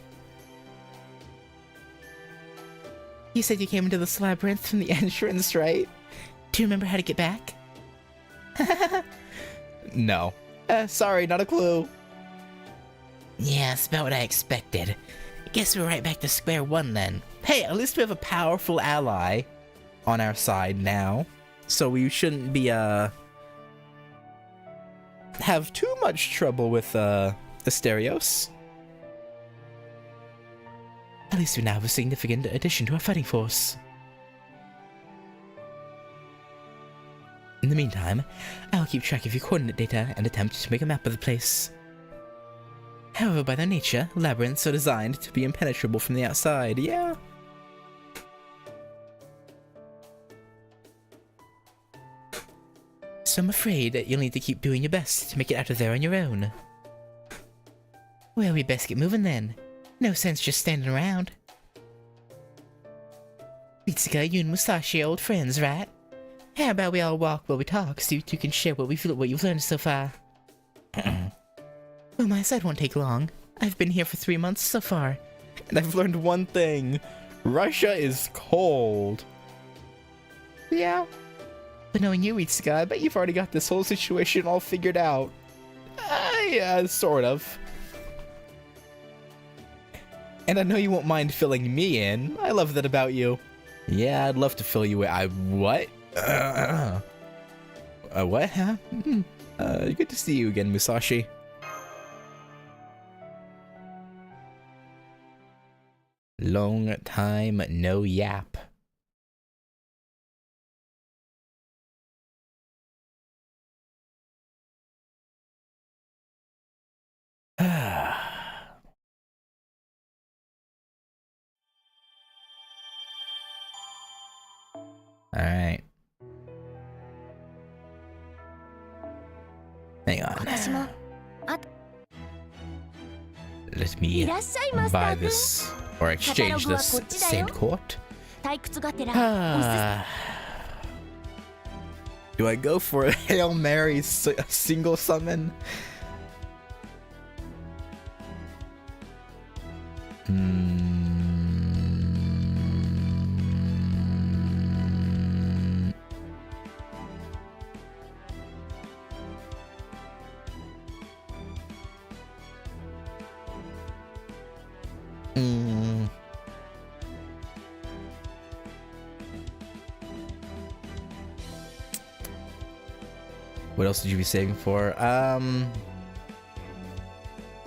You said you came into this labyrinth from the entrance, right? Do you remember how to get back? No. Sorry, not a clue. Yeah, that's about what I expected. I guess we're right back to square one then. Hey, at least we have a powerful ally on our side now. So we shouldn't be, have too much trouble with, Asterios. At least we now have a significant addition to our fighting force. In the meantime, I'll keep track of your coordinate data and attempt to make a map of the place. However, by their nature, labyrinths are designed to be impenetrable from the outside, yeah? So I'm afraid that you'll need to keep doing your best to make it out of there on your own. Well, we best get moving then. No sense just standing around. Ritsuka, you and Musashi are old friends, right? How about we all walk while we talk so you two can share what you've learned so far? Well, my side won't take long. I've been here for 3 months so far. And I've learned one thing. Russia is cold. Yeah. But knowing you, Ritsuka, I bet You've already got this whole situation all figured out. Yeah, sort of. And I know you won't mind filling me in. I love that about you. Yeah, I'd love to fill you in. What? What, huh? Good to see you again, Musashi. Long time no yap. Alright. Hang on. Let me buy this or exchange this Saint Court. Do I go for a Hail Mary single summon? Mm. What else did you be saving for? I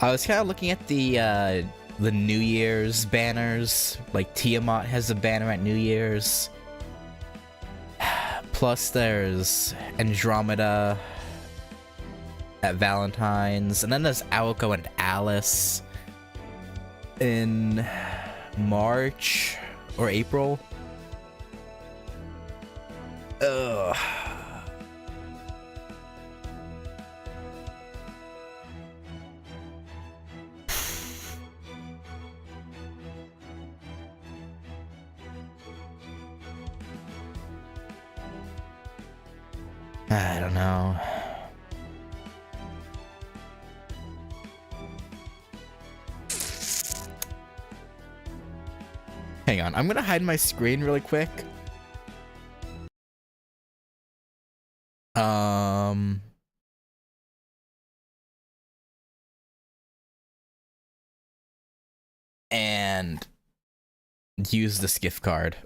was kind of looking at the New Year's banners. Like Tiamat has a banner at New Year's. Plus there's Andromeda at Valentine's, and then there's Aoko and Alice in March or April. Ugh. I don't know. Hang on, I'm gonna hide my screen really quick. And use this gift card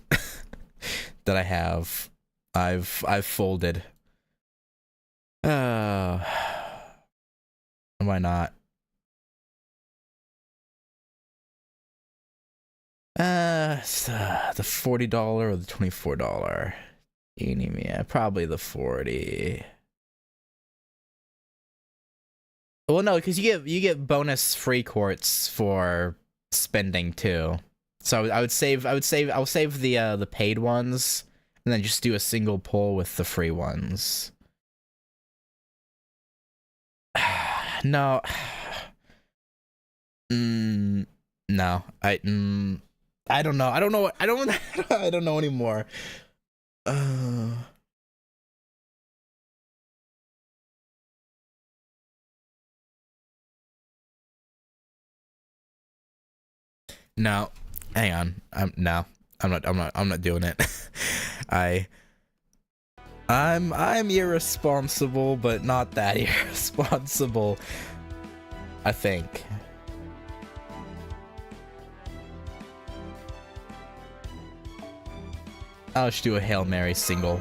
that I have. I've folded. Why not? The $40 or the $24? Yeah, probably the 40. Well, no, because you get bonus free quartz for spending too. So I'll save the paid ones and then just do a single pull with the free ones. No. No. I don't know. I don't know. I don't know anymore. No. Hang on. I'm not doing it. I'm irresponsible, but not that irresponsible, I think. I'll just do a Hail Mary single.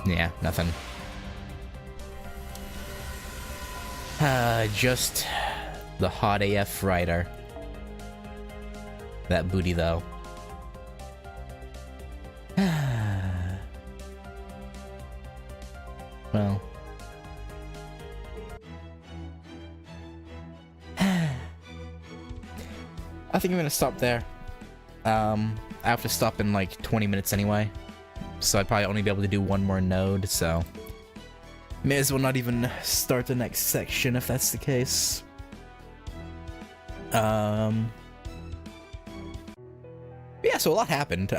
Yeah, nothing. Just the hot AF rider. That booty, though. Well. I think I'm gonna stop there. I have to stop in like 20 minutes anyway. So I'd probably only be able to do one more node, so may as well not even start the next section if that's the case. Yeah, so a lot happened.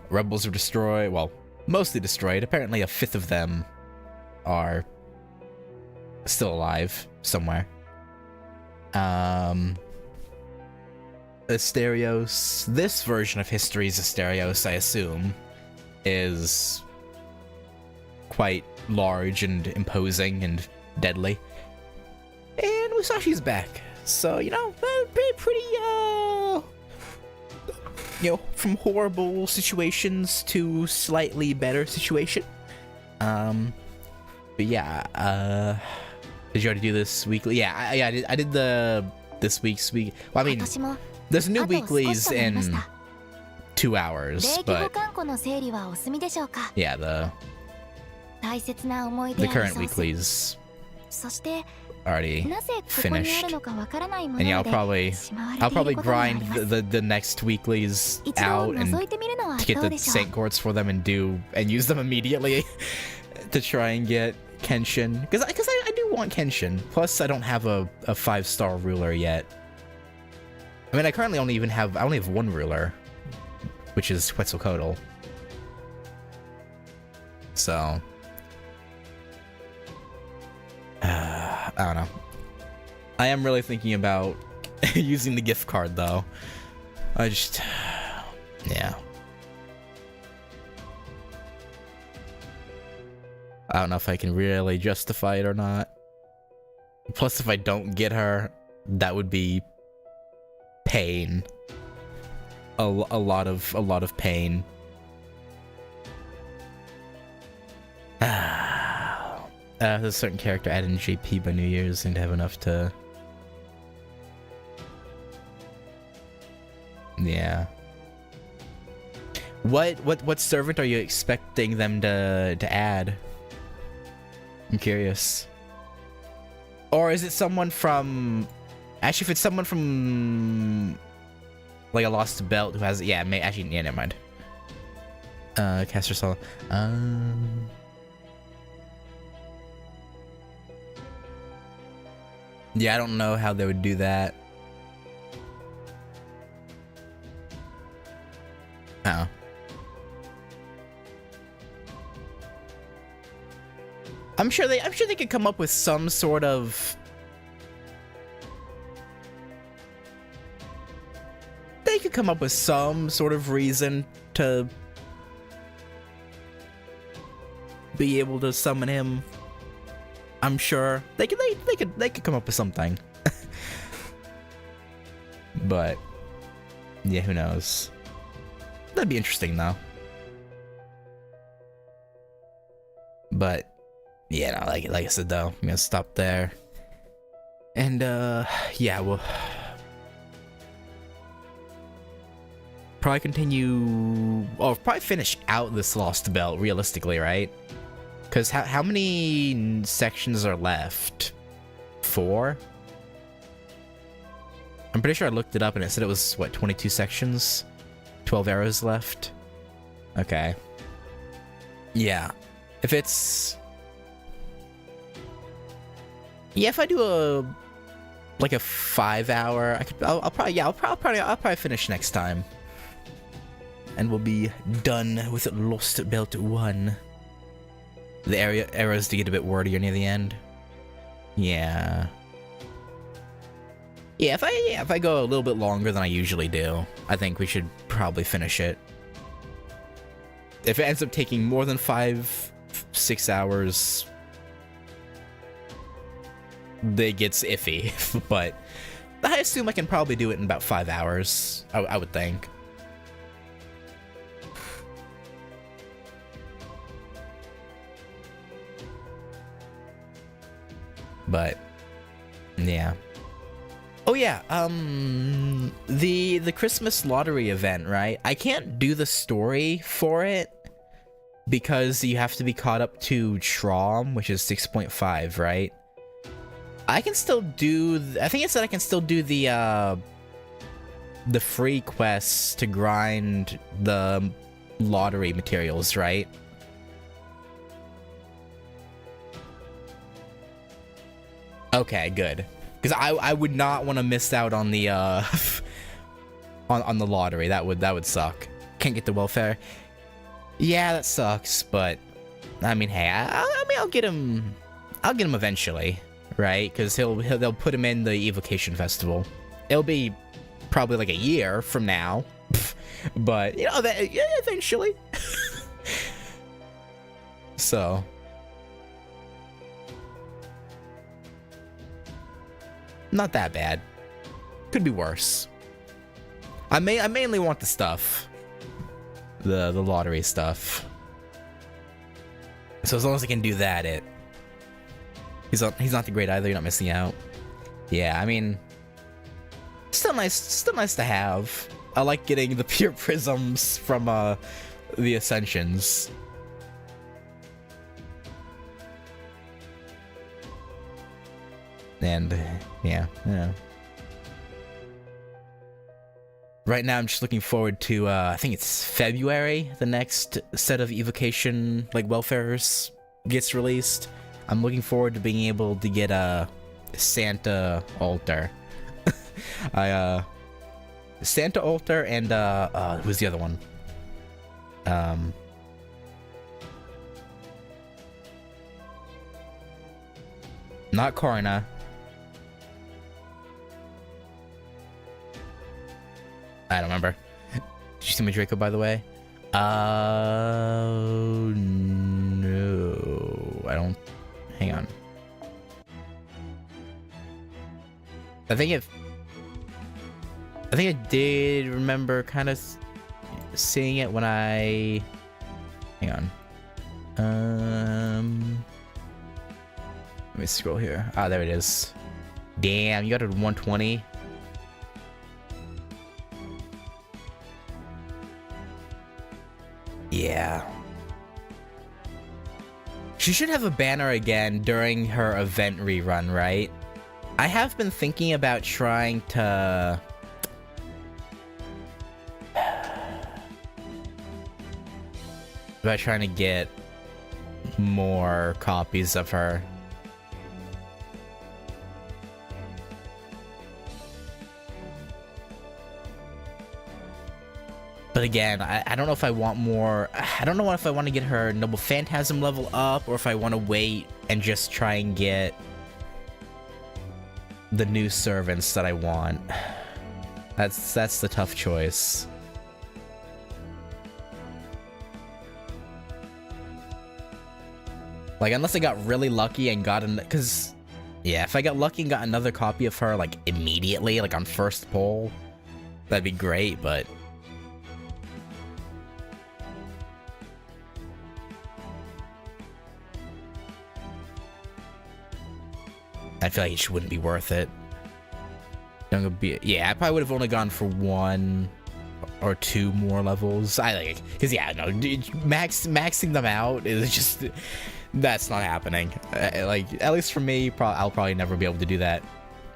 Rebels were destroyed, well, mostly destroyed. Apparently a fifth of them are still alive somewhere. Asterios, this version of history's Asterios, I assume, is quite large and imposing and deadly. And Musashi's back. So, you know, pretty, you know, from horrible situations to slightly better situation. But yeah, did you already do this weekly? Yeah, I did this week's week. Well, I mean, there's new weeklies in 2 hours, but yeah, the current weeklies already finished. And yeah, I'll probably grind the next weeklies out and to get the Saint Quartz for them and use them immediately to try and get Kenshin, because I do want Kenshin. Plus, I don't have a 5-star ruler yet. I mean, I currently only have one ruler, which is Quetzalcoatl. So, I don't know. I am really thinking about using the gift card, though. Yeah. I don't know if I can really justify it or not. Plus, if I don't get her, That would be pain. A lot of pain. There's a certain character added in JP by New Year's and have enough to... Yeah. What servant are you expecting them to add? I'm curious. Or is it someone from... Actually, if it's someone from... like a Lost Belt who has... Yeah, actually, yeah, never mind. Caster Solo. Yeah, I don't know how they would do that. Oh. I'm sure they could come up with some sort of... They could come up with some sort of reason to be able to summon him. I'm sure they could come up with something. But yeah, who knows? That'd be interesting though. But yeah, no, like I said though, I'm gonna stop there. And yeah, we'll probably continue, or probably finish out this Lost Belt realistically, right? Because how many sections are left? 4? I'm pretty sure I looked it up and it said it was, what, 22 sections? 12 arrows left? Okay. Yeah. If it's... Yeah, if I do a... like a 5-hour, I'll probably finish next time. And we'll be done with Lost Belt 1. The arrows to get a bit wordier near the end. Yeah. Yeah, if I go a little bit longer than I usually do, I think we should probably finish it. If it ends up taking more than 5-6 hours, it gets iffy. But I assume I can probably do it in about 5 hours, I would think. But yeah. Oh yeah, the Christmas lottery event, right? I can't do the story for it because you have to be caught up to Trom, which is 6.5, right? I can still do, I think it said I can still do the free quests to grind the lottery materials, right? Okay, good. Because I would not want to miss out on the on the lottery. That would suck. Can't get the welfare. Yeah, that sucks. But I mean, hey, I'll get him. I'll get him eventually, right? Because they'll put him in the Evocation Festival. It'll be probably like a year from now, but you know that, yeah, eventually. So. Not that bad. Could be worse. I mainly want the stuff. The lottery stuff. So as long as I can do that, he's not the great either, you're not missing out. Yeah, I mean, still nice to have. I like getting the pure prisms from the Ascensions. And yeah. Right now I'm just looking forward to I think it's February, the next set of evocation like welfares gets released. I'm looking forward to being able to get a Santa altar. Santa altar and who's the other one? Not Corina. I don't remember. Did you see my Draco, by the way? No. I don't... Hang on. I think I did remember kind of seeing it when I... Hang on. Let me scroll here. Ah, there it is. Damn, you got it at 120. Yeah. She should have a banner again during her event rerun, right? I have been thinking about trying to... get more copies of her. But again, I don't know if I want more. I don't know if I want to get her Noble Phantasm level up, or if I want to wait and just try and get the new servants that I want. That's the tough choice. Like, unless I got really lucky and got an... Because, yeah, if I got lucky and got another copy of her, like, immediately, like, on first pull, that'd be great, but... I feel like it wouldn't be worth it. Yeah, I probably would have only gone for 1 or 2 more levels. I like... Because, yeah, no, maxing them out is just... That's not happening. Like, at least for me, I'll probably never be able to do that.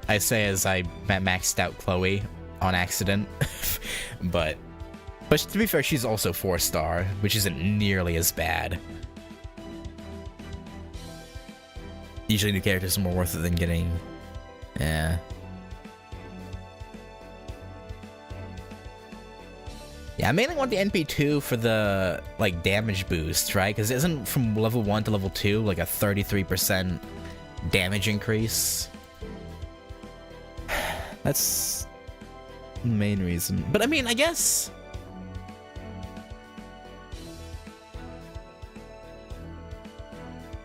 I say as I maxed out Chloe on accident. but to be fair, she's also 4-star, which isn't nearly as bad. Usually the characters are more worth it than getting... Yeah. Yeah, I mainly want the NP2 for the, like, damage boost, right? Because isn't from level 1 to level 2, like, a 33% damage increase? That's the main reason. But, I mean, I guess...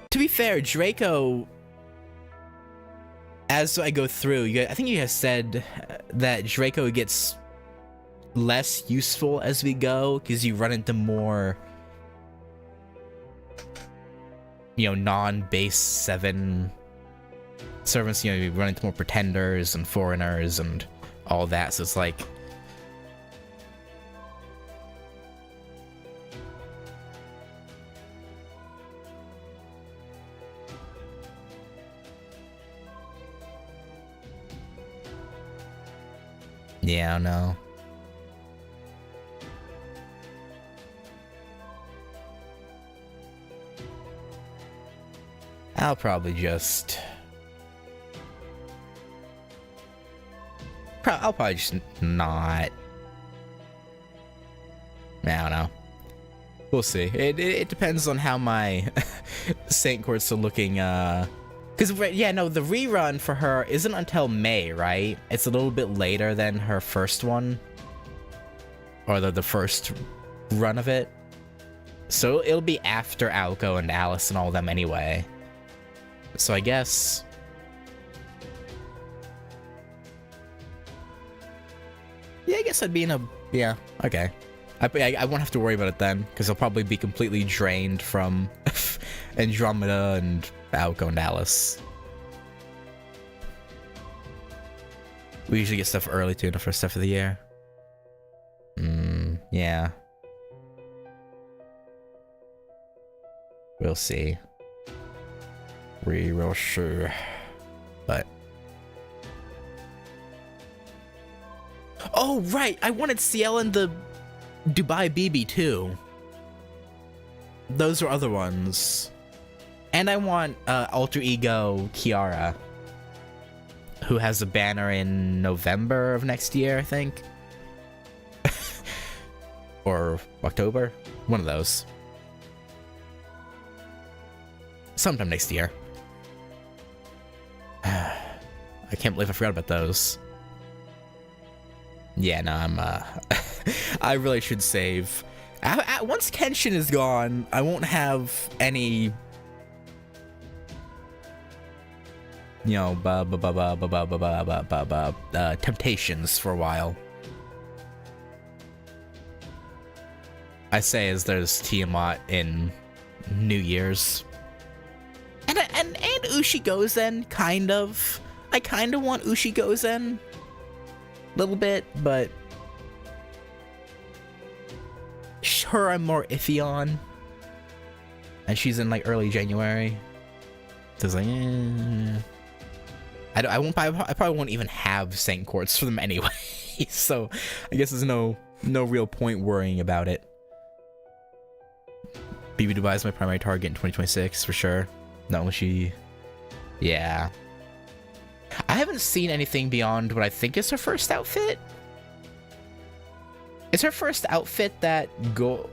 To be fair, Draco... As I go through, I think you guys said that Draco gets... less useful as we go, because you run into more, you know, non-base 7 servants. You know, you run into more pretenders and foreigners and all that, so it's like... Yeah, I don't know. I'll probably just... I'll probably just not... I don't know. We'll see. It depends on how my Saint Courts are looking, Because, yeah, no, the rerun for her isn't until May, right? It's a little bit later than her first one. Or the first run of it. So it'll be after Alco and Alice and all of them anyway. So I guess... Yeah, I guess I'd be in a... Yeah, okay. I won't have to worry about it then, because I'll probably be completely drained from Andromeda and Alco and Alice. We usually get stuff early too in the first half of the year. Yeah. We'll see. We will see. But... Oh, right! I wanted Ciel and the Dubai BB too. Those are other ones. And I want Alter Ego Kiara, who has a banner in November of next year, I think. Or October. One of those. Sometime next year. I can't believe I forgot about those. Yeah, no, I'm, I really should save. Once Kenshin is gone, I won't have any you know, Temptations for a while. I say as there's Tiamat in New Year's. And Ushigozen, kind of. I kind of want Ushigozen. A little bit, but... Her I'm more iffy on. And she's in, like, early January. So it's like, I probably won't even have Saint Courts for them anyway. So I guess there's no real point worrying about it. BB Dubai is my primary target in 2026 for sure. Not when she... Yeah. I haven't seen anything beyond what I think is her first outfit. Is her first outfit that gold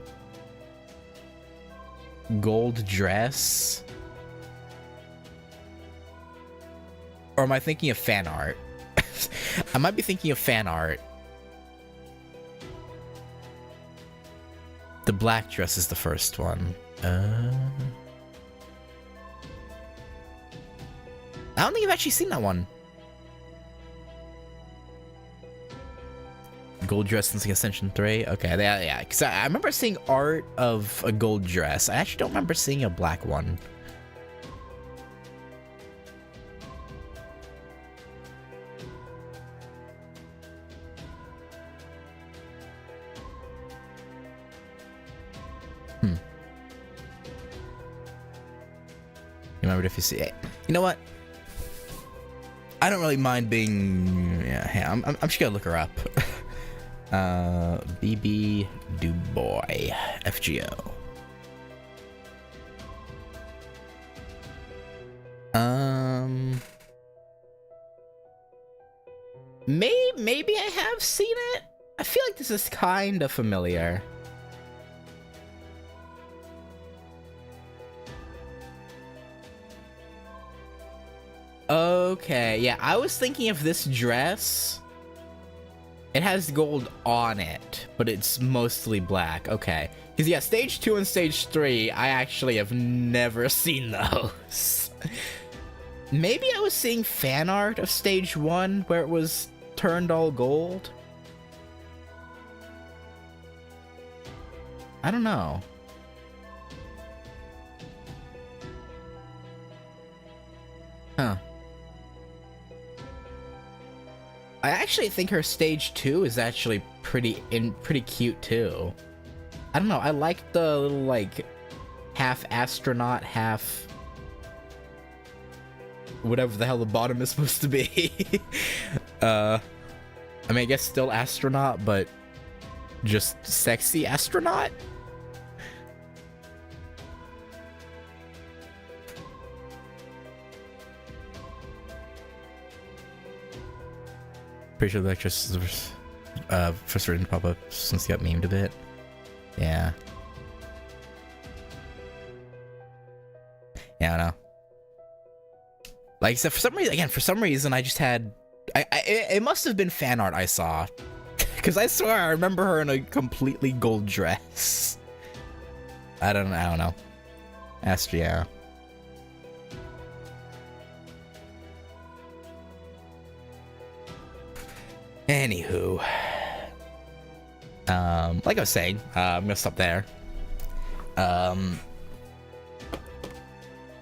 dress? Or am I thinking of fan art? I might be thinking of fan art. The black dress is the first one. I don't think I've actually seen that one. Gold dress since Ascension 3? Okay, yeah, because I remember seeing art of a gold dress. I actually don't remember seeing a black one. You remember if you see it? You know what? I don't really mind being... Yeah, I'm just gonna look her up. BB Dubois, FGO. Maybe I have seen it. I feel like this is kind of familiar. Okay, yeah, I was thinking of this dress. It has gold on it, but it's mostly black. Okay. Because, yeah, Stage 2 and Stage 3, I actually have never seen those. Maybe I was seeing fan art of Stage 1 where it was turned all gold? I don't know. Huh. I actually think her Stage 2 is actually pretty cute too. I don't know, I like the little like half astronaut, half whatever the hell the bottom is supposed to be. I mean, I guess still astronaut, but just sexy astronaut? Pretty sure the actress is first written pop up since he got memed a bit. Yeah. Yeah, I don't know. Like, so for some reason, I just had... it must have been fan art I saw. Because I swear I remember her in a completely gold dress. I don't know. Astria. Anywho, like I was saying, I'm gonna stop there.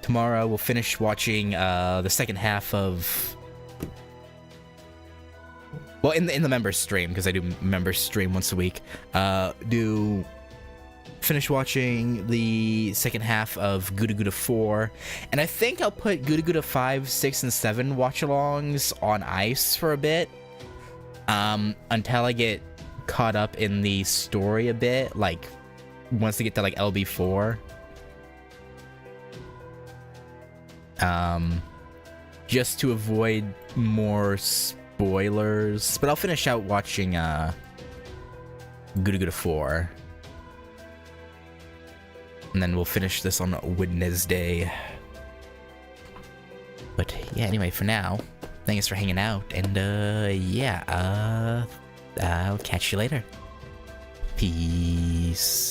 Tomorrow we'll finish watching the second half of, well, in the members stream, because I do members stream once a week. Finish watching the second half of Gouda Gouda 4, and I think I'll put Gouda Gouda 5, 6, and 7 watch-alongs on ice for a bit. Until I get caught up in the story a bit, like, once I get to, like, LB4. Just to avoid more spoilers. But I'll finish out watching, Gouda Gouda 4. And then we'll finish this on Wednesday. But, yeah, anyway, for now... Thanks for hanging out, and yeah, I'll catch you later. Peace.